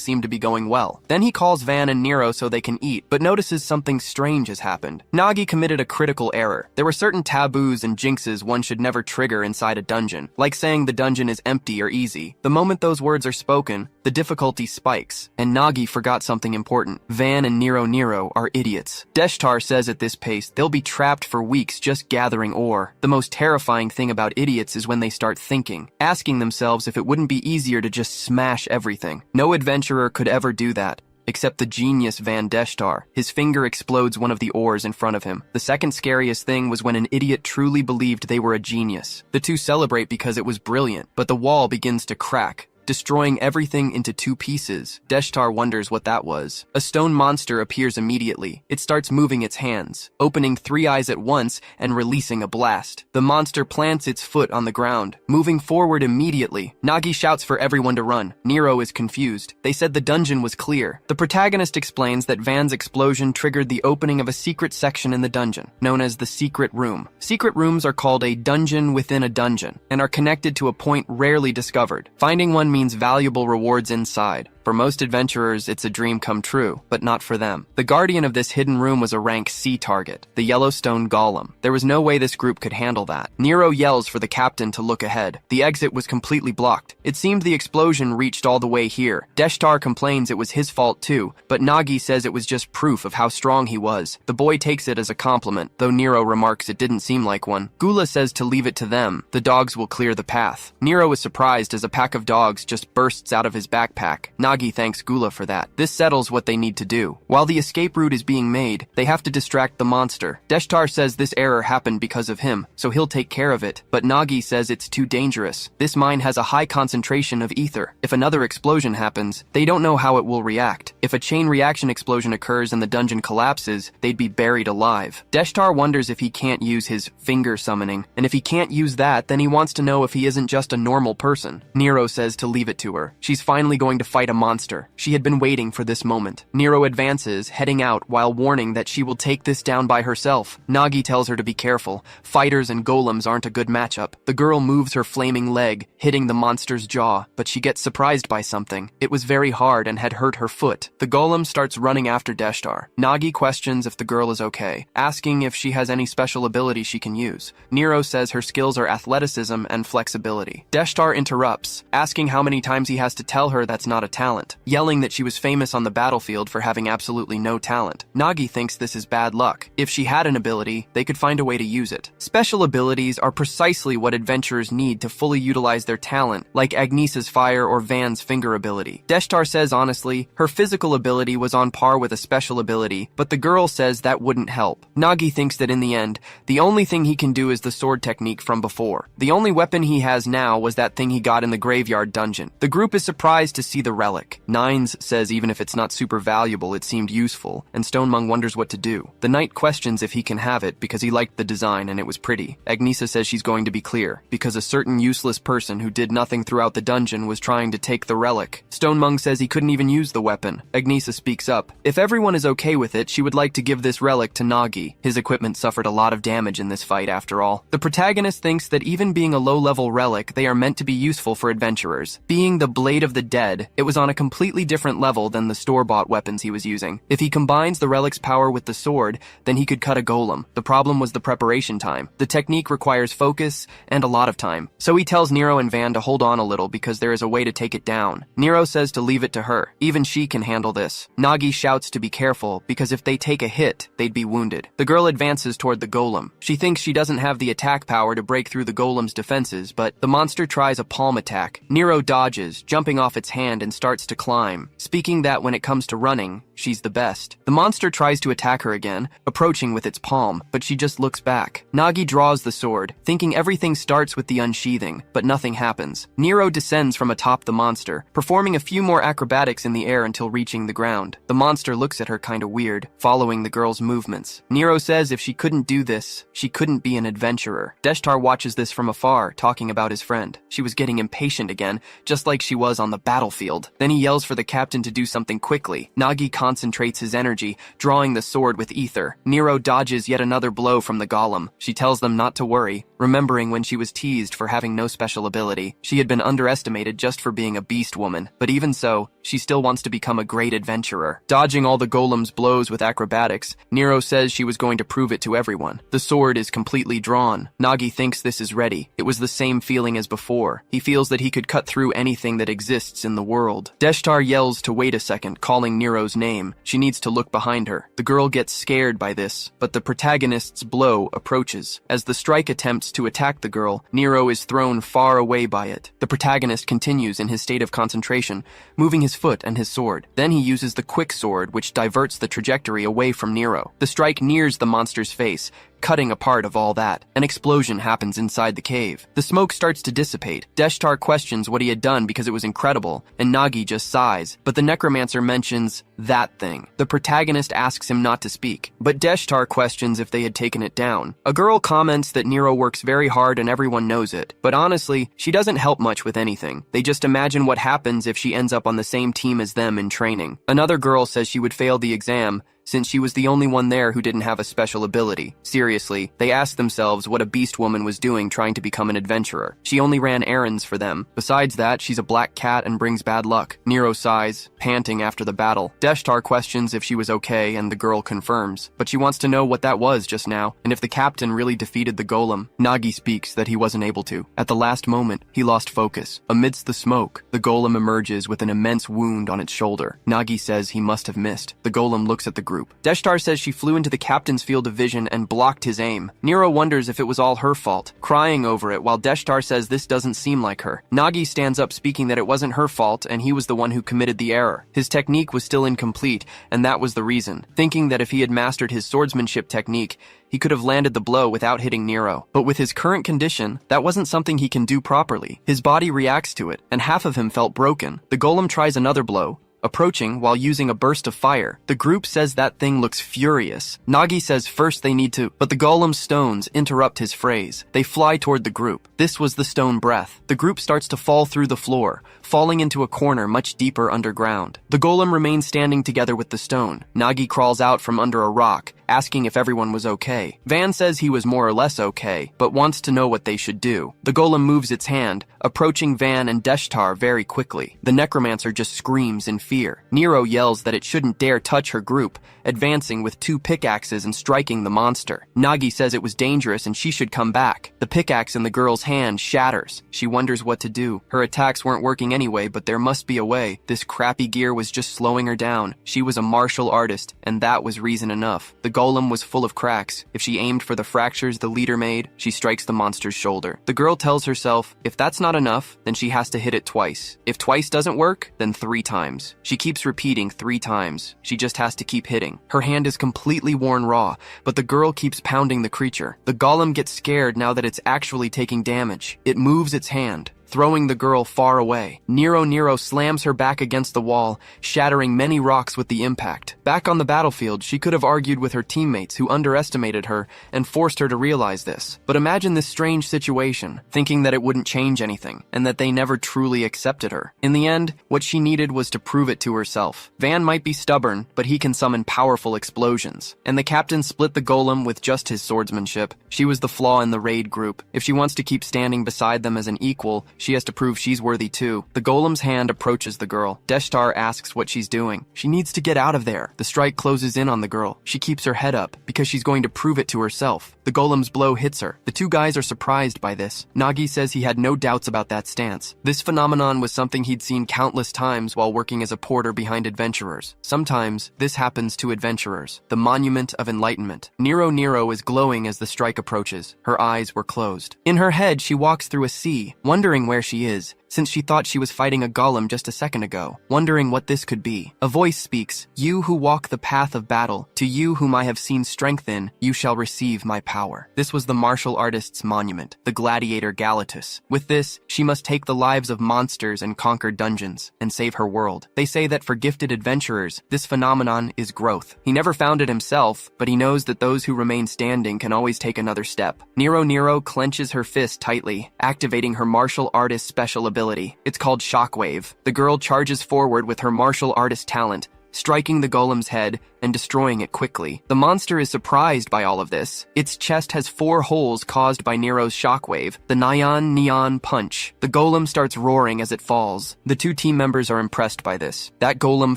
seem to be going well. Then he calls Van and Nero so they can eat, but notices something strange has happened. Nagi committed a critical error. There were certain taboos and jinxes one should never trigger inside a dungeon, like saying the dungeon is empty or easy. The moment those words are spoken, the difficulty spikes, and Nagi forgot something important. Van and Nero are idiots. Deshtar says at this pace, they'll be trapped for weeks just gathering ore. The most terrifying thing about idiots is when they start thinking, asking themselves if it wouldn't be easier to just smash everything. No adventurer could ever do that, except the genius Van Deshtar. His finger explodes one of the ores in front of him. The second scariest thing was when an idiot truly believed they were a genius. The two celebrate because it was brilliant, but the wall begins to crack. destroying everything into 2 pieces. Deshtar wonders what that was. A stone monster appears immediately. It starts moving its hands, opening 3 eyes at once and releasing a blast. The monster plants its foot on the ground, moving forward immediately. Nagi shouts for everyone to run. Nero is confused. They said the dungeon was clear. The protagonist explains that Van's explosion triggered the opening of a secret section in the dungeon, known as the secret room. Secret rooms are called a dungeon within a dungeon, and are connected to a point rarely discovered. Finding one means valuable rewards inside. For most adventurers, it's a dream come true, but not for them. The guardian of this hidden room was a rank C target, the Yellowstone Golem. There was no way this group could handle that. Nero yells for the captain to look ahead. The exit was completely blocked. It seemed the explosion reached all the way here. Deshtar complains it was his fault too, but Nagi says it was just proof of how strong he was. The boy takes it as a compliment, though Nero remarks it didn't seem like one. Gula says to leave it to them. The dogs will clear the path. Nero is surprised as a pack of dogs just bursts out of his backpack. Nagi thanks Gula for that. This settles what they need to do. While the escape route is being made, they have to distract the monster. Deshtar says this error happened because of him, so he'll take care of it, but Nagi says it's too dangerous. This mine has a high concentration of ether. If another explosion happens, they don't know how it will react. If a chain reaction explosion occurs and the dungeon collapses, they'd be buried alive. Deshtar wonders if he can't use his finger summoning, and if he can't use that, then he wants to know if he isn't just a normal person. Nero says to leave it to her. She's finally going to fight a monster. She had been waiting for this moment. Nero advances, heading out while warning that she will take this down by herself. Nagi tells her to be careful. Fighters and golems aren't a good matchup. The girl moves her flaming leg, hitting the monster's jaw, but she gets surprised by something. It was very hard and had hurt her foot. The golem starts running after Deshtar. Nagi questions if the girl is okay, asking if she has any special ability she can use. Nero says her skills are athleticism and flexibility. Deshtar interrupts, asking how many times he has to tell her that's not a talent, yelling that she was famous on the battlefield for having absolutely no talent. Nagi thinks this is bad luck. If she had an ability, they could find a way to use it. Special abilities are precisely what adventurers need to fully utilize their talent, like Agnesa's fire or Van's finger ability. Deshtar says honestly, her physical ability was on par with a special ability, but the girl says that wouldn't help. Nagi thinks that in the end, the only thing he can do is the sword technique from before. The only weapon he has now was that thing he got in the graveyard dungeon. The group is surprised to see the relic. Nines says even if it's not super valuable, it seemed useful, and Stonemung wonders what to do. The knight questions if he can have it because he liked the design and it was pretty. Agnesa says she's going to be clear, because a certain useless person who did nothing throughout the dungeon was trying to take the relic. Stonemung says he couldn't even use the weapon. Agnesa speaks up. If everyone is okay with it, she would like to give this relic to Nagi. His equipment suffered a lot of damage in this fight after all. The protagonist thinks that even being a low-level relic, they are meant to be useful for adventurers. Being the Blade of the Dead, it was on a completely different level than the store-bought weapons he was using. If he combines the relic's power with the sword, then he could cut a golem. The problem was the preparation time. The technique requires focus and a lot of time. So he tells Nero and Van to hold on a little because there is a way to take it down. Nero says to leave it to her. Even she can handle this. Nagi shouts to be careful because if they take a hit, they'd be wounded. The girl advances toward the golem. She thinks she doesn't have the attack power to break through the golem's defenses, but the monster tries a palm attack. Nero dodges, jumping off its hand and starts to climb, speaking that when it comes to running, she's the best. The monster tries to attack her again, approaching with its palm, but she just looks back. Nagi draws the sword, thinking everything starts with the unsheathing, but nothing happens. Nero descends from atop the monster, performing a few more acrobatics in the air until reaching the ground. The monster looks at her kinda weird, following the girl's movements. Nero says if she couldn't do this, she couldn't be an adventurer. Deshtar watches this from afar, talking about his friend. She was getting impatient again, just like she was on the battlefield. Then he yells for the captain to do something quickly. Nagi concentrates his energy, drawing the sword with ether. Nero dodges yet another blow from the golem. She tells them not to worry, remembering when she was teased for having no special ability. She had been underestimated just for being a beast woman, but even so, she still wants to become a great adventurer. Dodging all the golem's blows with acrobatics, Nero says she was going to prove it to everyone. The sword is completely drawn. Nagi thinks this is ready. It was the same feeling as before. He feels that he could cut through anything that exists in the world. Deshtar yells to wait a second, calling Nero's name. She needs to look behind her. The girl gets scared by this, but the protagonist's blow approaches. As the strike attempts to attack the girl, Nero is thrown far away by it. The protagonist continues in his state of concentration, moving his foot and his sword. Then he uses the quick sword, which diverts the trajectory away from Nero. The strike nears the monster's face, cutting a part of all that. An explosion happens inside the cave. The smoke starts to dissipate. Deshtar questions what he had done because it was incredible, and Nagi just sighs, but the necromancer mentions that thing. The protagonist asks him not to speak, but Deshtar questions if they had taken it down. A girl comments that Nero works very hard and everyone knows it, but honestly, she doesn't help much with anything. They just imagine what happens if she ends up on the same team as them in training. Another girl says she would fail the exam since she was the only one there who didn't have a special ability. Seriously, they asked themselves what a beast woman was doing trying to become an adventurer. She only ran errands for them. Besides that, she's a black cat and brings bad luck. Nero sighs, panting after the battle. Deshtar questions if she was okay, and the girl confirms, but she wants to know what that was just now, and if the captain really defeated the golem. Nagi speaks that he wasn't able to. At the last moment, he lost focus. Amidst the smoke, the golem emerges with an immense wound on its shoulder. Nagi says he must have missed. The golem looks at the group. Deshtar says she flew into the captain's field of vision and blocked his aim. Nero wonders if it was all her fault, crying over it, while Deshtar says this doesn't seem like her. Nagi stands up speaking that it wasn't her fault and he was the one who committed the error. His technique was still incomplete, and that was the reason, thinking that if he had mastered his swordsmanship technique, he could have landed the blow without hitting Nero. But with his current condition, that wasn't something he can do properly. His body reacts to it, and half of him felt broken. The golem tries another blow, approaching while using a burst of fire. The group says that thing looks furious. Nagi says first they need to, but the golem's stones interrupt his phrase. They fly toward the group. This was the stone breath. The group starts to fall through the floor, falling into a corner much deeper underground. The golem remains standing together with the stone. Nagi crawls out from under a rock, asking if everyone was okay. Van says he was more or less okay, but wants to know what they should do. The golem moves its hand, approaching Van and Deshtar very quickly. The necromancer just screams in fear. Nero yells that it shouldn't dare touch her group, advancing with 2 pickaxes and striking the monster. Nagi says it was dangerous and she should come back. The pickaxe in the girl's hand shatters. She wonders what to do. Her attacks weren't working anyway, but there must be a way. This crappy gear was just slowing her down. She was a martial artist, and that was reason enough. The golem was full of cracks. If she aimed for the fractures the leader made, she strikes the monster's shoulder. The girl tells herself, if that's not enough, then she has to hit it twice. If twice doesn't work, then 3 times. She keeps repeating 3 times. She just has to keep hitting. Her hand is completely worn raw, but the girl keeps pounding the creature. The golem gets scared now that it's actually taking damage. It moves its hand, throwing the girl far away. Nero slams her back against the wall, shattering many rocks with the impact. Back on the battlefield, she could have argued with her teammates who underestimated her and forced her to realize this. But imagine this strange situation, thinking that it wouldn't change anything, and that they never truly accepted her. In the end, what she needed was to prove it to herself. Van might be stubborn, but he can summon powerful explosions. And the captain split the golem with just his swordsmanship. She was the flaw in the raid group. If she wants to keep standing beside them as an equal, she has to prove she's worthy too. The golem's hand approaches the girl. Deshtar asks what she's doing. She needs to get out of there. The strike closes in on the girl. She keeps her head up because she's going to prove it to herself. The golem's blow hits her. The 2 guys are surprised by this. Nagi says he had no doubts about that stance. This phenomenon was something he'd seen countless times while working as a porter behind adventurers. Sometimes this happens to adventurers. The Monument of Enlightenment. Nero is glowing as the strike approaches. Her eyes were closed. In her head, she walks through a sea, wondering where she is, since she thought she was fighting a golem just a second ago, wondering what this could be. A voice speaks, "You who walk the path of battle, to you whom I have seen strength in, you shall receive my power." This was the martial artist's monument, the gladiator Galatus. With this, she must take the lives of monsters and conquer dungeons, and save her world. They say that for gifted adventurers, this phenomenon is growth. He never found it himself, but he knows that those who remain standing can always take another step. Nero clenches her fist tightly, activating her martial artist special ability. It's called Shockwave. The girl charges forward with her martial artist talent, striking the golem's head and destroying it quickly. The monster is surprised by all of this. Its chest has 4 holes caused by Nero's shockwave, the neon punch. The golem starts roaring as it falls. The 2 team members are impressed by this. That golem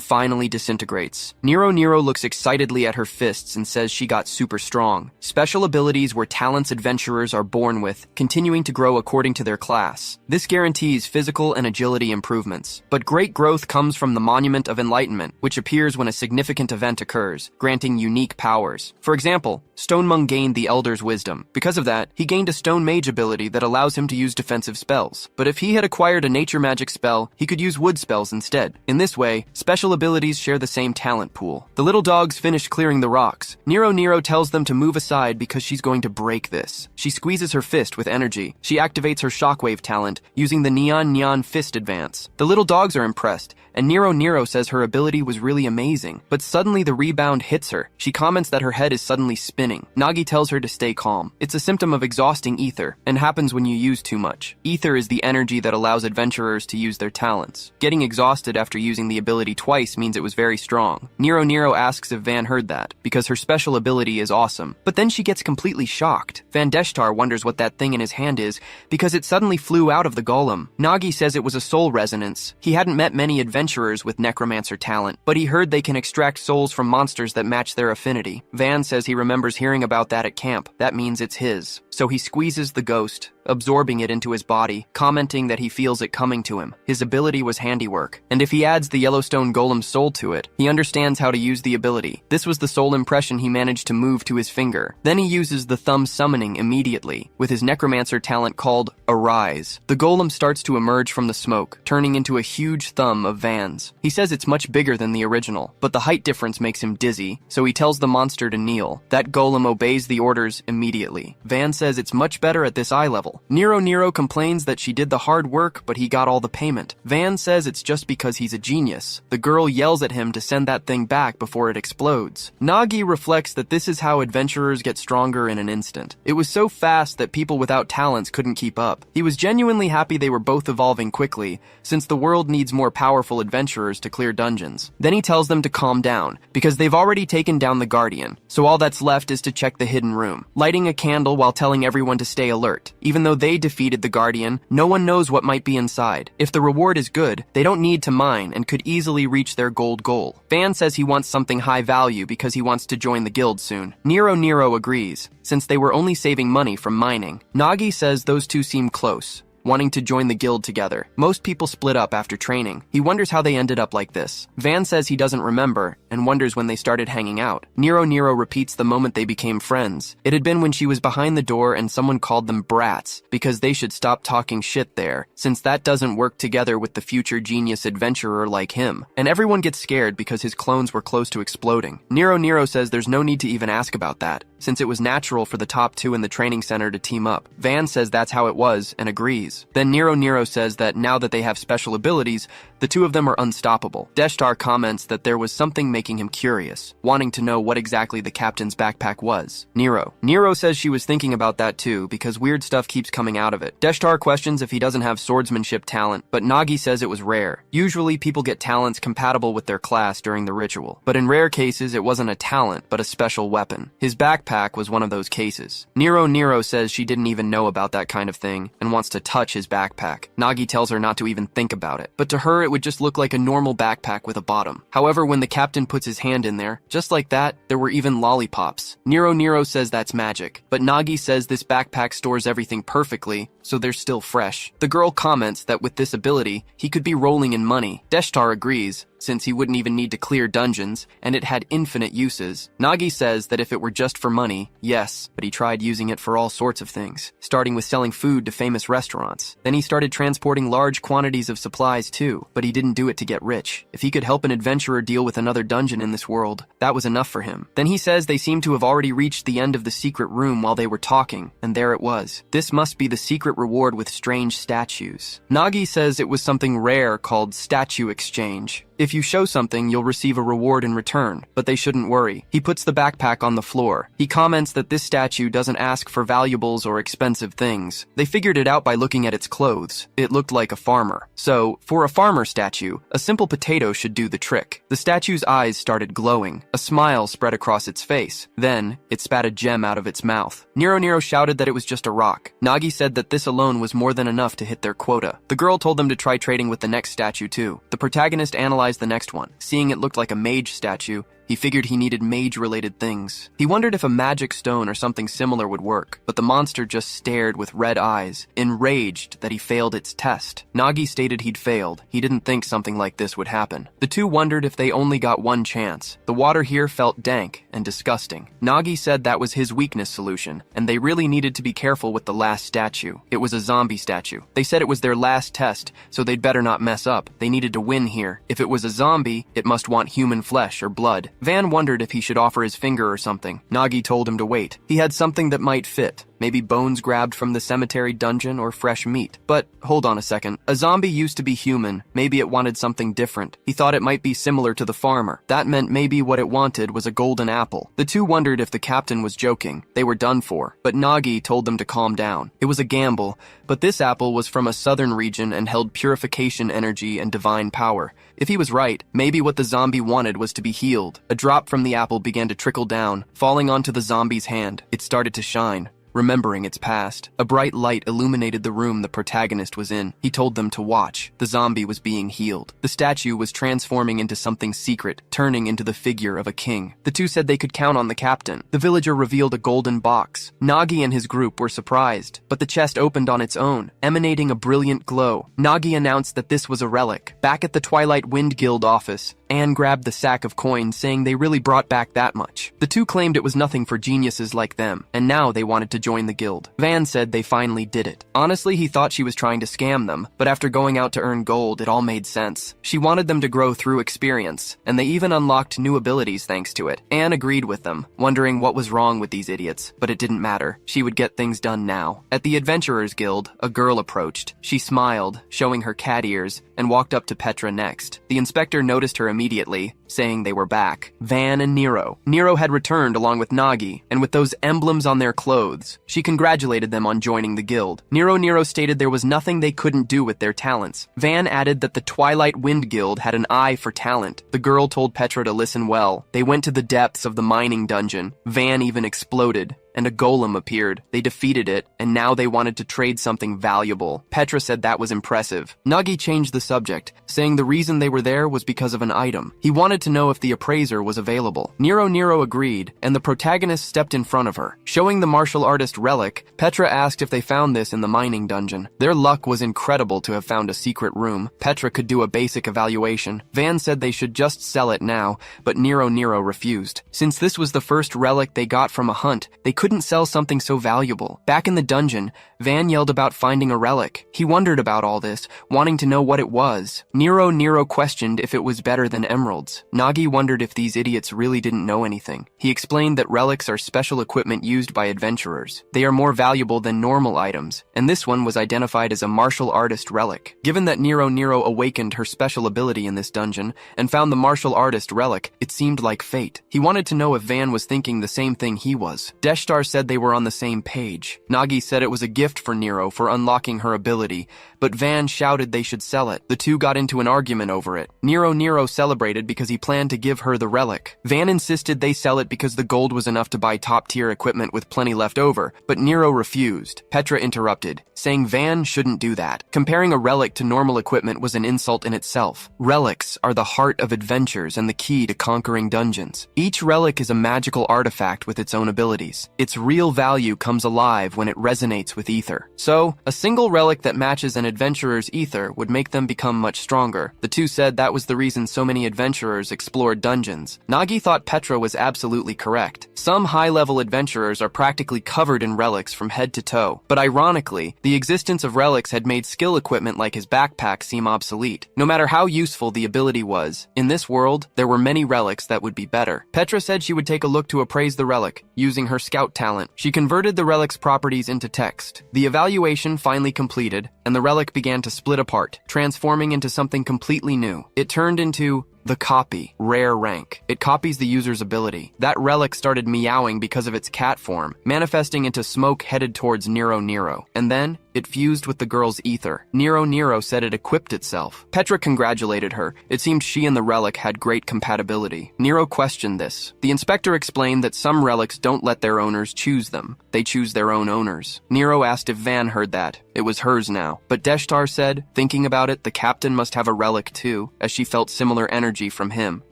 finally disintegrates. Nero looks excitedly at her fists and says she got super strong. Special abilities were talents adventurers are born with, continuing to grow according to their class. This guarantees physical and agility improvements. But great growth comes from the Monument of Enlightenment, which appears when a significant event occurs. occurs, granting unique powers. For example, Stone Mung gained the Elder's Wisdom. Because of that, he gained a Stone Mage ability that allows him to use defensive spells. But if he had acquired a nature magic spell, he could use wood spells instead. In this way, special abilities share the same talent pool. The little dogs finish clearing the rocks. Nero tells them to move aside because she's going to break this. She squeezes her fist with energy. She activates her shockwave talent, using the Neon Fist advance. The little dogs are impressed, and Nero says her ability was really amazing. But suddenly the rebound hits her. She comments that her head is suddenly spinning. Nagi tells her to stay calm. It's a symptom of exhausting ether, and happens when you use too much. Ether is the energy that allows adventurers to use their talents. Getting exhausted after using the ability twice means it was very strong. Nero asks if Van heard that, because her special ability is awesome. But then she gets completely shocked. Van Deshtar wonders what that thing in his hand is, because it suddenly flew out of the golem. Nagi says it was a soul resonance. He hadn't met many adventurers with necromancer talent, but he heard they can extract souls from monsters that match their affinity. Van says he remembers hearing about that at camp. That means it's his. So he squeezes the ghost, absorbing it into his body, commenting that he feels it coming to him. His ability was handiwork, and if he adds the Yellowstone Golem's soul to it, he understands how to use the ability. This was the soul impression he managed to move to his finger. Then he uses the thumb summoning immediately, with his necromancer talent called Arise. The golem starts to emerge from the smoke, turning into a huge thumb of Van's. He says it's much bigger than the original, but the height difference makes him dizzy, so he tells the monster to kneel. That golem obeys the orders immediately. Van says it's much better at this eye level. Nero complains that she did the hard work, but he got all the payment. Van says it's just because he's a genius. The girl yells at him to send that thing back before it explodes. Nagi reflects that this is how adventurers get stronger in an instant. It was so fast that people without talents couldn't keep up. He was genuinely happy they were both evolving quickly, since the world needs more powerful adventurers to clear dungeons. Then he tells them to calm down, because they've already taken down the Guardian, so all that's left is to check the hidden room, lighting a candle while telling everyone to stay alert. Even though they defeated the Guardian, no one knows what might be inside. If the reward is good, they don't need to mine and could easily reach their goal. Van says he wants something high value because he wants to join the guild soon. Nero agrees, since they were only saving money from mining. Nagi says those two seem close, wanting to join the guild together. Most people split up after training. He wonders how they ended up like this. Van says he doesn't remember, and wonders when they started hanging out. Nero repeats the moment they became friends. It had been when she was behind the door and someone called them brats, because they should stop talking shit there, since that doesn't work together with the future genius adventurer like him. And everyone gets scared because his clones were close to exploding. Nero says there's no need to even ask about that, since it was natural for the top two in the training center to team up. Van says that's how it was, and agrees. Then Nero says that now that they have special abilities, the two of them are unstoppable. Deshtar comments that there was something making him curious, wanting to know what exactly the captain's backpack was. Nero says she was thinking about that too, because weird stuff keeps coming out of it. Deshtar questions if he doesn't have swordsmanship talent, but Nagi says it was rare. Usually people get talents compatible with their class during the ritual, but in rare cases it wasn't a talent, but a special weapon. His backpack was one of those cases. Nero says she didn't even know about that kind of thing, and wants to touch his backpack. Nagi tells her not to even think about it, but to her it would just look like a normal backpack with a bottom. However, when the captain puts his hand in there, just like that, there were even lollipops. Nero says that's magic, but Nagi says this backpack stores everything perfectly, so they're still fresh. The girl comments that with this ability, he could be rolling in money. Deshtar agrees, since he wouldn't even need to clear dungeons, and it had infinite uses. Nagi says that if it were just for money, yes, but he tried using it for all sorts of things, starting with selling food to famous restaurants. Then he started transporting large quantities of supplies too, but he didn't do it to get rich. If he could help an adventurer deal with another dungeon in this world, that was enough for him. Then he says they seem to have already reached the end of the secret room while they were talking, and there it was. This must be the secret reward with strange statues. Nagi says it was something rare called statue exchange. If you show something, you'll receive a reward in return, but they shouldn't worry. He puts the backpack on the floor. He comments that this statue doesn't ask for valuables or expensive things. They figured it out by looking at its clothes. It looked like a farmer. So, for a farmer statue, a simple potato should do the trick. The statue's eyes started glowing. A smile spread across its face. Then, it spat a gem out of its mouth. Nero shouted that it was just a rock. Nagi said that this alone was more than enough to hit their quota. The girl told them to try trading with the next statue too. The protagonist analyzed analyze the next one. Seeing it looked like a mage statue, he figured he needed mage-related things. He wondered if a magic stone or something similar would work, but the monster just stared with red eyes, enraged that he failed its test. Nagi stated he'd failed. He didn't think something like this would happen. The two wondered if they only got one chance. The water here felt dank and disgusting. Nagi said that was his weakness solution, and they really needed to be careful with the last statue. It was a zombie statue. They said it was their last test, so they'd better not mess up. They needed to win here. If it was a zombie, it must want human flesh or blood. Van wondered if he should offer his finger or something. Nagi told him to wait. He had something that might fit. Maybe bones grabbed from the cemetery dungeon or fresh meat. But hold on a second. A zombie used to be human. Maybe it wanted something different. He thought it might be similar to the farmer. That meant maybe what it wanted was a golden apple. The two wondered if the captain was joking. They were done for. But Nagi told them to calm down. It was a gamble, but this apple was from a southern region and held purification energy and divine power. If he was right, maybe what the zombie wanted was to be healed. A drop from the apple began to trickle down, falling onto the zombie's hand. It started to shine. Remembering its past, a bright light illuminated the room the protagonist was in. He told them to watch. The zombie was being healed. The statue was transforming into something secret, turning into the figure of a king. The two said they could count on the captain. The villager revealed a golden box. Nagi and his group were surprised, but the chest opened on its own, emanating a brilliant glow. Nagi announced that this was a relic. Back at the Twilight Wind Guild office, Anne grabbed the sack of coins, saying they really brought back that much. The two claimed it was nothing for geniuses like them, and now they wanted to join the guild. Van said they finally did it. Honestly, he thought she was trying to scam them, but after going out to earn gold, it all made sense. She wanted them to grow through experience, and they even unlocked new abilities thanks to it. Anne agreed with them, wondering what was wrong with these idiots, but it didn't matter. She would get things done now. At the Adventurers Guild, a girl approached. She smiled, showing her cat ears, and walked up to Petra next. The inspector noticed her immediately, saying they were back. Van and Nero. Nero had returned along with Nagi, and with those emblems on their clothes. She congratulated them on joining the guild. Nero stated there was nothing they couldn't do with their talents. Van added that the Twilight Wind Guild had an eye for talent. The girl told Petra to listen well. They went to the depths of the mining dungeon. Van even exploded, and a golem appeared. They defeated it, and now they wanted to trade something valuable. Petra said that was impressive. Nagi changed the subject, saying the reason they were there was because of an item. He wanted to know if the appraiser was available. Nero agreed, and the protagonist stepped in front of her. Showing the martial artist relic, Petra asked if they found this in the mining dungeon. Their luck was incredible to have found a secret room. Petra could do a basic evaluation. Van said they should just sell it now, but Nero refused. Since this was the first relic they got from a hunt, they couldn't sell something so valuable. Back in the dungeon, Van yelled about finding a relic. He wondered about all this, wanting to know what it was. Nero questioned if it was better than emeralds. Nagi wondered if these idiots really didn't know anything. He explained that relics are special equipment used by adventurers. They are more valuable than normal items, and this one was identified as a martial artist relic. Given that Nero awakened her special ability in this dungeon and found the martial artist relic, it seemed like fate. He wanted to know if Van was thinking the same thing he was. Deshtar said they were on the same page. Nagi said it was a gift for Nero for unlocking her ability, but Van shouted they should sell it. The two got into an argument over it. Nero celebrated because he planned to give her the relic. Van insisted they sell it because the gold was enough to buy top-tier equipment with plenty left over, but Nero refused. Petra interrupted, saying Van shouldn't do that. Comparing a relic to normal equipment was an insult in itself. Relics are the heart of adventures and the key to conquering dungeons. Each relic is a magical artifact with its own abilities. Its real value comes alive when it resonates with ether. So, a single relic that matches an adventurer's ether would make them become much stronger. The two said that was the reason so many adventurers explored dungeons. Nagi thought Petra was absolutely correct. Some high-level adventurers are practically covered in relics from head to toe, but ironically, the existence of relics had made skill equipment like his backpack seem obsolete. No matter how useful the ability was, in this world, there were many relics that would be better. Petra said she would take a look to appraise the relic, using her scout talent. She converted the relic's properties into text. The evaluation finally completed, and the relic began to split apart, transforming into something completely new. It turned into the copy, rare rank. It copies the user's ability. That relic started meowing because of its cat form, manifesting into smoke headed towards Nero. And then, It fused with the girl's ether. Nero said it equipped itself. Petra congratulated her. It seemed she and the relic had great compatibility. Nero questioned this. The inspector explained that some relics don't let their owners choose them. They choose their own owners. Nero asked if Van heard that. It was hers now. But Deshtar said, thinking about it, the captain must have a relic too, as she felt similar energy from him.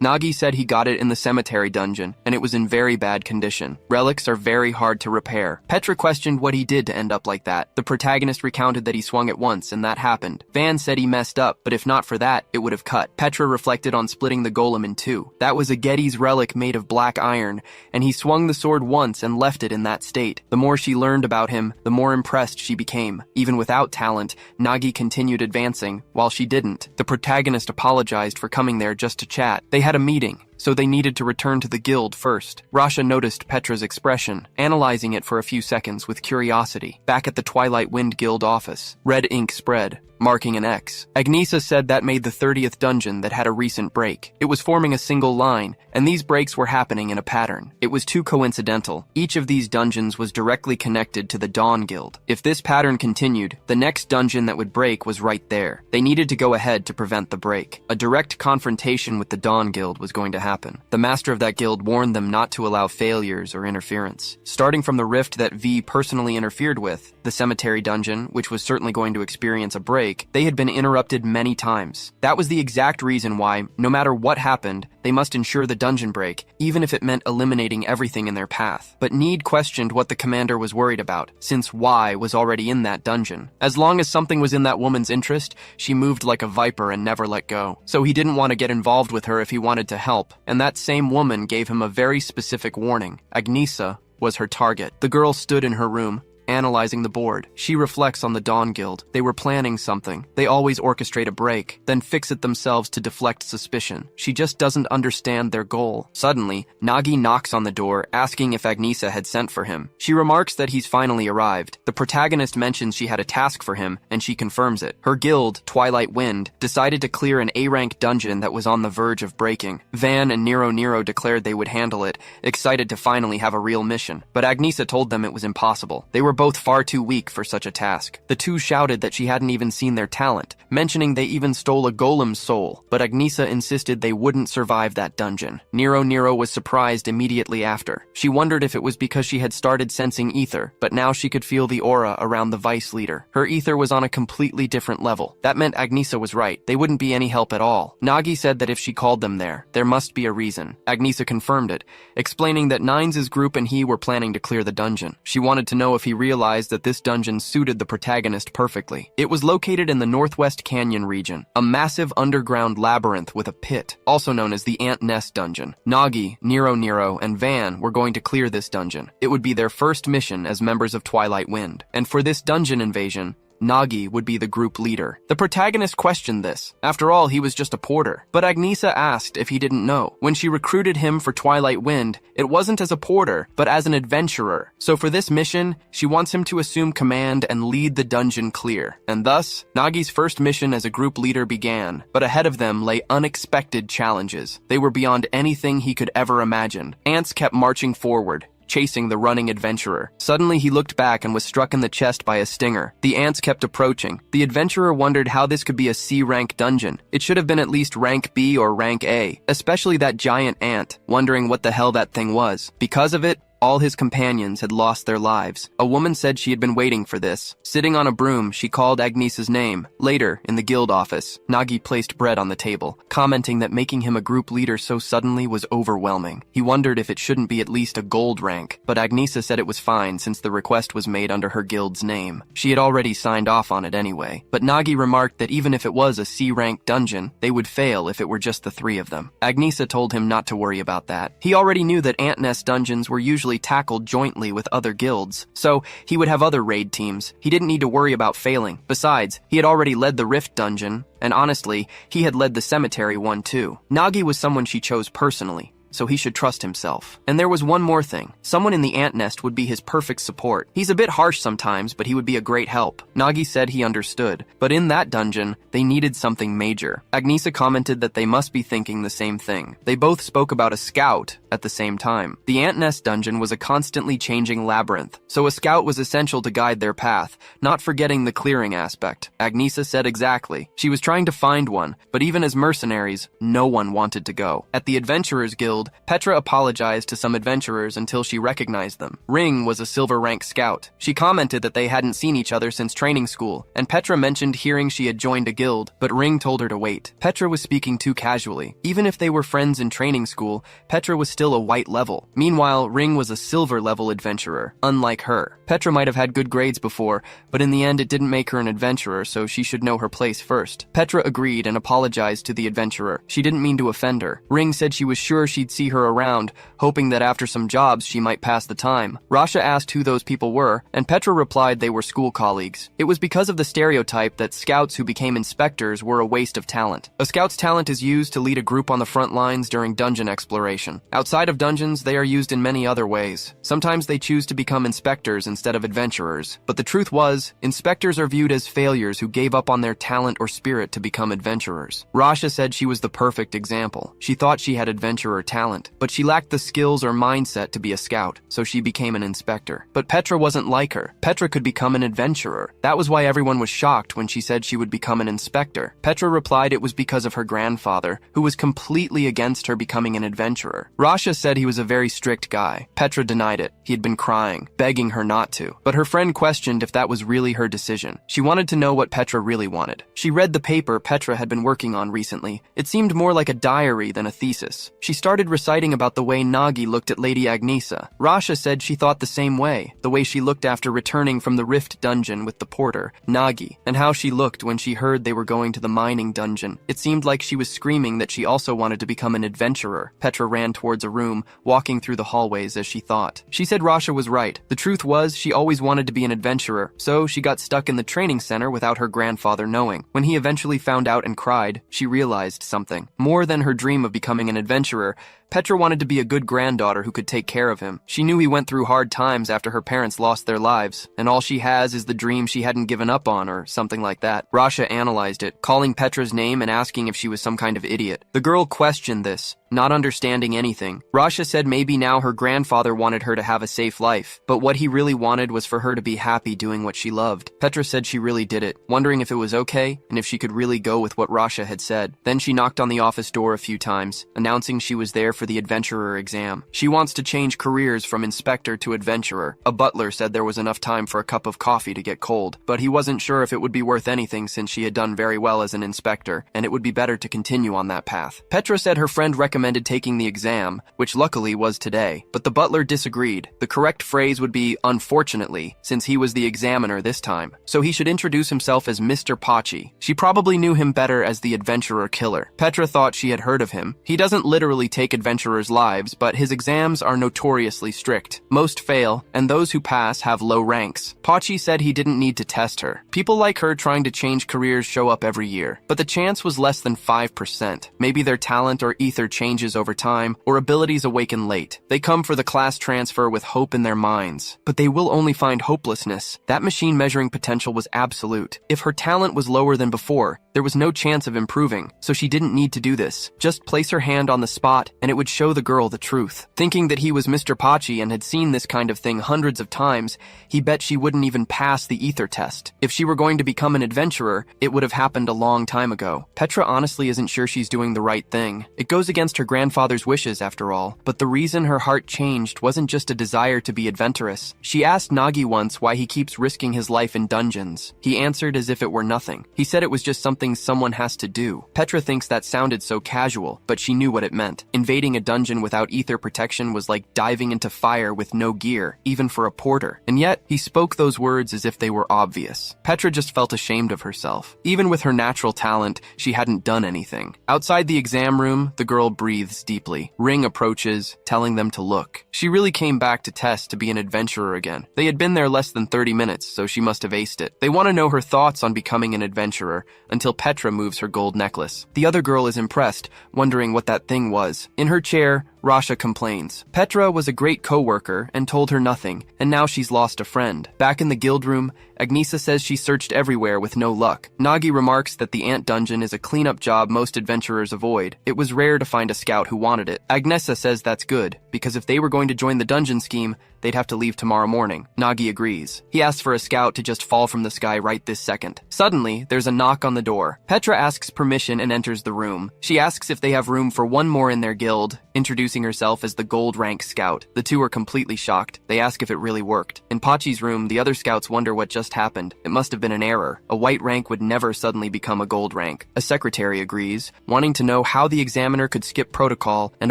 Nagi said he got it in the cemetery dungeon, and it was in very bad condition. Relics are very hard to repair. Petra questioned what he did to end up like that. The protagonist recounted that he swung it once, and that happened. Van said he messed up, but if not for that, it would have cut. Petra reflected on splitting the golem in two. That was a Geddes relic made of black iron, and he swung the sword once and left it in that state. The more she learned about him, the more impressed she became. Even without talent, Nagi continued advancing, while she didn't. The protagonist apologized for coming there just to chat. They had a meeting, so they needed to return to the guild first. Rasha noticed Petra's expression, analyzing it for a few seconds with curiosity. Back at the Twilight Wind Guild office, red ink spread, marking an X. Agnesa said that made the 30th dungeon that had a recent break. It was forming a single line, and these breaks were happening in a pattern. It was too coincidental. Each of these dungeons was directly connected to the Dawn Guild. If this pattern continued, the next dungeon that would break was right there. They needed to go ahead to prevent the break. A direct confrontation with the Dawn Guild was going to happen. The master of that guild warned them not to allow failures or interference. Starting from the rift that V personally interfered with, the cemetery dungeon, which was certainly going to experience a break, they had been interrupted many times. That was the exact reason why, no matter what happened, they must ensure the dungeon break, even if it meant eliminating everything in their path. But Need questioned what the commander was worried about, since Y was already in that dungeon. As long as something was in that woman's interest, she moved like a viper and never let go. So he didn't want to get involved with her if he wanted to help, and that same woman gave him a very specific warning. Agnesa was her target. The girl stood in her room, analyzing the board. She reflects on the Dawn Guild. They were planning something. They always orchestrate a break, then fix it themselves to deflect suspicion. She just doesn't understand their goal. Suddenly, Nagi knocks on the door, asking if Agnesa had sent for him. She remarks that he's finally arrived. The protagonist mentions she had a task for him, and she confirms it. Her guild, Twilight Wind, decided to clear an A-rank dungeon that was on the verge of breaking. Van and Nero declared they would handle it, excited to finally have a real mission. But Agnesa told them it was impossible. They were both far too weak for such a task. The two shouted that she hadn't even seen their talent, mentioning they even stole a golem's soul, but Agnesa insisted they wouldn't survive that dungeon. Nero was surprised immediately after. She wondered if it was because she had started sensing ether, but now she could feel the aura around the vice leader. Her ether was on a completely different level. That meant Agnesa was right. They wouldn't be any help at all. Nagi said that if she called them there must be a reason. Agnesa confirmed it, explaining that Nines' group and he were planning to clear the dungeon. She wanted to know if he realized that this dungeon suited the protagonist perfectly. It was located in the Northwest Canyon region, a massive underground labyrinth with a pit, also known as the Ant Nest Dungeon. Nagi, Nero, and Van were going to clear this dungeon. It would be their first mission as members of Twilight Wind. And for this dungeon invasion, Nagi would be the group leader. The protagonist questioned this. After all, he was just a porter. But Agnesa asked if he didn't know. When she recruited him for Twilight Wind, it wasn't as a porter, but as an adventurer. So for this mission, she wants him to assume command and lead the dungeon clear. And thus, Nagi's first mission as a group leader began. But ahead of them lay unexpected challenges. They were beyond anything he could ever imagine. Ants kept marching forward, chasing the running adventurer. Suddenly he looked back and was struck in the chest by a stinger. The ants kept approaching. The adventurer wondered how this could be a C-rank dungeon. It should have been at least rank B or rank A, especially that giant ant, wondering what the hell that thing was. Because of it, all his companions had lost their lives. A woman said she had been waiting for this. Sitting on a broom, she called Agnesa's name. Later, in the guild office, Nagi placed bread on the table, commenting that making him a group leader so suddenly was overwhelming. He wondered if it shouldn't be at least a gold rank, but Agnesa said it was fine since the request was made under her guild's name. She had already signed off on it anyway. But Nagi remarked that even if it was a C-rank dungeon, they would fail if it were just the three of them. Agnesa told him not to worry about that. He already knew that ant nest dungeons were usually tackled jointly with other guilds, so he would have other raid teams. He didn't need to worry about failing. Besides, he had already led the Rift dungeon, and honestly, he had led the cemetery one too. Nagi was someone she chose personally. so he should trust himself. And there was one more thing. Someone in the ant nest would be his perfect support. He's a bit harsh sometimes, but he would be a great help. Nagi said he understood, but in that dungeon, they needed something major. Agnesa commented that they must be thinking the same thing. They both spoke about a scout at the same time. The ant nest dungeon was a constantly changing labyrinth, so a scout was essential to guide their path, not forgetting the clearing aspect. Agnesa said exactly. She was trying to find one, but even as mercenaries, no one wanted to go. At the Adventurers Guild, Petra apologized to some adventurers until she recognized them. Ring was a silver rank scout. She commented that they hadn't seen each other since training school, and Petra mentioned hearing she had joined a guild, but Ring told her to wait. Petra was speaking too casually. Even if they were friends in training school, Petra was still a white level. Meanwhile, Ring was a silver level adventurer, unlike her. Petra might have had good grades before, but in the end it didn't make her an adventurer, so she should know her place first. Petra agreed and apologized to the adventurer. She didn't mean to offend her. Ring said she was sure she'd see her around, hoping that after some jobs she might pass the time. Rasha asked who those people were, and Petra replied they were school colleagues. It was because of the stereotype that scouts who became inspectors were a waste of talent. A scout's talent is used to lead a group on the front lines during dungeon exploration. Outside of dungeons, they are used in many other ways. Sometimes they choose to become inspectors instead of adventurers. But the truth was, inspectors are viewed as failures who gave up on their talent or spirit to become adventurers. Rasha said she was the perfect example. She thought she had adventurer talent, but she lacked the skills or mindset to be a scout, so she became an inspector. But Petra wasn't like her. Petra could become an adventurer. That was why everyone was shocked when she said she would become an inspector. Petra replied it was because of her grandfather, who was completely against her becoming an adventurer. Rasha said he was a very strict guy. Petra denied it. He had been crying, begging her not to. But her friend questioned if that was really her decision. She wanted to know what Petra really wanted. She read the paper Petra had been working on recently. It seemed more like a diary than a thesis. She started reciting about the way Nagi looked at Lady Agnesa. Rasha said she thought the same way, the way she looked after returning from the Rift dungeon with the porter, Nagi, and how she looked when she heard they were going to the mining dungeon. It seemed like she was screaming that she also wanted to become an adventurer. Petra ran towards a room, walking through the hallways as she thought. She said Rasha was right. The truth was, she always wanted to be an adventurer, so she got stuck in the training center without her grandfather knowing. When he eventually found out and cried, she realized something. More than her dream of becoming an adventurer, Petra wanted to be a good granddaughter who could take care of him. She knew he went through hard times after her parents lost their lives, and all she has is the dream she hadn't given up on, or something like that. Rasha analyzed it, calling Petra's name and asking if she was some kind of idiot. The girl questioned this, not understanding anything. Rasha said maybe now her grandfather wanted her to have a safe life, but what he really wanted was for her to be happy doing what she loved. Petra said she really did it, wondering if it was okay, and if she could really go with what Rasha had said. Then she knocked on the office door a few times, announcing she was there for the adventurer exam. She wants to change careers from inspector to adventurer. A butler said there was enough time for a cup of coffee to get cold, but he wasn't sure if it would be worth anything since she had done very well as an inspector, and it would be better to continue on that path. Petra said her friend recommended taking the exam, which luckily was today, but the butler disagreed. The correct phrase would be unfortunately, since he was the examiner this time, so he should introduce himself as Mr. Pachi. She probably knew him better as the adventurer killer. Petra thought she had heard of him. He doesn't literally take adventurers' lives, but his exams are notoriously strict. Most fail, and those who pass have low ranks. Pachi said he didn't need to test her. People like her trying to change careers show up every year, but the chance was less than 5%. Maybe their talent or ether changes over time, or abilities awaken late. They come for the class transfer with hope in their minds, but they will only find hopelessness. That machine measuring potential was absolute. If her talent was lower than before, there was no chance of improving, so she didn't need to do this. Just place her hand on the spot, and it would show the girl the truth. Thinking that he was Mr. Pachi and had seen this kind of thing hundreds of times, he bet she wouldn't even pass the ether test. If she were going to become an adventurer, it would have happened a long time ago. Petra honestly isn't sure she's doing the right thing. It goes against her grandfather's wishes after all, but the reason her heart changed wasn't just a desire to be adventurous. She asked Nagi once why he keeps risking his life in dungeons. He answered as if it were nothing. He said it was just something someone has to do. Petra thinks that sounded so casual, but she knew what it meant. Invading a dungeon without ether protection was like diving into fire with no gear, even for a porter. And yet, he spoke those words as if they were obvious. Petra just felt ashamed of herself. Even with her natural talent, she hadn't done anything. Outside the exam room, the girl breathes deeply. Ring approaches, telling them to look. She really came back to test to be an adventurer again. They had been there less than 30 minutes, so she must have aced it. They want to know her thoughts on becoming an adventurer, until Petra moves her gold necklace. The other girl is impressed, wondering what that thing was. In her chair, Rasha complains. Petra was a great co-worker and told her nothing, and now she's lost a friend. Back in the guild room, Agnesa says she searched everywhere with no luck. Nagi remarks that the ant dungeon is a cleanup job most adventurers avoid. It was rare to find a scout who wanted it. Agnesa says that's good, because if they were going to join the dungeon scheme, they'd have to leave tomorrow morning. Nagi agrees. He asks for a scout to just fall from the sky right this second. Suddenly, there's a knock on the door. Petra asks permission and enters the room. She asks if they have room for one more in their guild, introducing herself as the gold rank scout. The two are completely shocked. They ask if it really worked. In Pachi's room, the other scouts wonder what just happened. It must have been an error. A white rank would never suddenly become a gold rank. A secretary agrees, wanting to know how the examiner could skip protocol and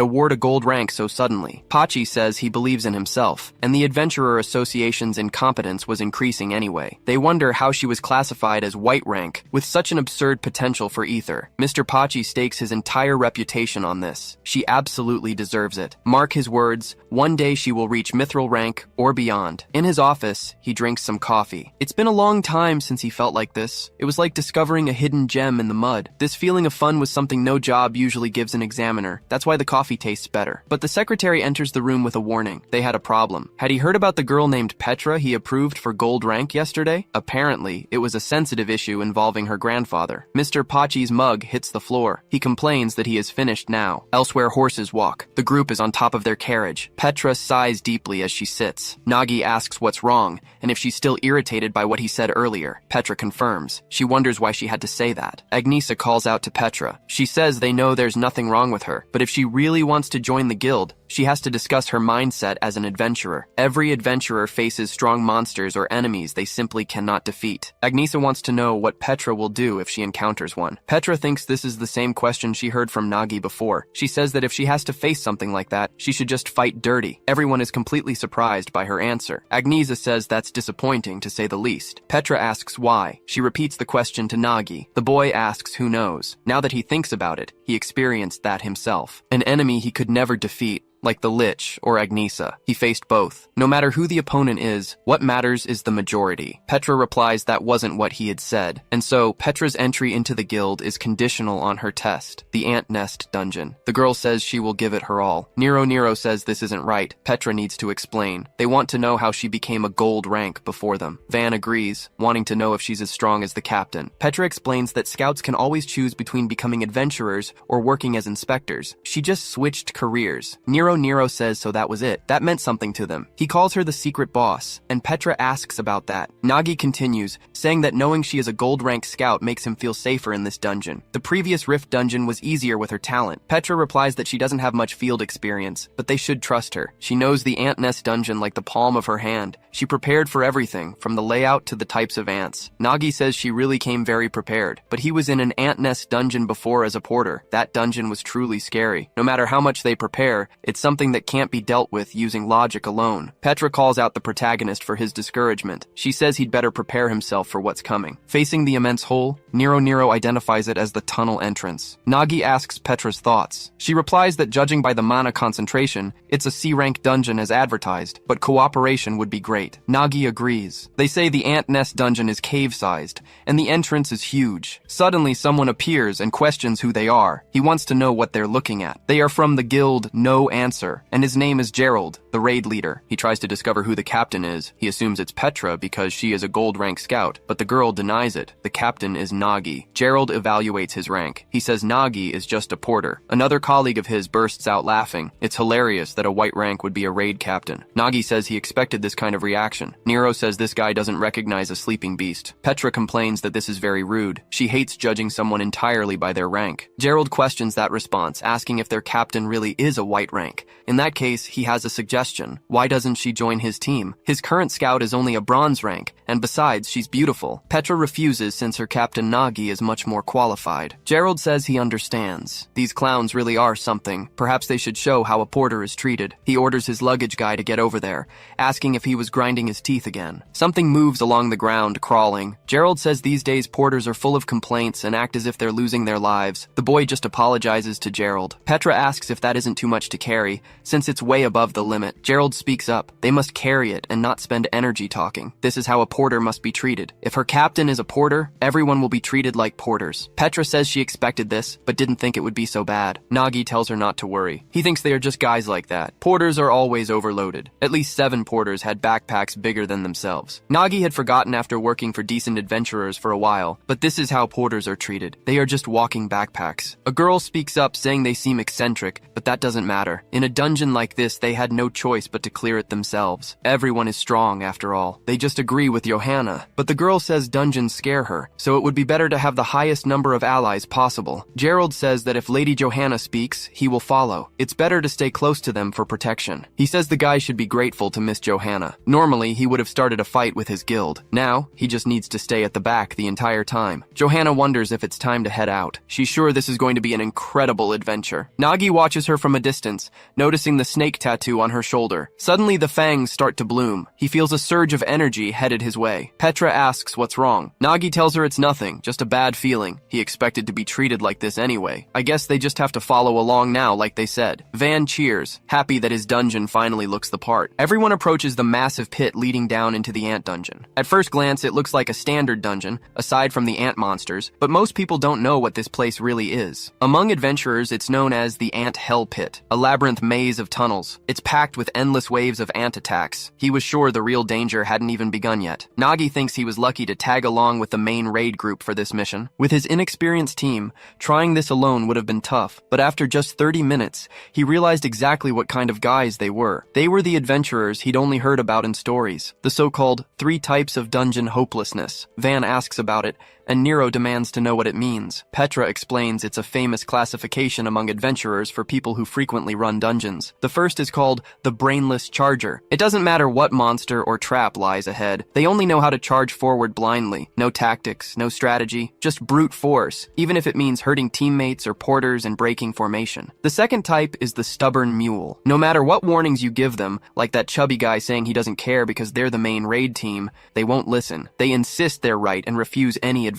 award a gold rank so suddenly. Pachi says he believes in himself, and the Adventurer Association's incompetence was increasing anyway. They wonder how she was classified as white rank, with such an absurd potential for ether. Mr. Pachi stakes his entire reputation on this. She absolutely deserves it. Mark his words, one day she will reach mithril rank or beyond. In his office, he drinks some coffee. It's been a long time since he felt like this. It was like discovering a hidden gem in the mud. This feeling of fun was something no job usually gives an examiner. That's why the coffee tastes better. But the secretary enters the room with a warning. They had a problem. Had he heard about the girl named Petra he approved for gold rank yesterday? Apparently, it was a sensitive issue involving her grandfather. Mr. Pachi's mug hits the floor. He complains that he is finished now. Elsewhere, horses walk. The group is on top of their carriage. Petra sighs deeply as she sits. Nagi asks what's wrong, and if she's still irritated by what he said earlier. Petra confirms. She wonders why she had to say that. Agnesa calls out to Petra. She says they know there's nothing wrong with her, but if she really wants to join the guild, she has to discuss her mindset as an adventurer. Every adventurer faces strong monsters or enemies they simply cannot defeat. Agnesa wants to know what Petra will do if she encounters one. Petra thinks this is the same question she heard from Nagi before. She says that if she has to face something like that, she should just fight dirty. Everyone is completely surprised by her answer. Agnesa says that's disappointing to say the least. Petra asks why. She repeats the question to Nagi. The boy asks who knows. Now that he thinks about it, he experienced that himself. An enemy he could never defeat. Like the Lich or Agnesa, he faced both. No matter who the opponent is, what matters is the majority. Petra replies that wasn't what he had said, and so Petra's entry into the guild is conditional on her test, the ant nest dungeon. The girl says she will give it her all. Nero says this isn't right. Petra needs to explain. They want to know how she became a gold rank before them. Van agrees, wanting to know if she's as strong as the captain. Petra explains that scouts can always choose between becoming adventurers or working as inspectors. She just switched careers. Nero says so that was it. That meant something to them. He calls her the secret boss, and Petra asks about that. Nagi continues, saying that knowing she is a gold rank scout makes him feel safer in this dungeon. The previous Rift dungeon was easier with her talent. Petra replies that she doesn't have much field experience, but they should trust her. She knows the ant nest dungeon like the palm of her hand. She prepared for everything, from the layout to the types of ants. Nagi says she really came very prepared, but he was in an ant nest dungeon before as a porter. That dungeon was truly scary. No matter how much they prepare, it's something that can't be dealt with using logic alone. Petra calls out the protagonist for his discouragement. She says he'd better prepare himself for what's coming. Facing the immense hole, Nero identifies it as the tunnel entrance. Nagi asks Petra's thoughts. She replies that judging by the mana concentration, it's a C-rank dungeon as advertised, but cooperation would be great. Nagi agrees. They say the ant nest dungeon is cave-sized, and the entrance is huge. Suddenly, someone appears and questions who they are. He wants to know what they're looking at. They are from the guild No Answer, and his name is Gerald, the raid leader. He tries to discover who the captain is. He assumes it's Petra because she is a gold rank scout, but the girl denies it. The captain is Nagi. Gerald evaluates his rank. He says Nagi is just a porter. Another colleague of his bursts out laughing. It's hilarious that a white rank would be a raid captain. Nagi says he expected this kind of reaction. Nero says this guy doesn't recognize a sleeping beast. Petra complains that this is very rude. She hates judging someone entirely by their rank. Gerald questions that response, asking if their captain really is a white rank. In that case, he has a suggestion. Why doesn't she join his team? His current scout is only a bronze rank, and besides, she's beautiful. Petra refuses since her captain Nagi is much more qualified. Gerald says he understands. These clowns really are something. Perhaps they should show how a porter is treated. He orders his luggage guy to get over there, asking if he was grinding his teeth again. Something moves along the ground, crawling. Gerald says these days porters are full of complaints and act as if they're losing their lives. The boy just apologizes to Gerald. Petra asks if that isn't too much to carry, necessary since it's way above the limit. Gerald speaks up. They must carry it and not spend energy talking. This is how a porter must be treated. If her captain is a porter, everyone will be treated like porters. Petra says she expected this, but didn't think it would be so bad. Nagi tells her not to worry. He thinks they are just guys like that. Porters are always overloaded. At least 7 porters had backpacks bigger than themselves. Nagi had forgotten after working for decent adventurers for a while, but this is how porters are treated. They are just walking backpacks. A girl speaks up saying they seem eccentric, but that doesn't matter. In a dungeon like this, they had no choice but to clear it themselves. Everyone is strong after all. They just agree with Johanna. But the girl says dungeons scare her, so it would be better to have the highest number of allies possible. Gerald says that if Lady Johanna speaks, he will follow. It's better to stay close to them for protection. He says the guy should be grateful to Miss Johanna. Normally, he would have started a fight with his guild. Now, he just needs to stay at the back the entire time. Johanna wonders if it's time to head out. She's sure this is going to be an incredible adventure. Nagi watches her from a distance, noticing the snake tattoo on her shoulder. Suddenly, the fangs start to bloom. He feels a surge of energy headed his way. Petra asks what's wrong. Nagi tells her it's nothing, just a bad feeling. He expected to be treated like this anyway. I guess they just have to follow along now like they said. Van cheers, happy that his dungeon finally looks the part. Everyone approaches the massive pit leading down into the ant dungeon. At first glance, it looks like a standard dungeon, aside from the ant monsters, but most people don't know what this place really is. Among adventurers, it's known as the Ant Hell Pit, a labyrinth maze of tunnels. It's packed with endless waves of ant attacks. He was sure the real danger hadn't even begun yet. Nagi thinks he was lucky to tag along with the main raid group for this mission. With his inexperienced team, trying this alone would have been tough, but after just 30 minutes, he realized exactly what kind of guys they were. They were the adventurers he'd only heard about in stories, the so-called 3 types of dungeon hopelessness. Van asks about it, and Nero demands to know what it means. Petra explains it's a famous classification among adventurers for people who frequently run dungeons. The first is called the Brainless Charger. It doesn't matter what monster or trap lies ahead. They only know how to charge forward blindly. No tactics, no strategy, just brute force, even if it means hurting teammates or porters and breaking formation. The second type is the Stubborn Mule. No matter what warnings you give them, like that chubby guy saying he doesn't care because they're the main raid team, they won't listen. They insist they're right and refuse any advice.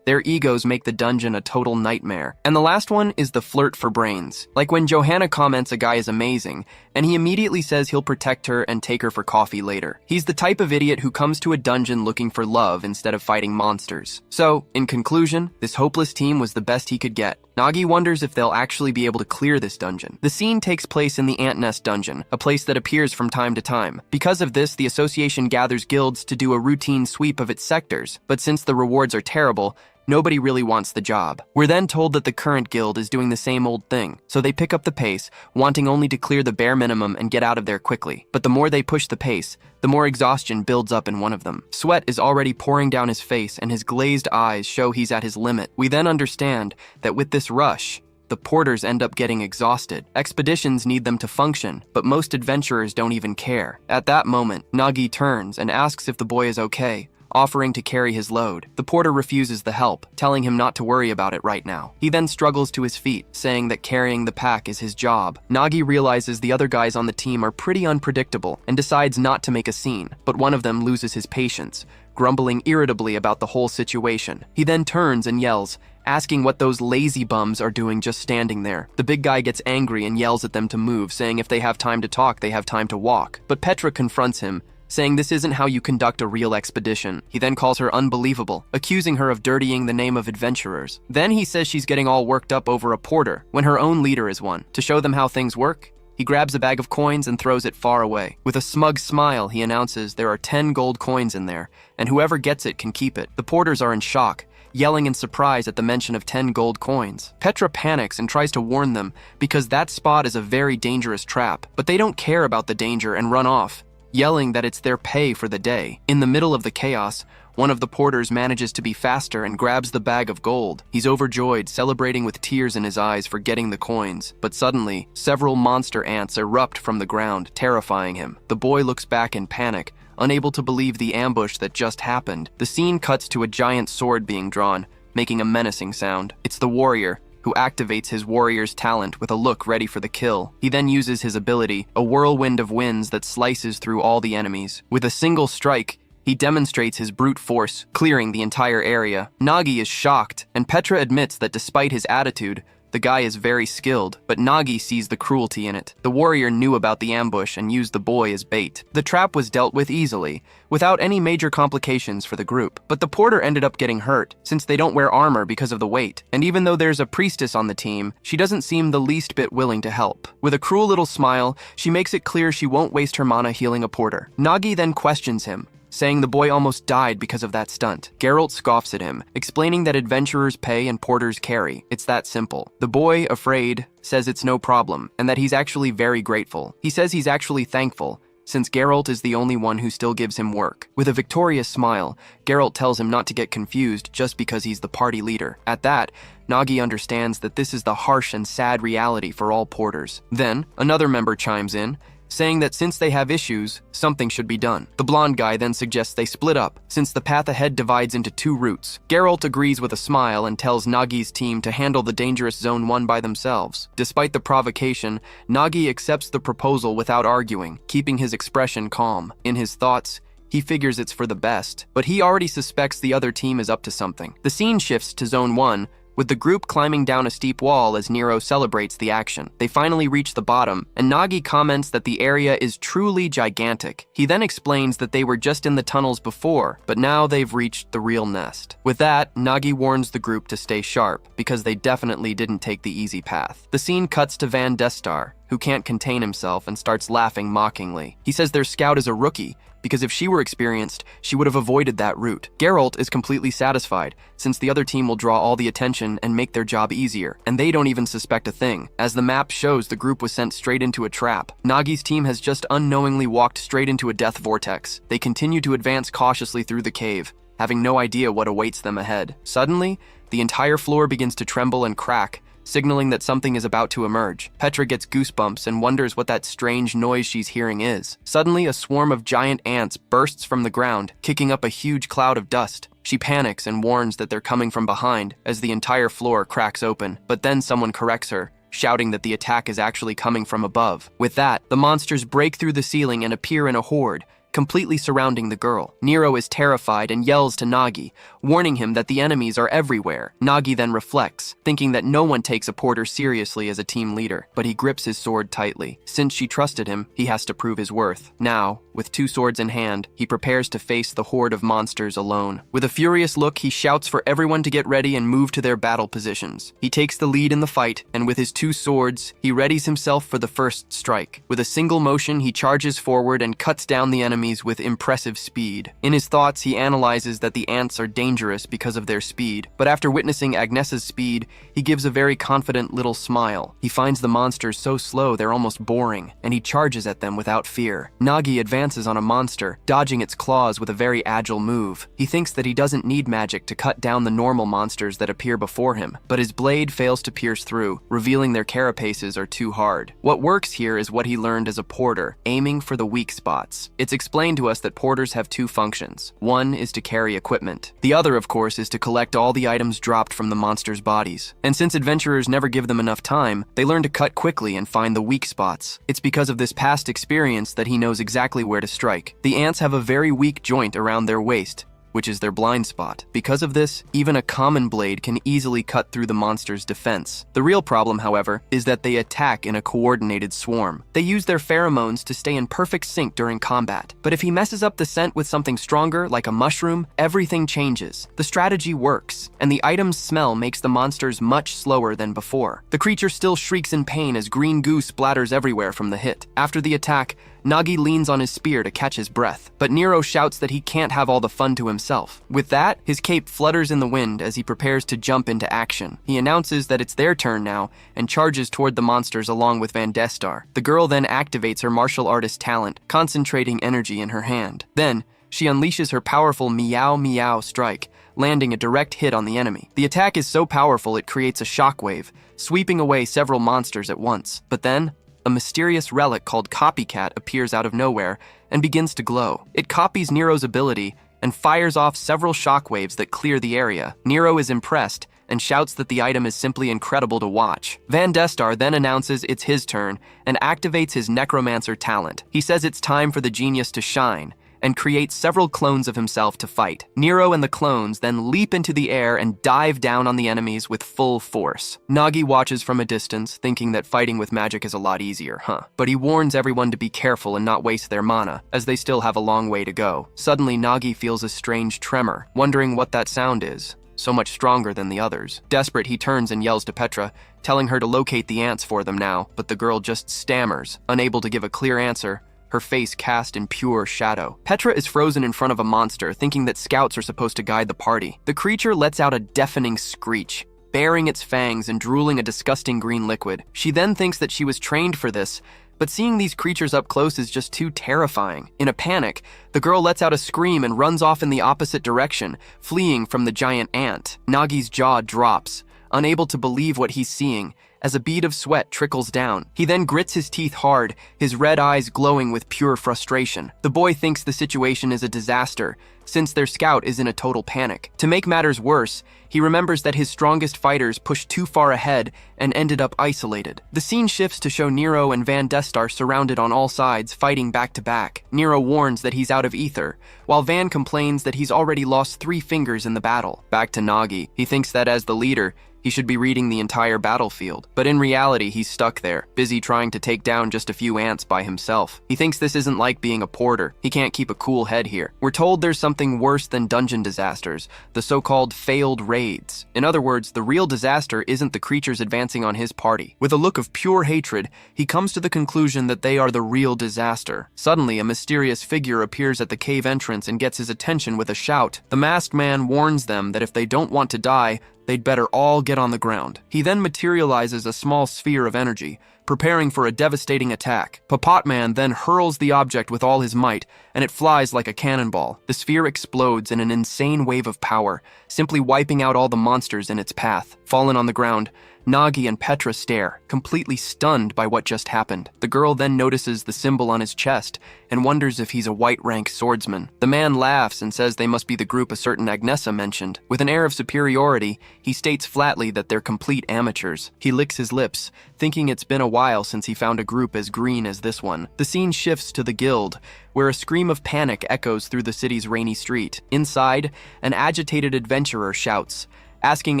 Their egos make the dungeon a total nightmare. And the last one is the Flirt for Brains. Like when Johanna comments a guy is amazing, and he immediately says he'll protect her and take her for coffee later. He's the type of idiot who comes to a dungeon looking for love instead of fighting monsters. So, in conclusion, this hopeless team was the best he could get. Nagi wonders if they'll actually be able to clear this dungeon. The scene takes place in the Ant Nest dungeon, a place that appears from time to time. Because of this, the association gathers guilds to do a routine sweep of its sectors, but since the rewards are terrible, nobody really wants the job. We're then told that the current guild is doing the same old thing, so they pick up the pace, wanting only to clear the bare minimum and get out of there quickly. But the more they push the pace, the more exhaustion builds up in one of them. Sweat is already pouring down his face, and his glazed eyes show he's at his limit. We then understand that with this rush, the porters end up getting exhausted. Expeditions need them to function, but most adventurers don't even care. At that moment, Nagi turns and asks if the boy is okay, offering to carry his load. The porter refuses the help, telling him not to worry about it right now. He then struggles to his feet, saying that carrying the pack is his job. Nagi realizes the other guys on the team are pretty unpredictable and decides not to make a scene, but one of them loses his patience, grumbling irritably about the whole situation. He then turns and yells, asking what those lazy bums are doing just standing there. The big guy gets angry and yells at them to move, saying if they have time to talk, they have time to walk. But Petra confronts him, saying this isn't how you conduct a real expedition. He then calls her unbelievable, accusing her of dirtying the name of adventurers. Then he says she's getting all worked up over a porter, when her own leader is one. To show them how things work, he grabs a bag of coins and throws it far away. With a smug smile, he announces there are 10 gold coins in there, and whoever gets it can keep it. The porters are in shock, yelling in surprise at the mention of 10 gold coins. Petra panics and tries to warn them because that spot is a very dangerous trap, but they don't care about the danger and run off, yelling that it's their pay for the day. In the middle of the chaos, one of the porters manages to be faster and grabs the bag of gold. He's overjoyed, celebrating with tears in his eyes for getting the coins. But suddenly, several monster ants erupt from the ground, terrifying him. The boy looks back in panic, unable to believe the ambush that just happened. The scene cuts to a giant sword being drawn, making a menacing sound. It's the warrior, who activates his warrior's talent with a look ready for the kill. He then uses his ability, a whirlwind of winds that slices through all the enemies. With a single strike, he demonstrates his brute force, clearing the entire area. Nagi is shocked, and Petra admits that despite his attitude, The guy is very skilled, but Nagi sees the cruelty in it. The warrior knew about the ambush and used the boy as bait. The trap was dealt with easily, without any major complications for the group. But the porter ended up getting hurt, since they don't wear armor because of the weight. And even though there's a priestess on the team, she doesn't seem the least bit willing to help. With a cruel little smile, she makes it clear she won't waste her mana healing a porter. Nagi then questions him, saying the boy almost died because of that stunt. Geralt scoffs at him, explaining that adventurers pay and porters carry. It's that simple. The boy, afraid, says it's no problem, and that he's actually very grateful. He says he's actually thankful, since Geralt is the only one who still gives him work. With a victorious smile, Geralt tells him not to get confused just because he's the party leader. At that, Nagi understands that this is the harsh and sad reality for all porters. Then, another member chimes in, saying that since they have issues, something should be done. The blonde guy then suggests they split up, since the path ahead divides into 2 routes. Geralt agrees with a smile and tells Nagi's team to handle the dangerous Zone 1 by themselves. Despite the provocation, Nagi accepts the proposal without arguing, keeping his expression calm. In his thoughts, he figures it's for the best, but he already suspects the other team is up to something. The scene shifts to Zone 1, with the group climbing down a steep wall as Nero celebrates the action. They finally reach the bottom, and Nagi comments that the area is truly gigantic. He then explains that they were just in the tunnels before, but now they've reached the real nest. With that, Nagi warns the group to stay sharp, because they definitely didn't take the easy path. The scene cuts to Van Destar, who can't contain himself and starts laughing mockingly. He says their scout is a rookie, because if she were experienced, she would have avoided that route. Geralt is completely satisfied, since the other team will draw all the attention and make their job easier, and they don't even suspect a thing. As the map shows, the group was sent straight into a trap. Nagi's team has just unknowingly walked straight into a death vortex. They continue to advance cautiously through the cave, having no idea what awaits them ahead. Suddenly, the entire floor begins to tremble and crack, signaling that something is about to emerge. Petra gets goosebumps and wonders what that strange noise she's hearing is. Suddenly, a swarm of giant ants bursts from the ground, kicking up a huge cloud of dust. She panics and warns that they're coming from behind as the entire floor cracks open. But then someone corrects her, shouting that the attack is actually coming from above. With that, the monsters break through the ceiling and appear in a horde, completely surrounding the girl. Nero is terrified and yells to Nagi, warning him that the enemies are everywhere. Nagi then reflects, thinking that no one takes a porter seriously as a team leader, but he grips his sword tightly. Since she trusted him, he has to prove his worth. Now, with 2 swords in hand, he prepares to face the horde of monsters alone. With a furious look, he shouts for everyone to get ready and move to their battle positions. He takes the lead in the fight, and with his 2 swords, he readies himself for the first strike. With a single motion, he charges forward and cuts down the enemies with impressive speed. In his thoughts, he analyzes that the ants are dangerous because of their speed, but after witnessing Agnes's speed, he gives a very confident little smile. He finds the monsters so slow they're almost boring, and he charges at them without fear. Nagi advances on a monster, dodging its claws with a very agile move. He thinks that he doesn't need magic to cut down the normal monsters that appear before him, but his blade fails to pierce through, revealing their carapaces are too hard. What works here is what he learned as a porter, aiming for the weak spots. It's explained to us that porters have 2 functions. One is to carry equipment. The other, of course, is to collect all the items dropped from the monsters' bodies. And since adventurers never give them enough time, they learn to cut quickly and find the weak spots. It's because of this past experience that he knows exactly where to strike. The ants have a very weak joint around their waist, which is their blind spot. Because of this, even a common blade can easily cut through the monster's defense. The real problem, however, is that they attack in a coordinated swarm. They use their pheromones to stay in perfect sync during combat. But if he messes up the scent with something stronger, like a mushroom, everything changes. The strategy works, and the item's smell makes the monsters much slower than before. The creature still shrieks in pain as green goo splatters everywhere from the hit. After the attack, Nagi leans on his spear to catch his breath, but Nero shouts that he can't have all the fun to himself. With that, his cape flutters in the wind as he prepares to jump into action. He announces that it's their turn now and charges toward the monsters along with Van Destar. The girl then activates her martial artist talent, concentrating energy in her hand. Then, she unleashes her powerful meow meow strike, landing a direct hit on the enemy. The attack is so powerful it creates a shockwave, sweeping away several monsters at once. But then, a mysterious relic called Copycat appears out of nowhere and begins to glow. It copies Nero's ability and fires off several shockwaves that clear the area. Nero is impressed and shouts that the item is simply incredible to watch. Van Destar then announces it's his turn and activates his necromancer talent. He says it's time for the genius to shine, and creates several clones of himself to fight. Nero and the clones then leap into the air and dive down on the enemies with full force. Nagi watches from a distance, thinking that fighting with magic is a lot easier, But he warns everyone to be careful and not waste their mana, as they still have a long way to go. Suddenly, Nagi feels a strange tremor, wondering what that sound is. So much stronger than the others. Desperate, he turns and yells to Petra, telling her to locate the ants for them now, but the girl just stammers, unable to give a clear answer, her face cast in pure shadow. Petra is frozen in front of a monster, thinking that scouts are supposed to guide the party. The creature lets out a deafening screech, baring its fangs and drooling a disgusting green liquid. She then thinks that she was trained for this, but seeing these creatures up close is just too terrifying. In a panic, the girl lets out a scream and runs off in the opposite direction, fleeing from the giant ant. Nagi's jaw drops, unable to believe what he's seeing, as a bead of sweat trickles down. He then grits his teeth hard, his red eyes glowing with pure frustration. The boy thinks the situation is a disaster, since their scout is in a total panic. To make matters worse, he remembers that his strongest fighters pushed too far ahead and ended up isolated. The scene shifts to show Nero and Van Destar surrounded on all sides, fighting back to back. Nero warns that he's out of ether, while Van complains that he's already lost 3 fingers in the battle. Back to Nagi, he thinks that as the leader, he should be reading the entire battlefield. But in reality, he's stuck there, busy trying to take down just a few ants by himself. He thinks this isn't like being a porter. He can't keep a cool head here. We're told there's something worse than dungeon disasters, the so-called failed raids. In other words, the real disaster isn't the creatures advancing on his party. With a look of pure hatred, he comes to the conclusion that they are the real disaster. Suddenly, a mysterious figure appears at the cave entrance and gets his attention with a shout. The masked man warns them that if they don't want to die, they'd better all get on the ground. He then materializes a small sphere of energy, preparing for a devastating attack. Papatman then hurls the object with all his might, and it flies like a cannonball. The sphere explodes in an insane wave of power, simply wiping out all the monsters in its path. Fallen on the ground, Nagi and Petra stare, completely stunned by what just happened. The girl then notices the symbol on his chest and wonders if he's a white-rank swordsman. The man laughs and says they must be the group a certain Agnesa mentioned. With an air of superiority, he states flatly that they're complete amateurs. He licks his lips, thinking it's been a while since he found a group as green as this one. The scene shifts to the guild, where a scream of panic echoes through the city's rainy street. Inside, an agitated adventurer shouts, asking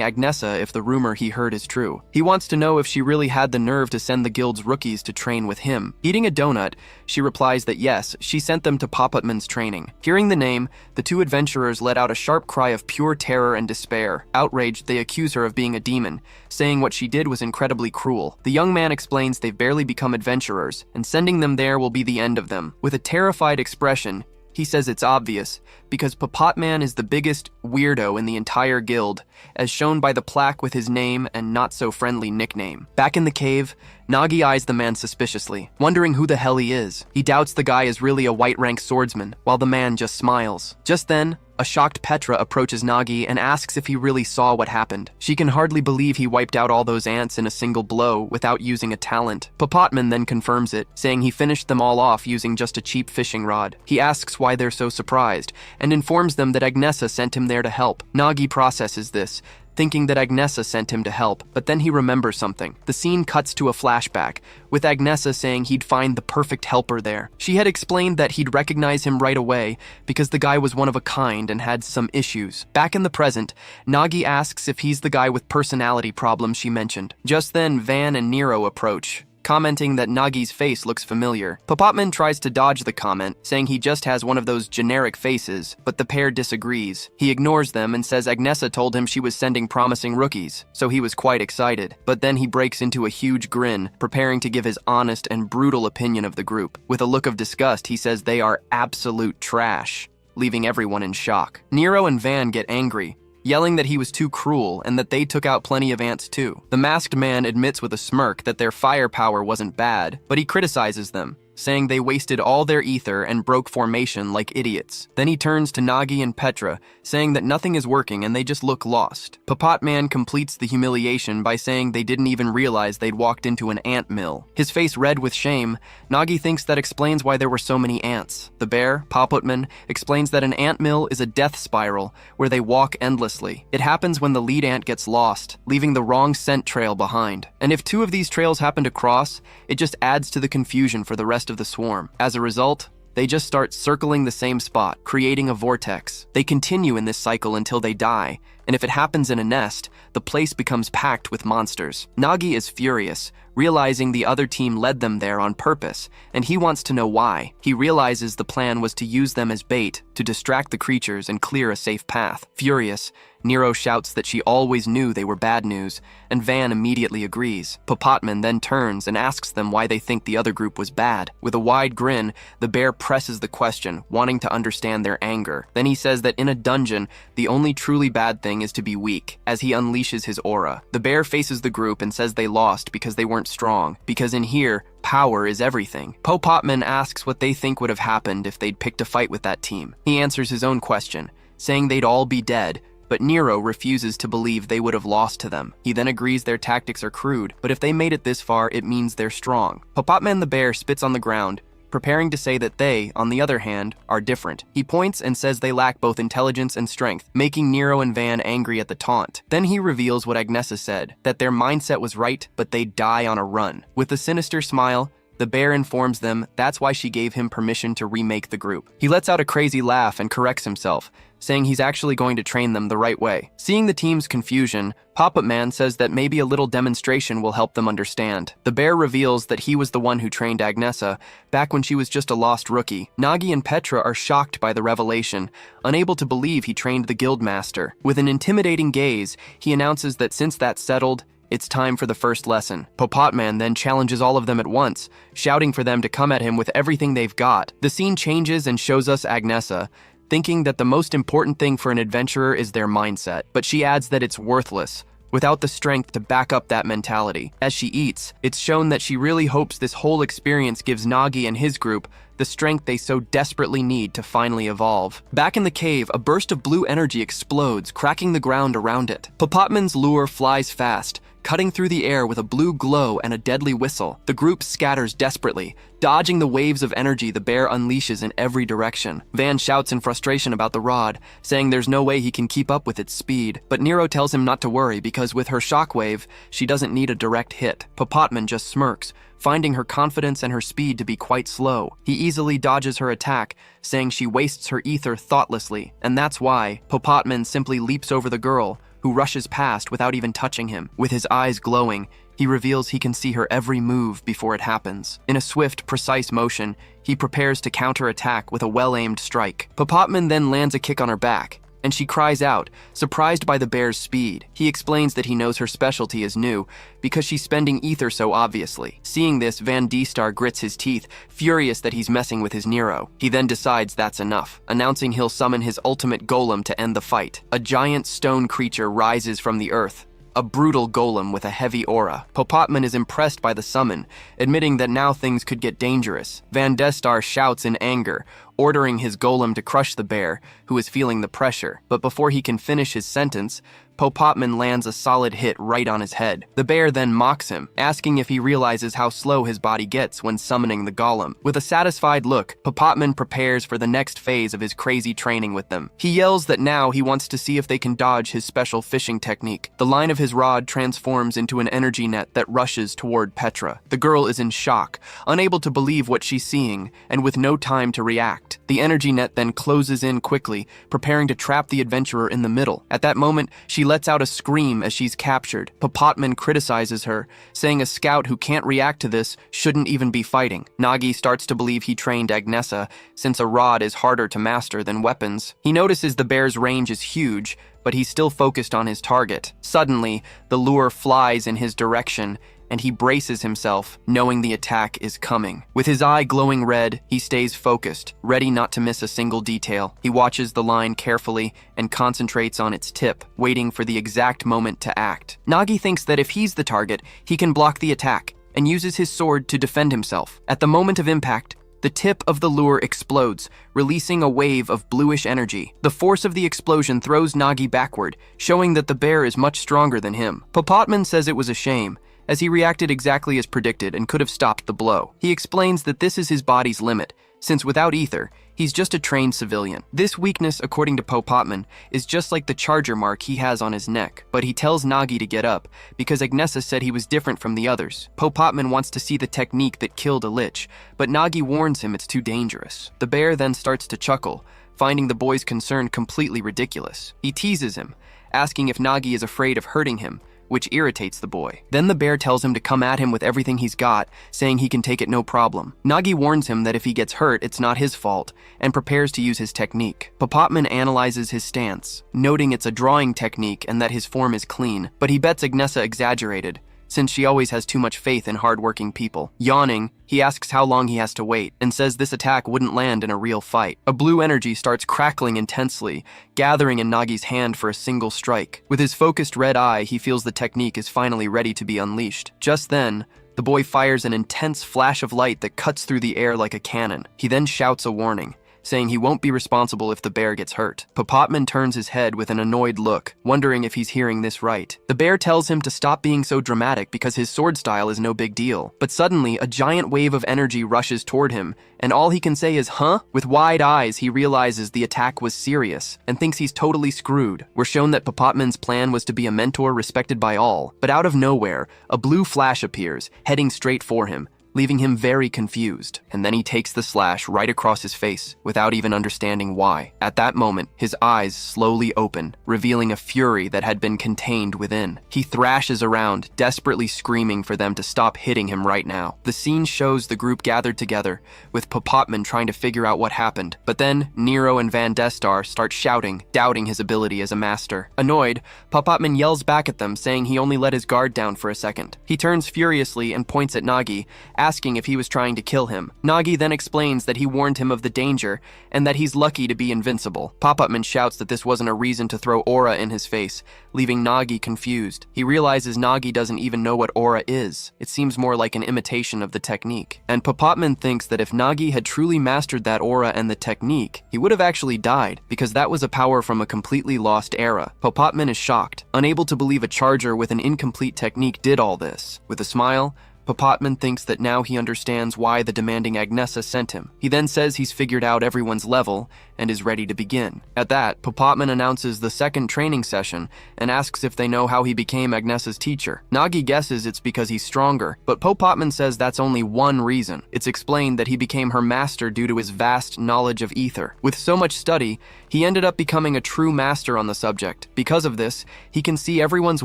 Agnesa if the rumor he heard is true. He wants to know if she really had the nerve to send the guild's rookies to train with him. Eating a donut, she replies that yes, she sent them to Papatman's training. Hearing the name, the 2 adventurers let out a sharp cry of pure terror and despair. Outraged, they accuse her of being a demon, saying what she did was incredibly cruel. The young man explains they've barely become adventurers, and sending them there will be the end of them. With a terrified expression, he says it's obvious, because Papatman is the biggest weirdo in the entire guild, as shown by the plaque with his name and not-so-friendly nickname. Back in the cave, Nagi eyes the man suspiciously, wondering who the hell he is. He doubts the guy is really a white-rank swordsman, while the man just smiles. Just then, a shocked Petra approaches Nagi and asks if he really saw what happened. She can hardly believe he wiped out all those ants in a single blow without using a talent. Papatman then confirms it, saying he finished them all off using just a cheap fishing rod. He asks why they're so surprised, and informs them that Agnesa sent him there to help. Nagi processes this, thinking that Agnesa sent him to help, but then he remembers something. The scene cuts to a flashback, with Agnesa saying he'd find the perfect helper there. She had explained that he'd recognize him right away because the guy was one of a kind and had some issues. Back in the present, Nagi asks if he's the guy with personality problems she mentioned. Just then, Van and Nero approach, commenting that Nagi's face looks familiar. Papatman tries to dodge the comment, saying he just has one of those generic faces, but the pair disagrees. He ignores them and says Agnesa told him she was sending promising rookies, so he was quite excited. But then he breaks into a huge grin, preparing to give his honest and brutal opinion of the group. With a look of disgust, he says they are absolute trash, leaving everyone in shock. Nero and Van get angry, yelling that he was too cruel and that they took out plenty of ants too. The masked man admits with a smirk that their firepower wasn't bad, but he criticizes them, saying they wasted all their ether and broke formation like idiots. Then he turns to Nagi and Petra, saying that nothing is working and they just look lost. Papatman completes the humiliation by saying they didn't even realize they'd walked into an ant mill. His face red with shame, Nagi thinks that explains why there were so many ants. The bear, Papatman, explains that an ant mill is a death spiral where they walk endlessly. It happens when the lead ant gets lost, leaving the wrong scent trail behind. And if 2 of these trails happen to cross, it just adds to the confusion for the rest of the swarm. As a result, They just start circling the same spot, creating a vortex. They continue in this cycle until they die, and if it happens in a nest, the place becomes packed with monsters. Nagi is furious, realizing the other team led them there on purpose, and he wants to know why. He realizes the plan was to use them as bait, to distract the creatures and clear a safe path. Furious, Nero shouts that she always knew they were bad news, and Van immediately agrees. Popotman then turns and asks them why they think the other group was bad. With a wide grin, the bear presses the question, wanting to understand their anger. Then he says that in a dungeon, the only truly bad thing is to be weak, as he unleashes his aura. The bear faces the group and says they lost because they weren't strong, because in here, power is everything. Popotman asks what they think would have happened if they'd picked a fight with that team. He answers his own question, saying they'd all be dead, but Nero refuses to believe they would have lost to them. He then agrees their tactics are crude, but if they made it this far, it means they're strong. Popotman the bear spits on the ground, preparing to say that they, on the other hand, are different. He points and says they lack both intelligence and strength, making Nero and Van angry at the taunt. Then he reveals what Agnesa said, that their mindset was right, but they'd die on a run. With a sinister smile, the bear informs them that's why she gave him permission to remake the group. He lets out a crazy laugh and corrects himself, saying he's actually going to train them the right way. Seeing the team's confusion, Popotman says that maybe a little demonstration will help them understand. The bear reveals that he was the one who trained Agnesa back when she was just a lost rookie. Nagi and Petra are shocked by the revelation, unable to believe he trained the guildmaster. With an intimidating gaze, he announces that since that's settled, it's time for the first lesson. Popotman then challenges all of them at once, shouting for them to come at him with everything they've got. The scene changes and shows us Agnesa, thinking that the most important thing for an adventurer is their mindset, but she adds that it's worthless without the strength to back up that mentality. As she eats, it's shown that she really hopes this whole experience gives Nagi and his group the strength they so desperately need to finally evolve. Back in the cave, a burst of blue energy explodes, cracking the ground around it. Popotman's lure flies fast, cutting through the air with a blue glow and a deadly whistle. The group scatters desperately, dodging the waves of energy the bear unleashes in every direction. Van shouts in frustration about the rod, saying there's no way he can keep up with its speed. But Nero tells him not to worry because with her shockwave, she doesn't need a direct hit. Popotman just smirks, finding her confidence and her speed to be quite slow. He easily dodges her attack, saying she wastes her ether thoughtlessly, and that's why Popotman simply leaps over the girl, who rushes past without even touching him. With his eyes glowing, he reveals he can see her every move before it happens. In a swift, precise motion, he prepares to counterattack with a well-aimed strike. Popotman then lands a kick on her back, and she cries out, surprised by the bear's speed. He explains that he knows her specialty is new, because she's spending ether so obviously. Seeing this, Van D-Star grits his teeth, furious that he's messing with his Nero. He then decides that's enough, announcing he'll summon his ultimate golem to end the fight. A giant stone creature rises from the earth, a brutal golem with a heavy aura. Popotman is impressed by the summon, admitting that now things could get dangerous. Van D-Star shouts in anger, ordering his golem to crush the bear, who is feeling the pressure. But before he can finish his sentence, Popotman lands a solid hit right on his head. The bear then mocks him, asking if he realizes how slow his body gets when summoning the golem. With a satisfied look, Popotman prepares for the next phase of his crazy training with them. He yells that now he wants to see if they can dodge his special fishing technique. The line of his rod transforms into an energy net that rushes toward Petra. The girl is in shock, unable to believe what she's seeing, and with no time to react. The energy net then closes in quickly, preparing to trap the adventurer in the middle. At that moment, she lets out a scream as she's captured. Popotman criticizes her, saying a scout who can't react to this shouldn't even be fighting. Nagi starts to believe he trained Agnesa, since a rod is harder to master than weapons. He notices the bear's range is huge, but he's still focused on his target. Suddenly, the lure flies in his direction, and he braces himself, knowing the attack is coming. With his eye glowing red, he stays focused, ready not to miss a single detail. He watches the line carefully and concentrates on its tip, waiting for the exact moment to act. Nagi thinks that if he's the target, he can block the attack, and uses his sword to defend himself. At the moment of impact, the tip of the lure explodes, releasing a wave of bluish energy. The force of the explosion throws Nagi backward, showing that the bear is much stronger than him. Popotman says it was a shame, as he reacted exactly as predicted and could have stopped the blow. He explains that this is his body's limit, since without ether, He's just a trained civilian. This weakness, according to Popotman, is just like the charger mark he has on his neck. But he tells Nagi to get up, because Agnesa said he was different from the others. Popotman wants to see the technique that killed a lich, but Nagi warns him it's too dangerous. The bear then starts to chuckle, finding the boy's concern completely ridiculous. He teases him, asking if Nagi is afraid of hurting him, which irritates the boy. Then the bear tells him to come at him with everything he's got, saying he can take it no problem. Nagi warns him that if he gets hurt, it's not his fault, and prepares to use his technique. Popotman analyzes his stance, noting it's a drawing technique and that his form is clean, but he bets Agnesa exaggerated, since she always has too much faith in hardworking people. Yawning, he asks how long he has to wait, and says this attack wouldn't land in a real fight. A blue energy starts crackling intensely, gathering in Nagi's hand for a single strike. With his focused red eye, he feels the technique is finally ready to be unleashed. Just then, the boy fires an intense flash of light that cuts through the air like a cannon. He then shouts a warning, saying he won't be responsible if the bear gets hurt. Popotman turns his head with an annoyed look, wondering if he's hearing this right. The bear tells him to stop being so dramatic because his sword style is no big deal. But suddenly, a giant wave of energy rushes toward him, and all he can say is, huh? With wide eyes, he realizes the attack was serious, and thinks he's totally screwed. We're shown that Popotman's plan was to be a mentor respected by all, but out of nowhere, a blue flash appears, heading straight for him, leaving him very confused. And then he takes the slash right across his face without even understanding why. At that moment, his eyes slowly open, revealing a fury that had been contained within. He thrashes around, desperately screaming for them to stop hitting him right now. The scene shows the group gathered together, with Popotman trying to figure out what happened. But then, Nero and Van Destar start shouting, doubting his ability as a master. Annoyed, Popotman yells back at them, saying he only let his guard down for a second. He turns furiously and points at Nagi, asking if he was trying to kill him. Nagi then explains that he warned him of the danger and that he's lucky to be invincible. Popotman shouts that this wasn't a reason to throw aura in his face, leaving Nagi confused. He realizes Nagi doesn't even know what aura is. It seems more like an imitation of the technique. And Popotman thinks that if Nagi had truly mastered that aura and the technique, he would have actually died, because that was a power from a completely lost era. Popotman is shocked, unable to believe a charger with an incomplete technique did all this. With a smile, Popotman thinks that now he understands why the demanding Agnesa sent him. He then says he's figured out everyone's level and is ready to begin. At that, Popotman announces the second training session and asks if they know how he became Agnesa's teacher. Nagi guesses it's because he's stronger, but Popotman says that's only one reason. It's explained that he became her master due to his vast knowledge of ether. With so much study, he ended up becoming a true master on the subject. Because of this, he can see everyone's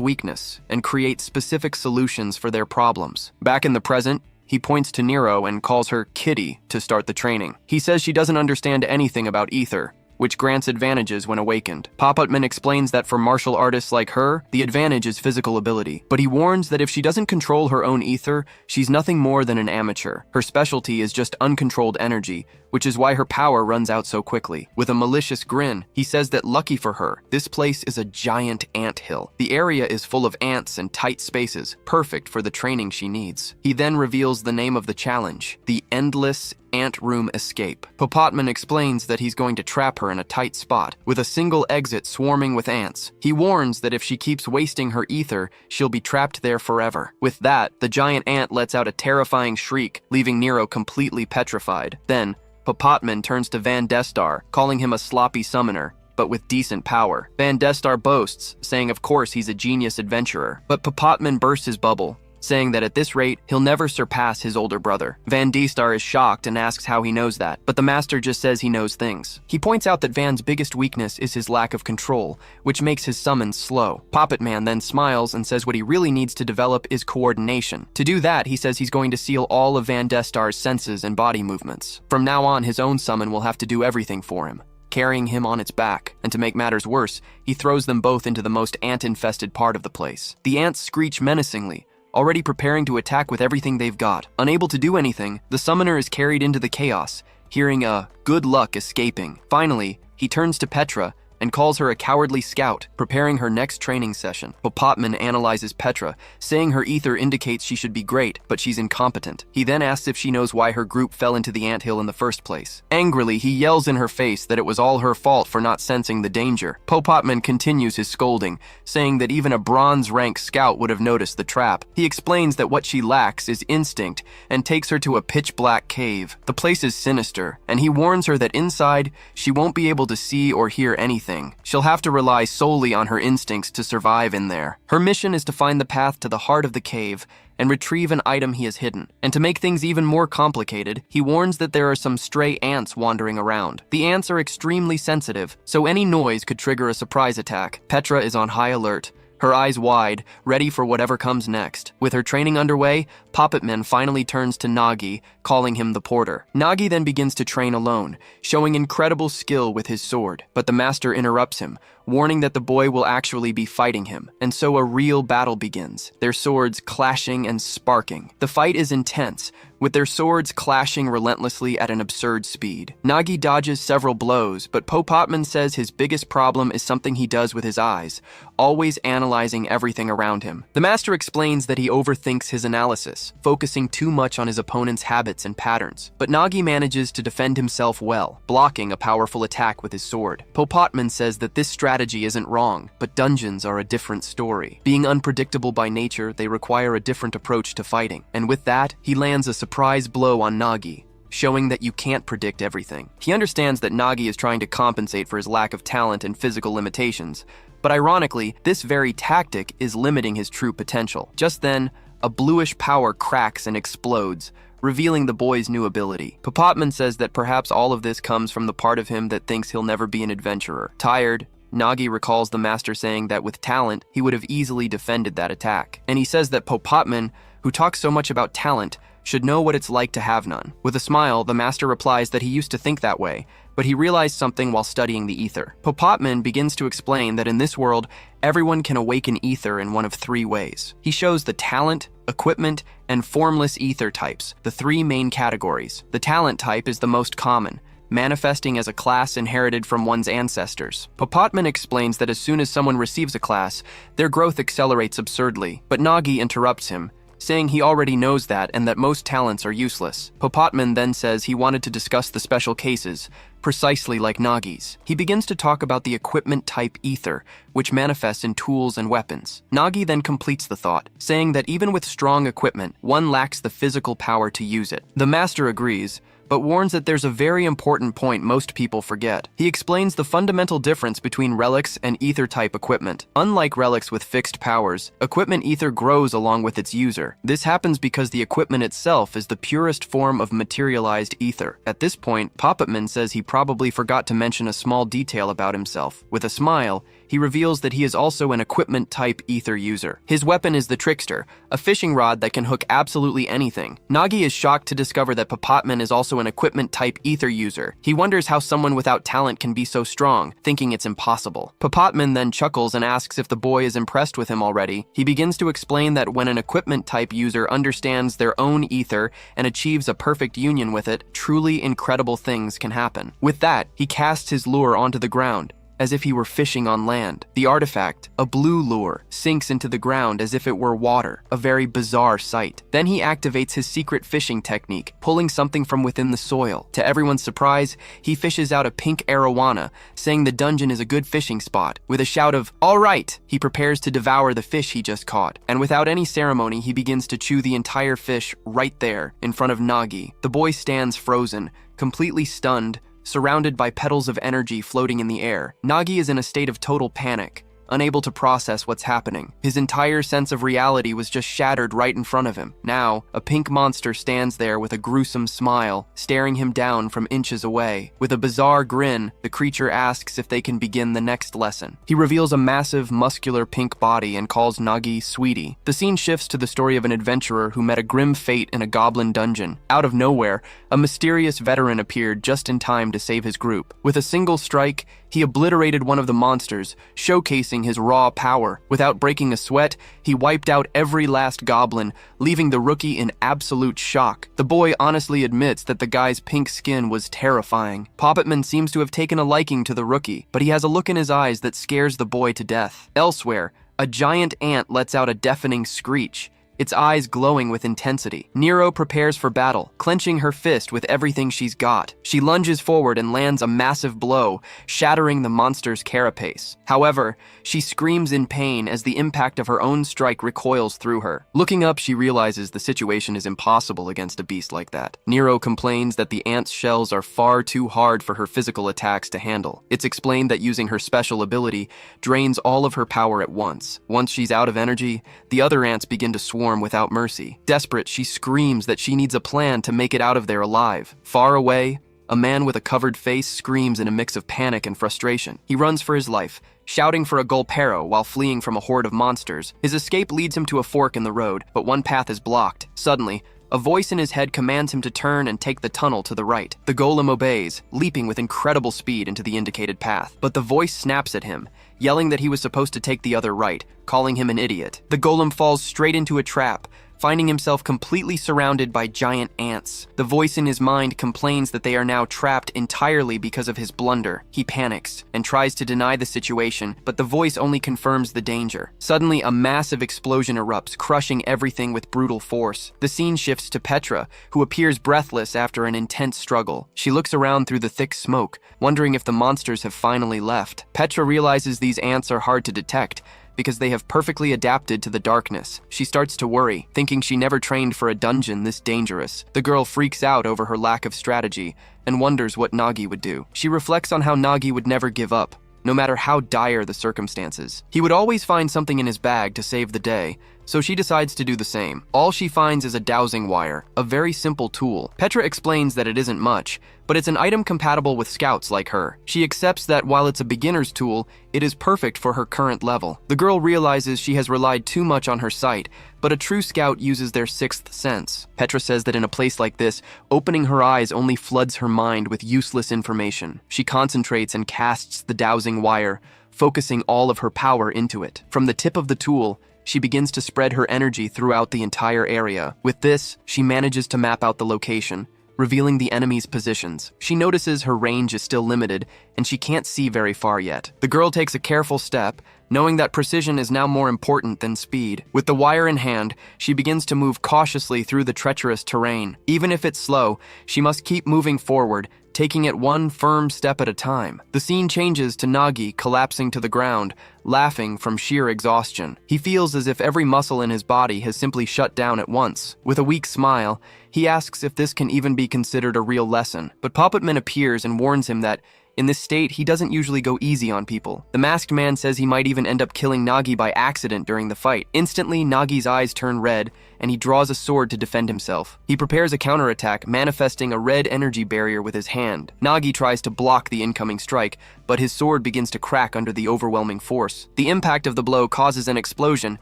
weakness and create specific solutions for their problems. Back in the present, he points to Nero and calls her Kitty to start the training. He says she doesn't understand anything about ether, which grants advantages when awakened. Popotman explains that for martial artists like her, the advantage is physical ability. But he warns that if she doesn't control her own ether, she's nothing more than an amateur. Her specialty is just uncontrolled energy, which is why her power runs out so quickly. With a malicious grin, he says that lucky for her, this place is a giant anthill. The area is full of ants and tight spaces, perfect for the training she needs. He then reveals the name of the challenge, the Endless Ant Room Escape. Popotman explains that he's going to trap her in a tight spot, with a single exit swarming with ants. He warns that if she keeps wasting her ether, she'll be trapped there forever. With that, the giant ant lets out a terrifying shriek, leaving Nero completely petrified. Then, Popotman turns to Van Destar, calling him a sloppy summoner, but with decent power. Van Destar boasts, saying of course he's a genius adventurer. But Popotman bursts his bubble, saying that at this rate, he'll never surpass his older brother. Van Destar is shocked and asks how he knows that, but the master just says he knows things. He points out that Van's biggest weakness is his lack of control, which makes his summons slow. Popotman then smiles and says what he really needs to develop is coordination. To do that, he says he's going to seal all of Van Destar's senses and body movements. From now on, his own summon will have to do everything for him, carrying him on its back, and to make matters worse, he throws them both into the most ant-infested part of the place. The ants screech menacingly, already preparing to attack with everything they've got. Unable to do anything, the summoner is carried into the chaos, hearing a good luck escaping. Finally, he turns to Petra, and calls her a cowardly scout, preparing her next training session. Popotman analyzes Petra, saying her ether indicates she should be great, but she's incompetent. He then asks if she knows why her group fell into the anthill in the first place. Angrily, he yells in her face that it was all her fault for not sensing the danger. Popotman continues his scolding, saying that even a bronze-rank scout would have noticed the trap. He explains that what she lacks is instinct and takes her to a pitch-black cave. The place is sinister, and he warns her that inside, she won't be able to see or hear anything. She'll have to rely solely on her instincts to survive in there. Her mission is to find the path to the heart of the cave and retrieve an item he has hidden. And to make things even more complicated, he warns that there are some stray ants wandering around. The ants are extremely sensitive, so any noise could trigger a surprise attack. Petra is on high alert, her eyes wide, ready for whatever comes next. With her training underway, Popotman finally turns to Nagi, calling him the porter. Nagi then begins to train alone, showing incredible skill with his sword. But the master interrupts him, warning that the boy will actually be fighting him. And so a real battle begins, their swords clashing and sparking. The fight is intense, with their swords clashing relentlessly at an absurd speed. Nagi dodges several blows, but Popotman says his biggest problem is something he does with his eyes, always analyzing everything around him. The master explains that he overthinks his analysis, focusing too much on his opponent's habits and patterns. But Nagi manages to defend himself well, blocking a powerful attack with his sword. Popotman says that this strategy isn't wrong, but dungeons are a different story. Being unpredictable by nature, they require a different approach to fighting. And with that, he lands a surprise blow on Nagi, showing that you can't predict everything. He understands that Nagi is trying to compensate for his lack of talent and physical limitations, but ironically, this very tactic is limiting his true potential. Just then, a bluish power cracks and explodes, revealing the boy's new ability. Popotman says that perhaps all of this comes from the part of him that thinks he'll never be an adventurer. Tired, Nagi recalls the master saying that with talent, he would have easily defended that attack. And he says that Popotman, who talks so much about talent, should know what it's like to have none. With a smile, the master replies that he used to think that way, but he realized something while studying the ether. Popotman begins to explain that in this world, everyone can awaken ether in one of three ways. He shows the talent, equipment, and formless ether types, the three main categories. The talent type is the most common, manifesting as a class inherited from one's ancestors. Popotman explains that as soon as someone receives a class, their growth accelerates absurdly, but Nagi interrupts him, saying he already knows that and that most talents are useless. Popotman then says he wanted to discuss the special cases, precisely like Nagi's. He begins to talk about the equipment type ether, which manifests in tools and weapons. Nagi then completes the thought, saying that even with strong equipment, one lacks the physical power to use it. The master agrees, but warns that there's a very important point most people forget. He explains the fundamental difference between relics and ether-type equipment. Unlike relics with fixed powers, equipment ether grows along with its user. This happens because the equipment itself is the purest form of materialized ether. At this point, Popotman says he probably forgot to mention a small detail about himself. With a smile, he reveals that he is also an equipment-type ether user. His weapon is the Trickster, a fishing rod that can hook absolutely anything. Nagi is shocked to discover that Popotman is also an equipment-type ether user. He wonders how someone without talent can be so strong, thinking it's impossible. Popotman then chuckles and asks if the boy is impressed with him already. He begins to explain that when an equipment-type user understands their own ether and achieves a perfect union with it, truly incredible things can happen. With that, he casts his lure onto the ground, as if he were fishing on land. The artifact, a blue lure, sinks into the ground as if it were water, a very bizarre sight. Then he activates his secret fishing technique, pulling something from within the soil. To everyone's surprise, he fishes out a pink arowana, saying the dungeon is a good fishing spot. With a shout of, "All right!" he prepares to devour the fish he just caught. And without any ceremony, he begins to chew the entire fish right there, in front of Nagi. The boy stands frozen, completely stunned, surrounded by petals of energy floating in the air. Nagi is in a state of total panic, unable to process what's happening. His entire sense of reality was just shattered right in front of him. Now, a pink monster stands there with a gruesome smile, staring him down from inches away. With a bizarre grin, the creature asks if they can begin the next lesson. He reveals a massive, muscular pink body and calls Nagi Sweetie. The scene shifts to the story of an adventurer who met a grim fate in a goblin dungeon. Out of nowhere, a mysterious veteran appeared just in time to save his group. With a single strike, he obliterated one of the monsters, showcasing unleashing his raw power. Without breaking a sweat, he wiped out every last goblin, leaving the rookie in absolute shock. The boy honestly admits that the guy's pink skin was terrifying. Poppetman seems to have taken a liking to the rookie, but he has a look in his eyes that scares the boy to death. Elsewhere, a giant ant lets out a deafening screech, its eyes glowing with intensity. Nero prepares for battle, clenching her fist with everything she's got. She lunges forward and lands a massive blow, shattering the monster's carapace. However, she screams in pain as the impact of her own strike recoils through her. Looking up, she realizes the situation is impossible against a beast like that. Nero complains that the ant's shells are far too hard for her physical attacks to handle. It's explained that using her special ability drains all of her power at once. Once she's out of energy, the other ants begin to swarm without mercy. Desperate, she screams that she needs a plan to make it out of there alive. Far away, a man with a covered face screams in a mix of panic and frustration. He runs for his life, shouting for a golpero while fleeing from a horde of monsters. His escape leads him to a fork in the road, but one path is blocked. Suddenly, a voice in his head commands him to turn and take the tunnel to the right. The golem obeys, leaping with incredible speed into the indicated path. But the voice snaps at him, yelling that he was supposed to take the other right, calling him an idiot. The golem falls straight into a trap, finding himself completely surrounded by giant ants. The voice in his mind complains that they are now trapped entirely because of his blunder. He panics and tries to deny the situation, but the voice only confirms the danger. Suddenly, a massive explosion erupts, crushing everything with brutal force. The scene shifts to Petra, who appears breathless after an intense struggle. She looks around through the thick smoke, wondering if the monsters have finally left. Petra realizes these ants are hard to detect, because they have perfectly adapted to the darkness. She starts to worry, thinking she never trained for a dungeon this dangerous. The girl freaks out over her lack of strategy and wonders what Nagi would do. She reflects on how Nagi would never give up, no matter how dire the circumstances. He would always find something in his bag to save the day, so she decides to do the same. All she finds is a dowsing wire, a very simple tool. Petra explains that it isn't much, but it's an item compatible with scouts like her. She accepts that while it's a beginner's tool, it is perfect for her current level. The girl realizes she has relied too much on her sight, but a true scout uses their sixth sense. Petra says that in a place like this, opening her eyes only floods her mind with useless information. She concentrates and casts the dowsing wire, focusing all of her power into it. From the tip of the tool, she begins to spread her energy throughout the entire area. With this, she manages to map out the location, revealing the enemy's positions. She notices her range is still limited, and she can't see very far yet. The girl takes a careful step, knowing that precision is now more important than speed. With the wire in hand, she begins to move cautiously through the treacherous terrain. Even if it's slow, she must keep moving forward, taking it one firm step at a time. The scene changes to Nagi collapsing to the ground, laughing from sheer exhaustion. He feels as if every muscle in his body has simply shut down at once. With a weak smile, he asks if this can even be considered a real lesson. But Poppetman appears and warns him that in this state, he doesn't usually go easy on people. The masked man says he might even end up killing Nagi by accident during the fight. Instantly, Nagi's eyes turn red, and he draws a sword to defend himself. He prepares a counterattack, manifesting a red energy barrier with his hand. Nagi tries to block the incoming strike, but his sword begins to crack under the overwhelming force. The impact of the blow causes an explosion,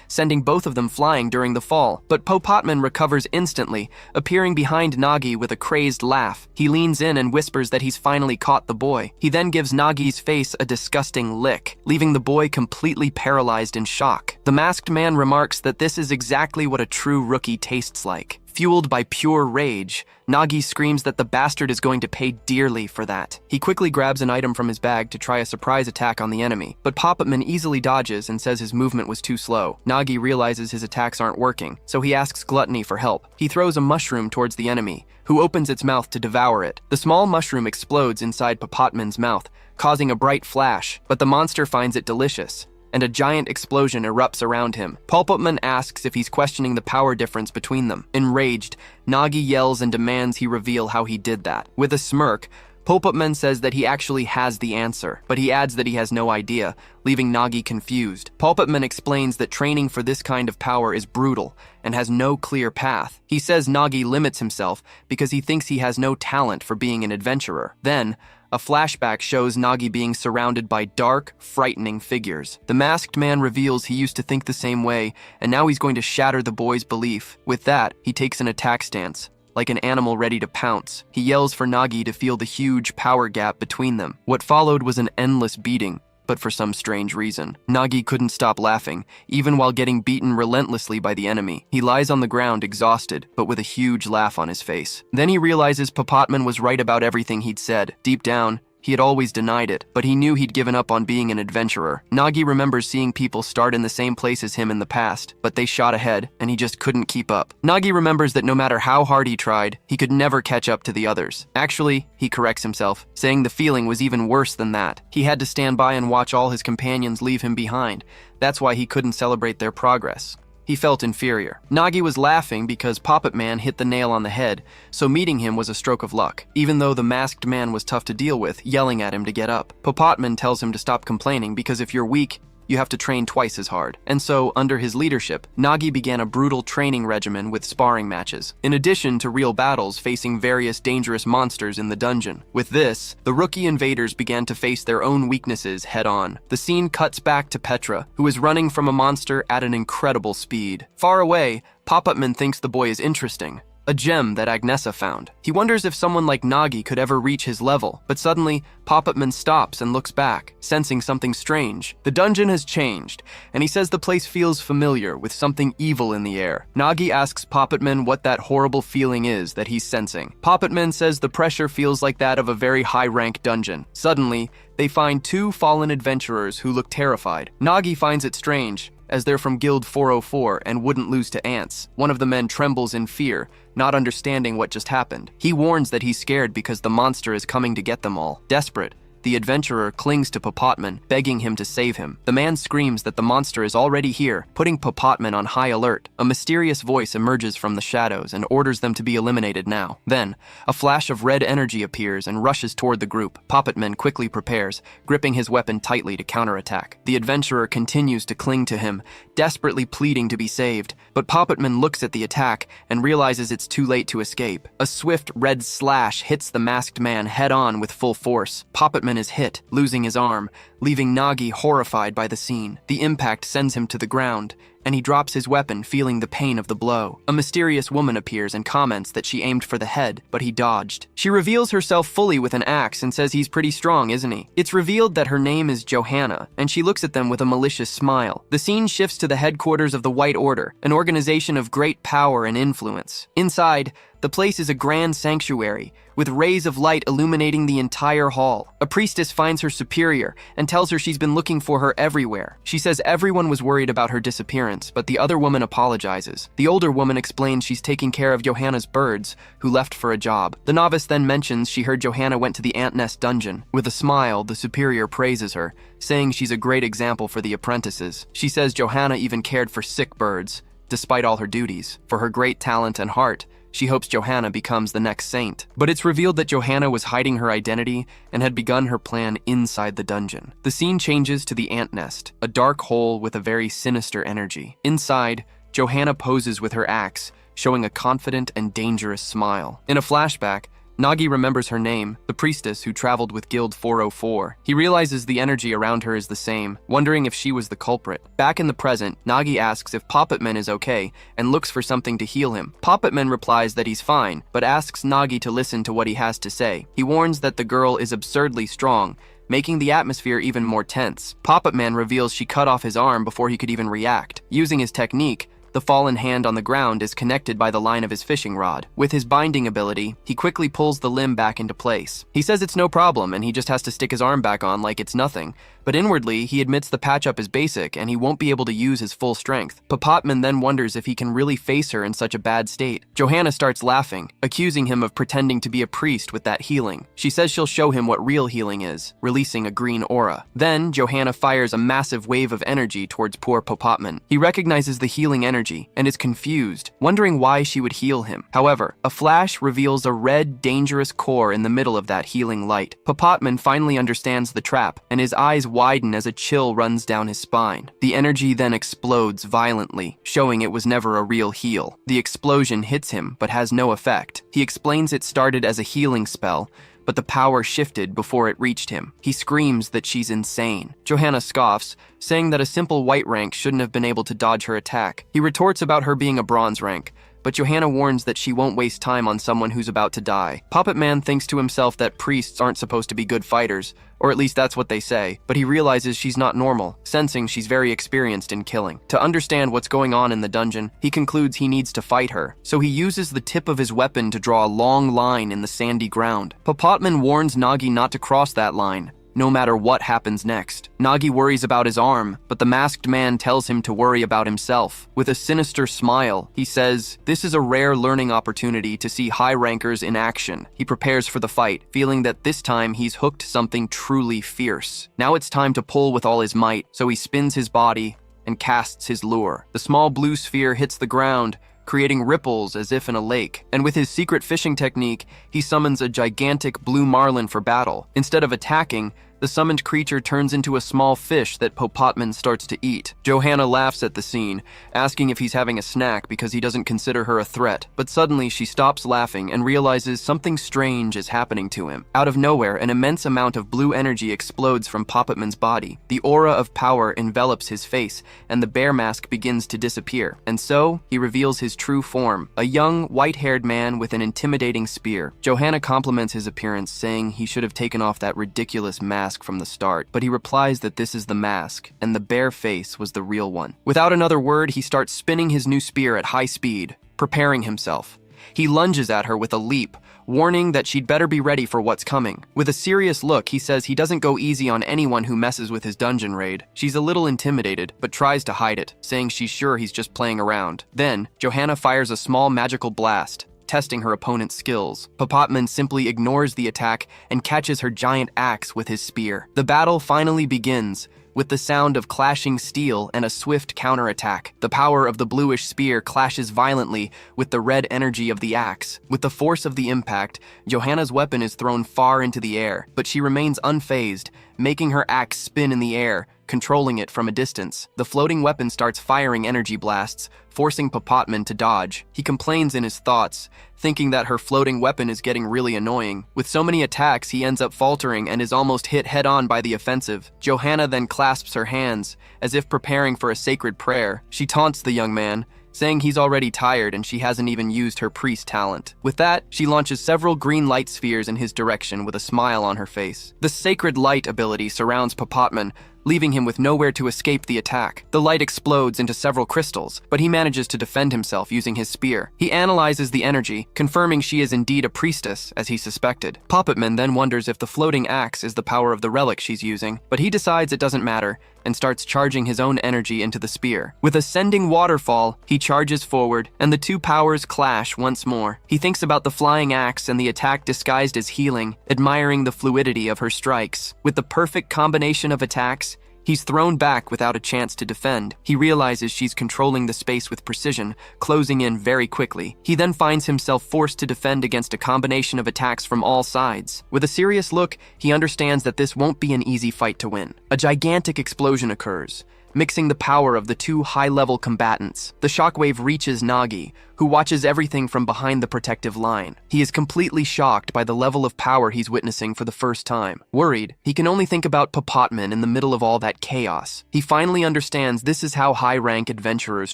sending both of them flying during the fall. But Poppetman recovers instantly, appearing behind Nagi with a crazed laugh. He leans in and whispers that he's finally caught the boy. He then gives Nagi's face a disgusting lick, leaving the boy completely paralyzed in shock. The masked man remarks that this is exactly what a true rookie tastes like. Fueled by pure rage, Nagi screams that the bastard is going to pay dearly for that. He quickly grabs an item from his bag to try a surprise attack on the enemy, but Poppetman easily dodges and says his movement was too slow. Nagi realizes his attacks aren't working, so he asks Gluttony for help. He throws a mushroom towards the enemy, who opens its mouth to devour it. The small mushroom explodes inside Poppetman's mouth, causing a bright flash, but the monster finds it delicious, and a giant explosion erupts around him. Poppetman asks if he's questioning the power difference between them. Enraged, Nagi yells and demands he reveal how he did that. With a smirk, Poppetman says that he actually has the answer, but he adds that he has no idea, leaving Nagi confused. Poppetman explains that training for this kind of power is brutal and has no clear path. He says Nagi limits himself because he thinks he has no talent for being an adventurer. Then, a flashback shows Nagi being surrounded by dark, frightening figures. The masked man reveals he used to think the same way, and now he's going to shatter the boy's belief. With that, he takes an attack stance, like an animal ready to pounce. He yells for Nagi to feel the huge power gap between them. What followed was an endless beating, but for some strange reason, Nagi couldn't stop laughing, even while getting beaten relentlessly by the enemy. He lies on the ground exhausted, but with a huge laugh on his face. Then he realizes Papatman was right about everything he'd said. Deep down, he had always denied it, but he knew he'd given up on being an adventurer. Nagi remembers seeing people start in the same place as him in the past, but they shot ahead, and he just couldn't keep up. Nagi remembers that no matter how hard he tried, he could never catch up to the others. Actually, he corrects himself, saying the feeling was even worse than that. He had to stand by and watch all his companions leave him behind. That's why he couldn't celebrate their progress. He felt inferior. Nagi was laughing because Puppet Man hit the nail on the head, so meeting him was a stroke of luck, even though the masked man was tough to deal with, yelling at him to get up. Papatman tells him to stop complaining because if you're weak, you have to train twice as hard. And so, under his leadership, Nagi began a brutal training regimen with sparring matches, in addition to real battles facing various dangerous monsters in the dungeon. With this, the rookie invaders began to face their own weaknesses head-on. The scene cuts back to Petra, who is running from a monster at an incredible speed. Far away, Papatman thinks the boy is interesting, a gem that Agnesa found. He wonders if someone like Nagi could ever reach his level, but suddenly, Papatman stops and looks back, sensing something strange. The dungeon has changed, and he says the place feels familiar, with something evil in the air. Nagi asks Papatman what that horrible feeling is that he's sensing. Papatman says the pressure feels like that of a very high-rank dungeon. Suddenly, they find two fallen adventurers who look terrified. Nagi finds it strange, as they're from Guild 404 and wouldn't lose to ants. One of the men trembles in fear, not understanding what just happened. He warns that he's scared because the monster is coming to get them all. Desperate, the adventurer clings to Papatman, begging him to save him. The man screams that the monster is already here, putting Papatman on high alert. A mysterious voice emerges from the shadows and orders them to be eliminated now. Then, a flash of red energy appears and rushes toward the group. Papatman quickly prepares, gripping his weapon tightly to counterattack. The adventurer continues to cling to him, desperately pleading to be saved, but Papatman looks at the attack and realizes it's too late to escape. A swift red slash hits the masked man head-on with full force. Papatman is hit, losing his arm, leaving Nagi horrified by the scene. The impact sends him to the ground, and he drops his weapon, feeling the pain of the blow. A mysterious woman appears and comments that she aimed for the head, but he dodged. She reveals herself fully with an axe and says he's pretty strong, isn't he? It's revealed that her name is Johanna, and she looks at them with a malicious smile. The scene shifts to the headquarters of the White Order, an organization of great power and influence. Inside, the place is a grand sanctuary, with rays of light illuminating the entire hall. A priestess finds her superior and tells her she's been looking for her everywhere. She says everyone was worried about her disappearance, but the other woman apologizes. The older woman explains she's taking care of Johanna's birds, who left for a job. The novice then mentions she heard Johanna went to the ant nest dungeon. With a smile, the superior praises her, saying she's a great example for the apprentices. She says Johanna even cared for sick birds, despite all her duties. For her great talent and heart, she hopes Johanna becomes the next saint. But it's revealed that Johanna was hiding her identity and had begun her plan inside the dungeon. The scene changes to the ant nest, a dark hole with a very sinister energy. Inside, Johanna poses with her axe, showing a confident and dangerous smile. In a flashback, Nagi remembers her name, the priestess who traveled with Guild 404. He realizes the energy around her is the same, wondering if she was the culprit. Back in the present, Nagi asks if Papatman is okay and looks for something to heal him. Papatman replies that he's fine, but asks Nagi to listen to what he has to say. He warns that the girl is absurdly strong, making the atmosphere even more tense. Papatman reveals she cut off his arm before he could even react. Using his technique, the fallen hand on the ground is connected by the line of his fishing rod. With his binding ability, he quickly pulls the limb back into place. He says it's no problem and he just has to stick his arm back on like it's nothing, but inwardly, he admits the patch-up is basic and he won't be able to use his full strength. Papatman then wonders if he can really face her in such a bad state. Johanna starts laughing, accusing him of pretending to be a priest with that healing. She says she'll show him what real healing is, releasing a green aura. Then, Johanna fires a massive wave of energy towards poor Papatman. He recognizes the healing energy and is confused, wondering why she would heal him. However, a flash reveals a red, dangerous core in the middle of that healing light. Papatman finally understands the trap, and his eyes widen as a chill runs down his spine. The energy then explodes violently, showing it was never a real heal. The explosion hits him, but has no effect. He explains it started as a healing spell, but the power shifted before it reached him. He screams that she's insane. Johanna scoffs, saying that a simple white rank shouldn't have been able to dodge her attack. He retorts about her being a bronze rank, but Johanna warns that she won't waste time on someone who's about to die. Puppet Man thinks to himself that priests aren't supposed to be good fighters, or at least that's what they say, but he realizes she's not normal, sensing she's very experienced in killing. To understand what's going on in the dungeon, he concludes he needs to fight her, so he uses the tip of his weapon to draw a long line in the sandy ground. Popotman warns Nagi not to cross that line, no matter what happens next. Nagi worries about his arm, but the masked man tells him to worry about himself. With a sinister smile, he says, "This is a rare learning opportunity to see high rankers in action." He prepares for the fight, feeling that this time he's hooked something truly fierce. Now it's time to pull with all his might, so he spins his body and casts his lure. The small blue sphere hits the ground, creating ripples as if in a lake. And with his secret fishing technique, he summons a gigantic blue marlin for battle. Instead of attacking, the summoned creature turns into a small fish that Popotman starts to eat. Johanna laughs at the scene, asking if he's having a snack because he doesn't consider her a threat. But suddenly she stops laughing and realizes something strange is happening to him. Out of nowhere, an immense amount of blue energy explodes from Popotman's body. The aura of power envelops his face, and the bear mask begins to disappear. And so, he reveals his true form, a young, white-haired man with an intimidating spear. Johanna compliments his appearance, saying he should have taken off that ridiculous mask from the start, but he replies that this is the mask, and the bare face was the real one. Without another word, he starts spinning his new spear at high speed, preparing himself. He lunges at her with a leap, warning that she'd better be ready for what's coming. With a serious look, he says he doesn't go easy on anyone who messes with his dungeon raid. She's a little intimidated, but tries to hide it, saying she's sure he's just playing around. Then, Johanna fires a small magical blast, testing her opponent's skills. Popotman simply ignores the attack and catches her giant axe with his spear. The battle finally begins, with the sound of clashing steel and a swift counterattack. The power of the bluish spear clashes violently with the red energy of the axe. With the force of the impact, Johanna's weapon is thrown far into the air, but she remains unfazed, making her axe spin in the air, controlling it from a distance. The floating weapon starts firing energy blasts, forcing Popotman to dodge. He complains in his thoughts, thinking that her floating weapon is getting really annoying. With so many attacks, he ends up faltering and is almost hit head-on by the offensive. Johanna then clasps her hands, as if preparing for a sacred prayer. She taunts the young man, saying he's already tired and she hasn't even used her priest talent. With that, she launches several green light spheres in his direction with a smile on her face. The sacred light ability surrounds Popotman, leaving him with nowhere to escape the attack. The light explodes into several crystals, but he manages to defend himself using his spear. He analyzes the energy, confirming she is indeed a priestess, as he suspected. Popotman then wonders if the floating axe is the power of the relic she's using, but he decides it doesn't matter, and starts charging his own energy into the spear. With ascending waterfall, he charges forward, and the two powers clash once more. He thinks about the flying axe and the attack disguised as healing, admiring the fluidity of her strikes. With the perfect combination of attacks, he's thrown back without a chance to defend. He realizes she's controlling the space with precision, closing in very quickly. He then finds himself forced to defend against a combination of attacks from all sides. With a serious look, he understands that this won't be an easy fight to win. A gigantic explosion occurs, mixing the power of the two high-level combatants. The shockwave reaches Nagi, who watches everything from behind the protective line. He is completely shocked by the level of power he's witnessing for the first time. Worried, he can only think about Popotman in the middle of all that chaos. He finally understands this is how high-rank adventurers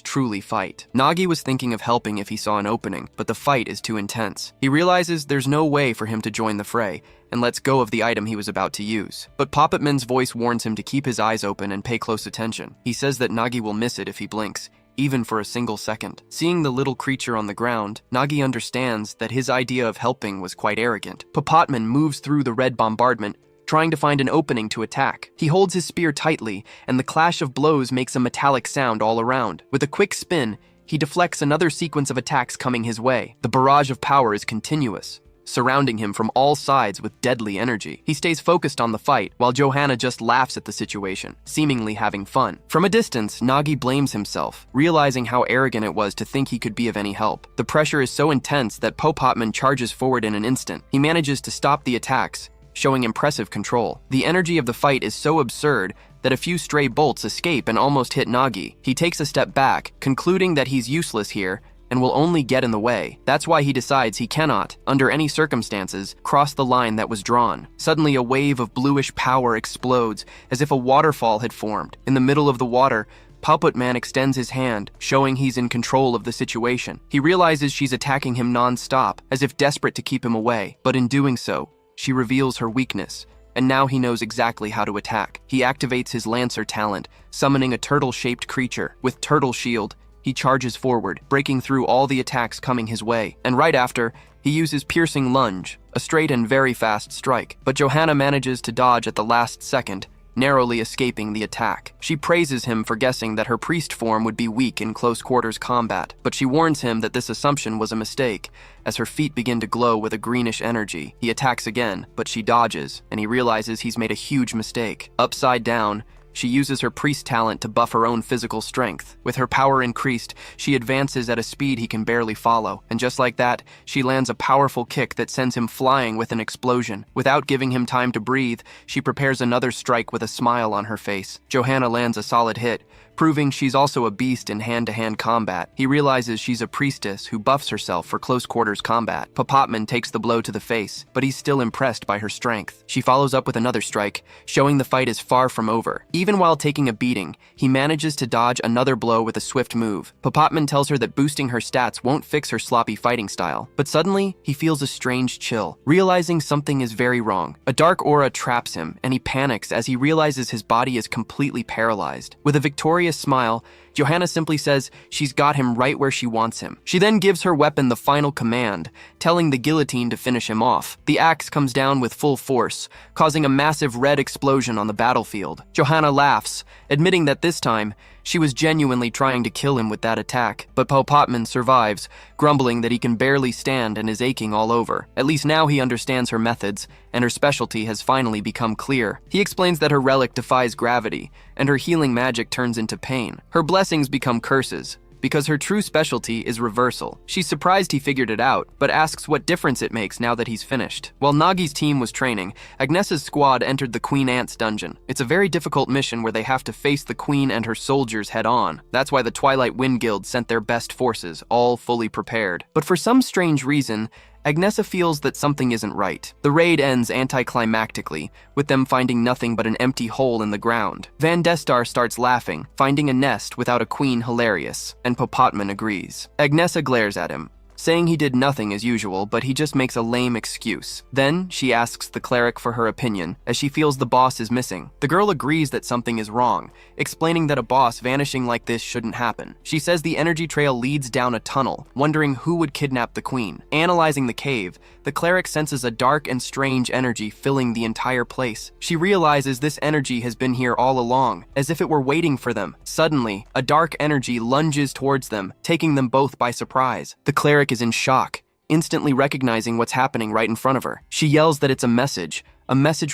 truly fight. Nagi was thinking of helping if he saw an opening, but the fight is too intense. He realizes there's no way for him to join the fray, and lets go of the item he was about to use. But Popotman's voice warns him to keep his eyes open and pay close attention. He says that Nagi will miss it if he blinks, even for a single second. Seeing the little creature on the ground, Nagi understands that his idea of helping was quite arrogant. Popotman moves through the red bombardment, trying to find an opening to attack. He holds his spear tightly, and the clash of blows makes a metallic sound all around. With a quick spin, he deflects another sequence of attacks coming his way. The barrage of power is continuous, surrounding him from all sides with deadly energy. He stays focused on the fight, while Johanna just laughs at the situation, seemingly having fun. From a distance, Nagi blames himself, realizing how arrogant it was to think he could be of any help. The pressure is so intense that Popotman charges forward in an instant. He manages to stop the attacks, showing impressive control. The energy of the fight is so absurd that a few stray bolts escape and almost hit Nagi. He takes a step back, concluding that he's useless here, and will only get in the way. That's why he decides he cannot, under any circumstances, cross the line that was drawn. Suddenly, a wave of bluish power explodes, as if a waterfall had formed. In the middle of the water, Puppet-man extends his hand, showing he's in control of the situation. He realizes she's attacking him non-stop, as if desperate to keep him away, but in doing so, she reveals her weakness, and now he knows exactly how to attack. He activates his Lancer talent, summoning a turtle-shaped creature. With Turtle Shield, he charges forward, breaking through all the attacks coming his way, and right after, he uses Piercing Lunge, a straight and very fast strike, but Johanna manages to dodge at the last second, narrowly escaping the attack. She praises him for guessing that her priest form would be weak in close-quarters combat, but she warns him that this assumption was a mistake, as her feet begin to glow with a greenish energy. He attacks again, but she dodges, and he realizes he's made a huge mistake. Upside down, she uses her priest talent to buff her own physical strength. With her power increased, she advances at a speed he can barely follow, and just like that, she lands a powerful kick that sends him flying with an explosion. Without giving him time to breathe, she prepares another strike with a smile on her face. Johanna lands a solid hit, proving she's also a beast in hand-to-hand combat. He realizes she's a priestess who buffs herself for close-quarters combat. Puppet-man takes the blow to the face, but he's still impressed by her strength. She follows up with another strike, showing the fight is far from over. Even while taking a beating, he manages to dodge another blow with a swift move. Puppet-man tells her that boosting her stats won't fix her sloppy fighting style, but suddenly, he feels a strange chill, realizing something is very wrong. A dark aura traps him, and he panics as he realizes his body is completely paralyzed. With a victorious smile, Johanna simply says she's got him right where she wants him. She then gives her weapon the final command, telling the guillotine to finish him off. The axe comes down with full force, causing a massive red explosion on the battlefield. Johanna laughs, admitting that this time, she was genuinely trying to kill him with that attack, but Puppet-man survives, grumbling that he can barely stand and is aching all over. At least now he understands her methods, and her specialty has finally become clear. He explains that her relic defies gravity, and her healing magic turns into pain. Her blessings become curses, because her true specialty is reversal. She's surprised he figured it out, but asks what difference it makes now that he's finished. While Nagi's team was training, Agnesa's squad entered the Queen Ant's dungeon. It's a very difficult mission where they have to face the Queen and her soldiers head-on. That's why the Twilight Wind Guild sent their best forces, all fully prepared. But for some strange reason, Agnesa feels that something isn't right. The raid ends anticlimactically, with them finding nothing but an empty hole in the ground. Van Destar starts laughing, finding a nest without a queen hilarious, and Puppet-man agrees. Agnesa glares at him, saying he did nothing as usual, but he just makes a lame excuse. Then, she asks the cleric for her opinion, as she feels the boss is missing. The girl agrees that something is wrong, explaining that a boss vanishing like this shouldn't happen. She says the energy trail leads down a tunnel, wondering who would kidnap the queen. Analyzing the cave, the cleric senses a dark and strange energy filling the entire place. She realizes this energy has been here all along, as if it were waiting for them. Suddenly, a dark energy lunges towards them, taking them both by surprise. The cleric is in shock, instantly recognizing what's happening right in front of her. She yells that it's a message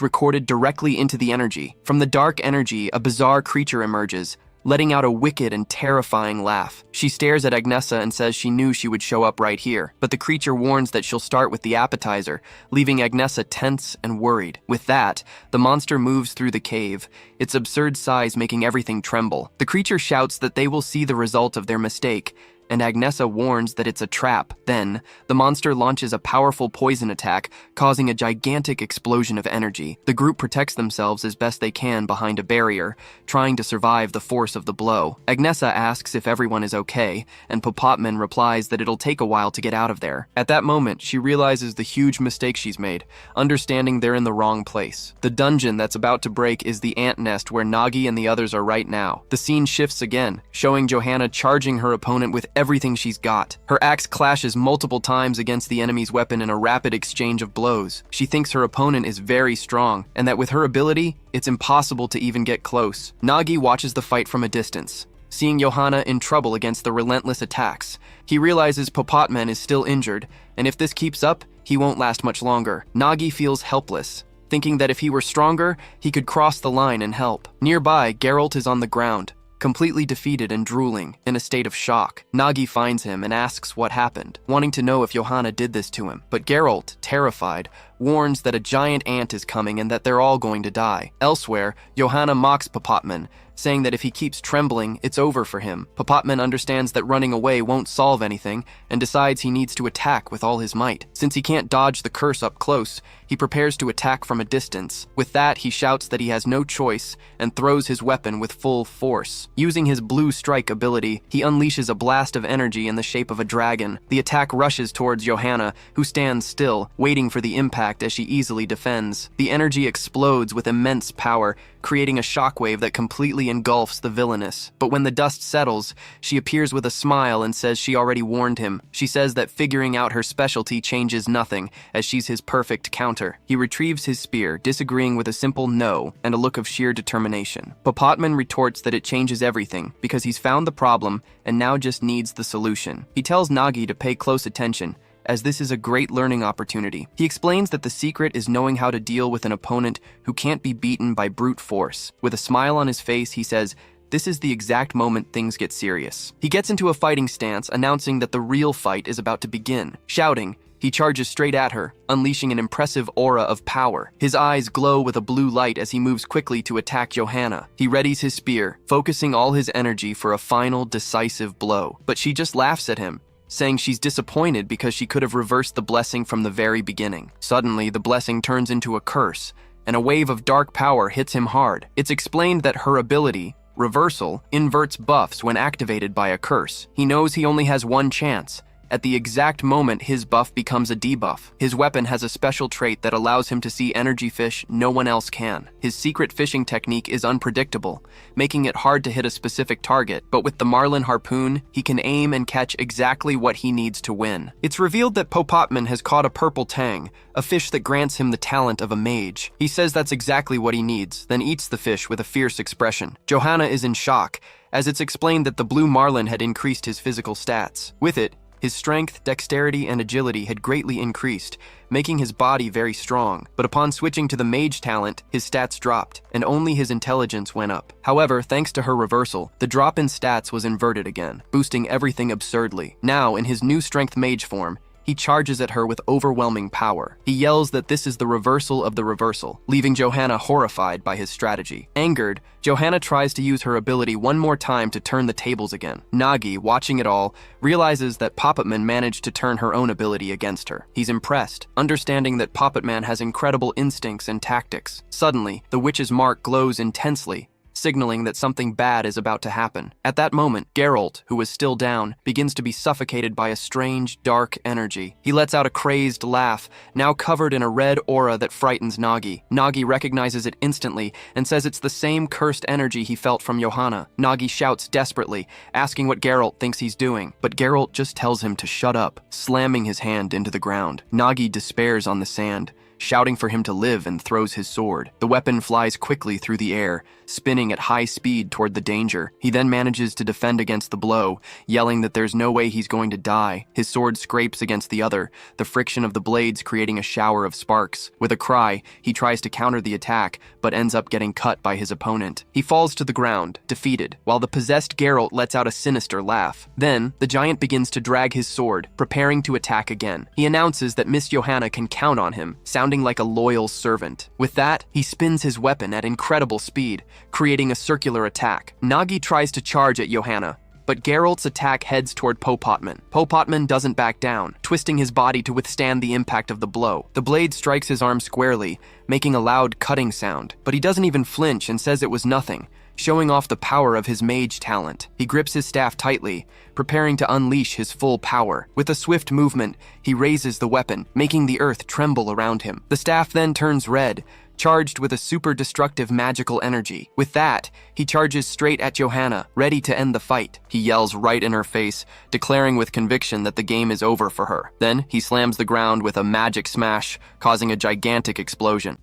recorded directly into the energy. From the dark energy, a bizarre creature emerges, letting out a wicked and terrifying laugh. She stares at Agnesa and says she knew she would show up right here, but the creature warns that she'll start with the appetizer, leaving Agnesa tense and worried. With that, the monster moves through the cave, its absurd size making everything tremble. The creature shouts that they will see the result of their mistake, and Agnesa warns that it's a trap. Then, the monster launches a powerful poison attack, causing a gigantic explosion of energy. The group protects themselves as best they can behind a barrier, trying to survive the force of the blow. Agnesa asks if everyone is okay, and Puppet-man replies that it'll take a while to get out of there. At that moment, she realizes the huge mistake she's made, understanding they're in the wrong place. The dungeon that's about to break is the ant nest where Nagi and the others are right now. The scene shifts again, showing Johanna charging her opponent with everything she's got. Her axe clashes multiple times against the enemy's weapon in a rapid exchange of blows. She thinks her opponent is very strong, and that with her ability, it's impossible to even get close. Nagi watches the fight from a distance, seeing Johanna in trouble against the relentless attacks. He realizes Puppet-man is still injured, and if this keeps up, he won't last much longer. Nagi feels helpless, thinking that if he were stronger, he could cross the line and help. Nearby, Geralt is on the ground, completely defeated and drooling, in a state of shock. Nagi finds him and asks what happened, wanting to know if Johanna did this to him. But Geralt, terrified, warns that a giant ant is coming and that they're all going to die. Elsewhere, Johanna mocks Puppet-man, saying that if he keeps trembling, it's over for him. Popotman understands that running away won't solve anything and decides he needs to attack with all his might. Since he can't dodge the curse up close, he prepares to attack from a distance. With that, he shouts that he has no choice and throws his weapon with full force. Using his blue strike ability, he unleashes a blast of energy in the shape of a dragon. The attack rushes towards Johanna, who stands still, waiting for the impact as she easily defends. The energy explodes with immense power, creating a shockwave that completely engulfs the villainess. But when the dust settles, she appears with a smile and says she already warned him. She says that figuring out her specialty changes nothing, as she's his perfect counter. He retrieves his spear, disagreeing with a simple no and a look of sheer determination. Popotman retorts that it changes everything, because he's found the problem and now just needs the solution. He tells Nagi to pay close attention, as this is a great learning opportunity. He explains that the secret is knowing how to deal with an opponent who can't be beaten by brute force. With a smile on his face, he says, "This is the exact moment things get serious." He gets into a fighting stance, announcing that the real fight is about to begin. Shouting, he charges straight at her, unleashing an impressive aura of power. His eyes glow with a blue light as he moves quickly to attack Johanna. He readies his spear, focusing all his energy for a final, decisive blow. But she just laughs at him, saying she's disappointed because she could have reversed the blessing from the very beginning. Suddenly, the blessing turns into a curse, and a wave of dark power hits him hard. It's explained that her ability, Reversal, inverts buffs when activated by a curse. He knows he only has one chance. At the exact moment, his buff becomes a debuff. His weapon has a special trait that allows him to see energy fish no one else can. His secret fishing technique is unpredictable, making it hard to hit a specific target, but with the Marlin harpoon, he can aim and catch exactly what he needs to win. It's revealed that Popotman has caught a purple tang, a fish that grants him the talent of a mage. He says that's exactly what he needs, then eats the fish with a fierce expression. Johanna is in shock, as it's explained that the blue marlin had increased his physical stats. With it, his strength, dexterity, and agility had greatly increased, making his body very strong. But upon switching to the mage talent, his stats dropped, and only his intelligence went up. However, thanks to her reversal, the drop in stats was inverted again, boosting everything absurdly. Now, in his new strength mage form, he charges at her with overwhelming power. He yells that this is the reversal of the reversal, leaving Johanna horrified by his strategy. Angered, Johanna tries to use her ability one more time to turn the tables again. Nagi, watching it all, realizes that Popotman managed to turn her own ability against her. He's impressed, understanding that Popotman has incredible instincts and tactics. Suddenly, the witch's mark glows intensely, signaling that something bad is about to happen. At that moment, Geralt, who is still down, begins to be suffocated by a strange, dark energy. He lets out a crazed laugh, now covered in a red aura that frightens Nagi. Nagi recognizes it instantly and says it's the same cursed energy he felt from Johanna. Nagi shouts desperately, asking what Geralt thinks he's doing, but Geralt just tells him to shut up, slamming his hand into the ground. Nagi despairs on the sand, shouting for him to live, and throws his sword. The weapon flies quickly through the air, spinning at high speed toward the danger. He then manages to defend against the blow, yelling that there's no way he's going to die. His sword scrapes against the other, the friction of the blades creating a shower of sparks. With a cry, he tries to counter the attack, but ends up getting cut by his opponent. He falls to the ground, defeated, while the possessed Geralt lets out a sinister laugh. Then, the giant begins to drag his sword, preparing to attack again. He announces that Miss Johanna can count on him, sounding like a loyal servant. With that, he spins his weapon at incredible speed, creating a circular attack. Nagi tries to charge at Johanna, but Geralt's attack heads toward Popotman. Popotman doesn't back down, twisting his body to withstand the impact of the blow. The blade strikes his arm squarely, making a loud cutting sound, but he doesn't even flinch and says it was nothing, showing off the power of his mage talent. He grips his staff tightly, preparing to unleash his full power. With a swift movement, he raises the weapon, making the earth tremble around him. The staff then turns red, charged with a super destructive magical energy. With that, he charges straight at Johanna, ready to end the fight. He yells right in her face, declaring with conviction that the game is over for her. Then, he slams the ground with a magic smash, causing a gigantic explosion.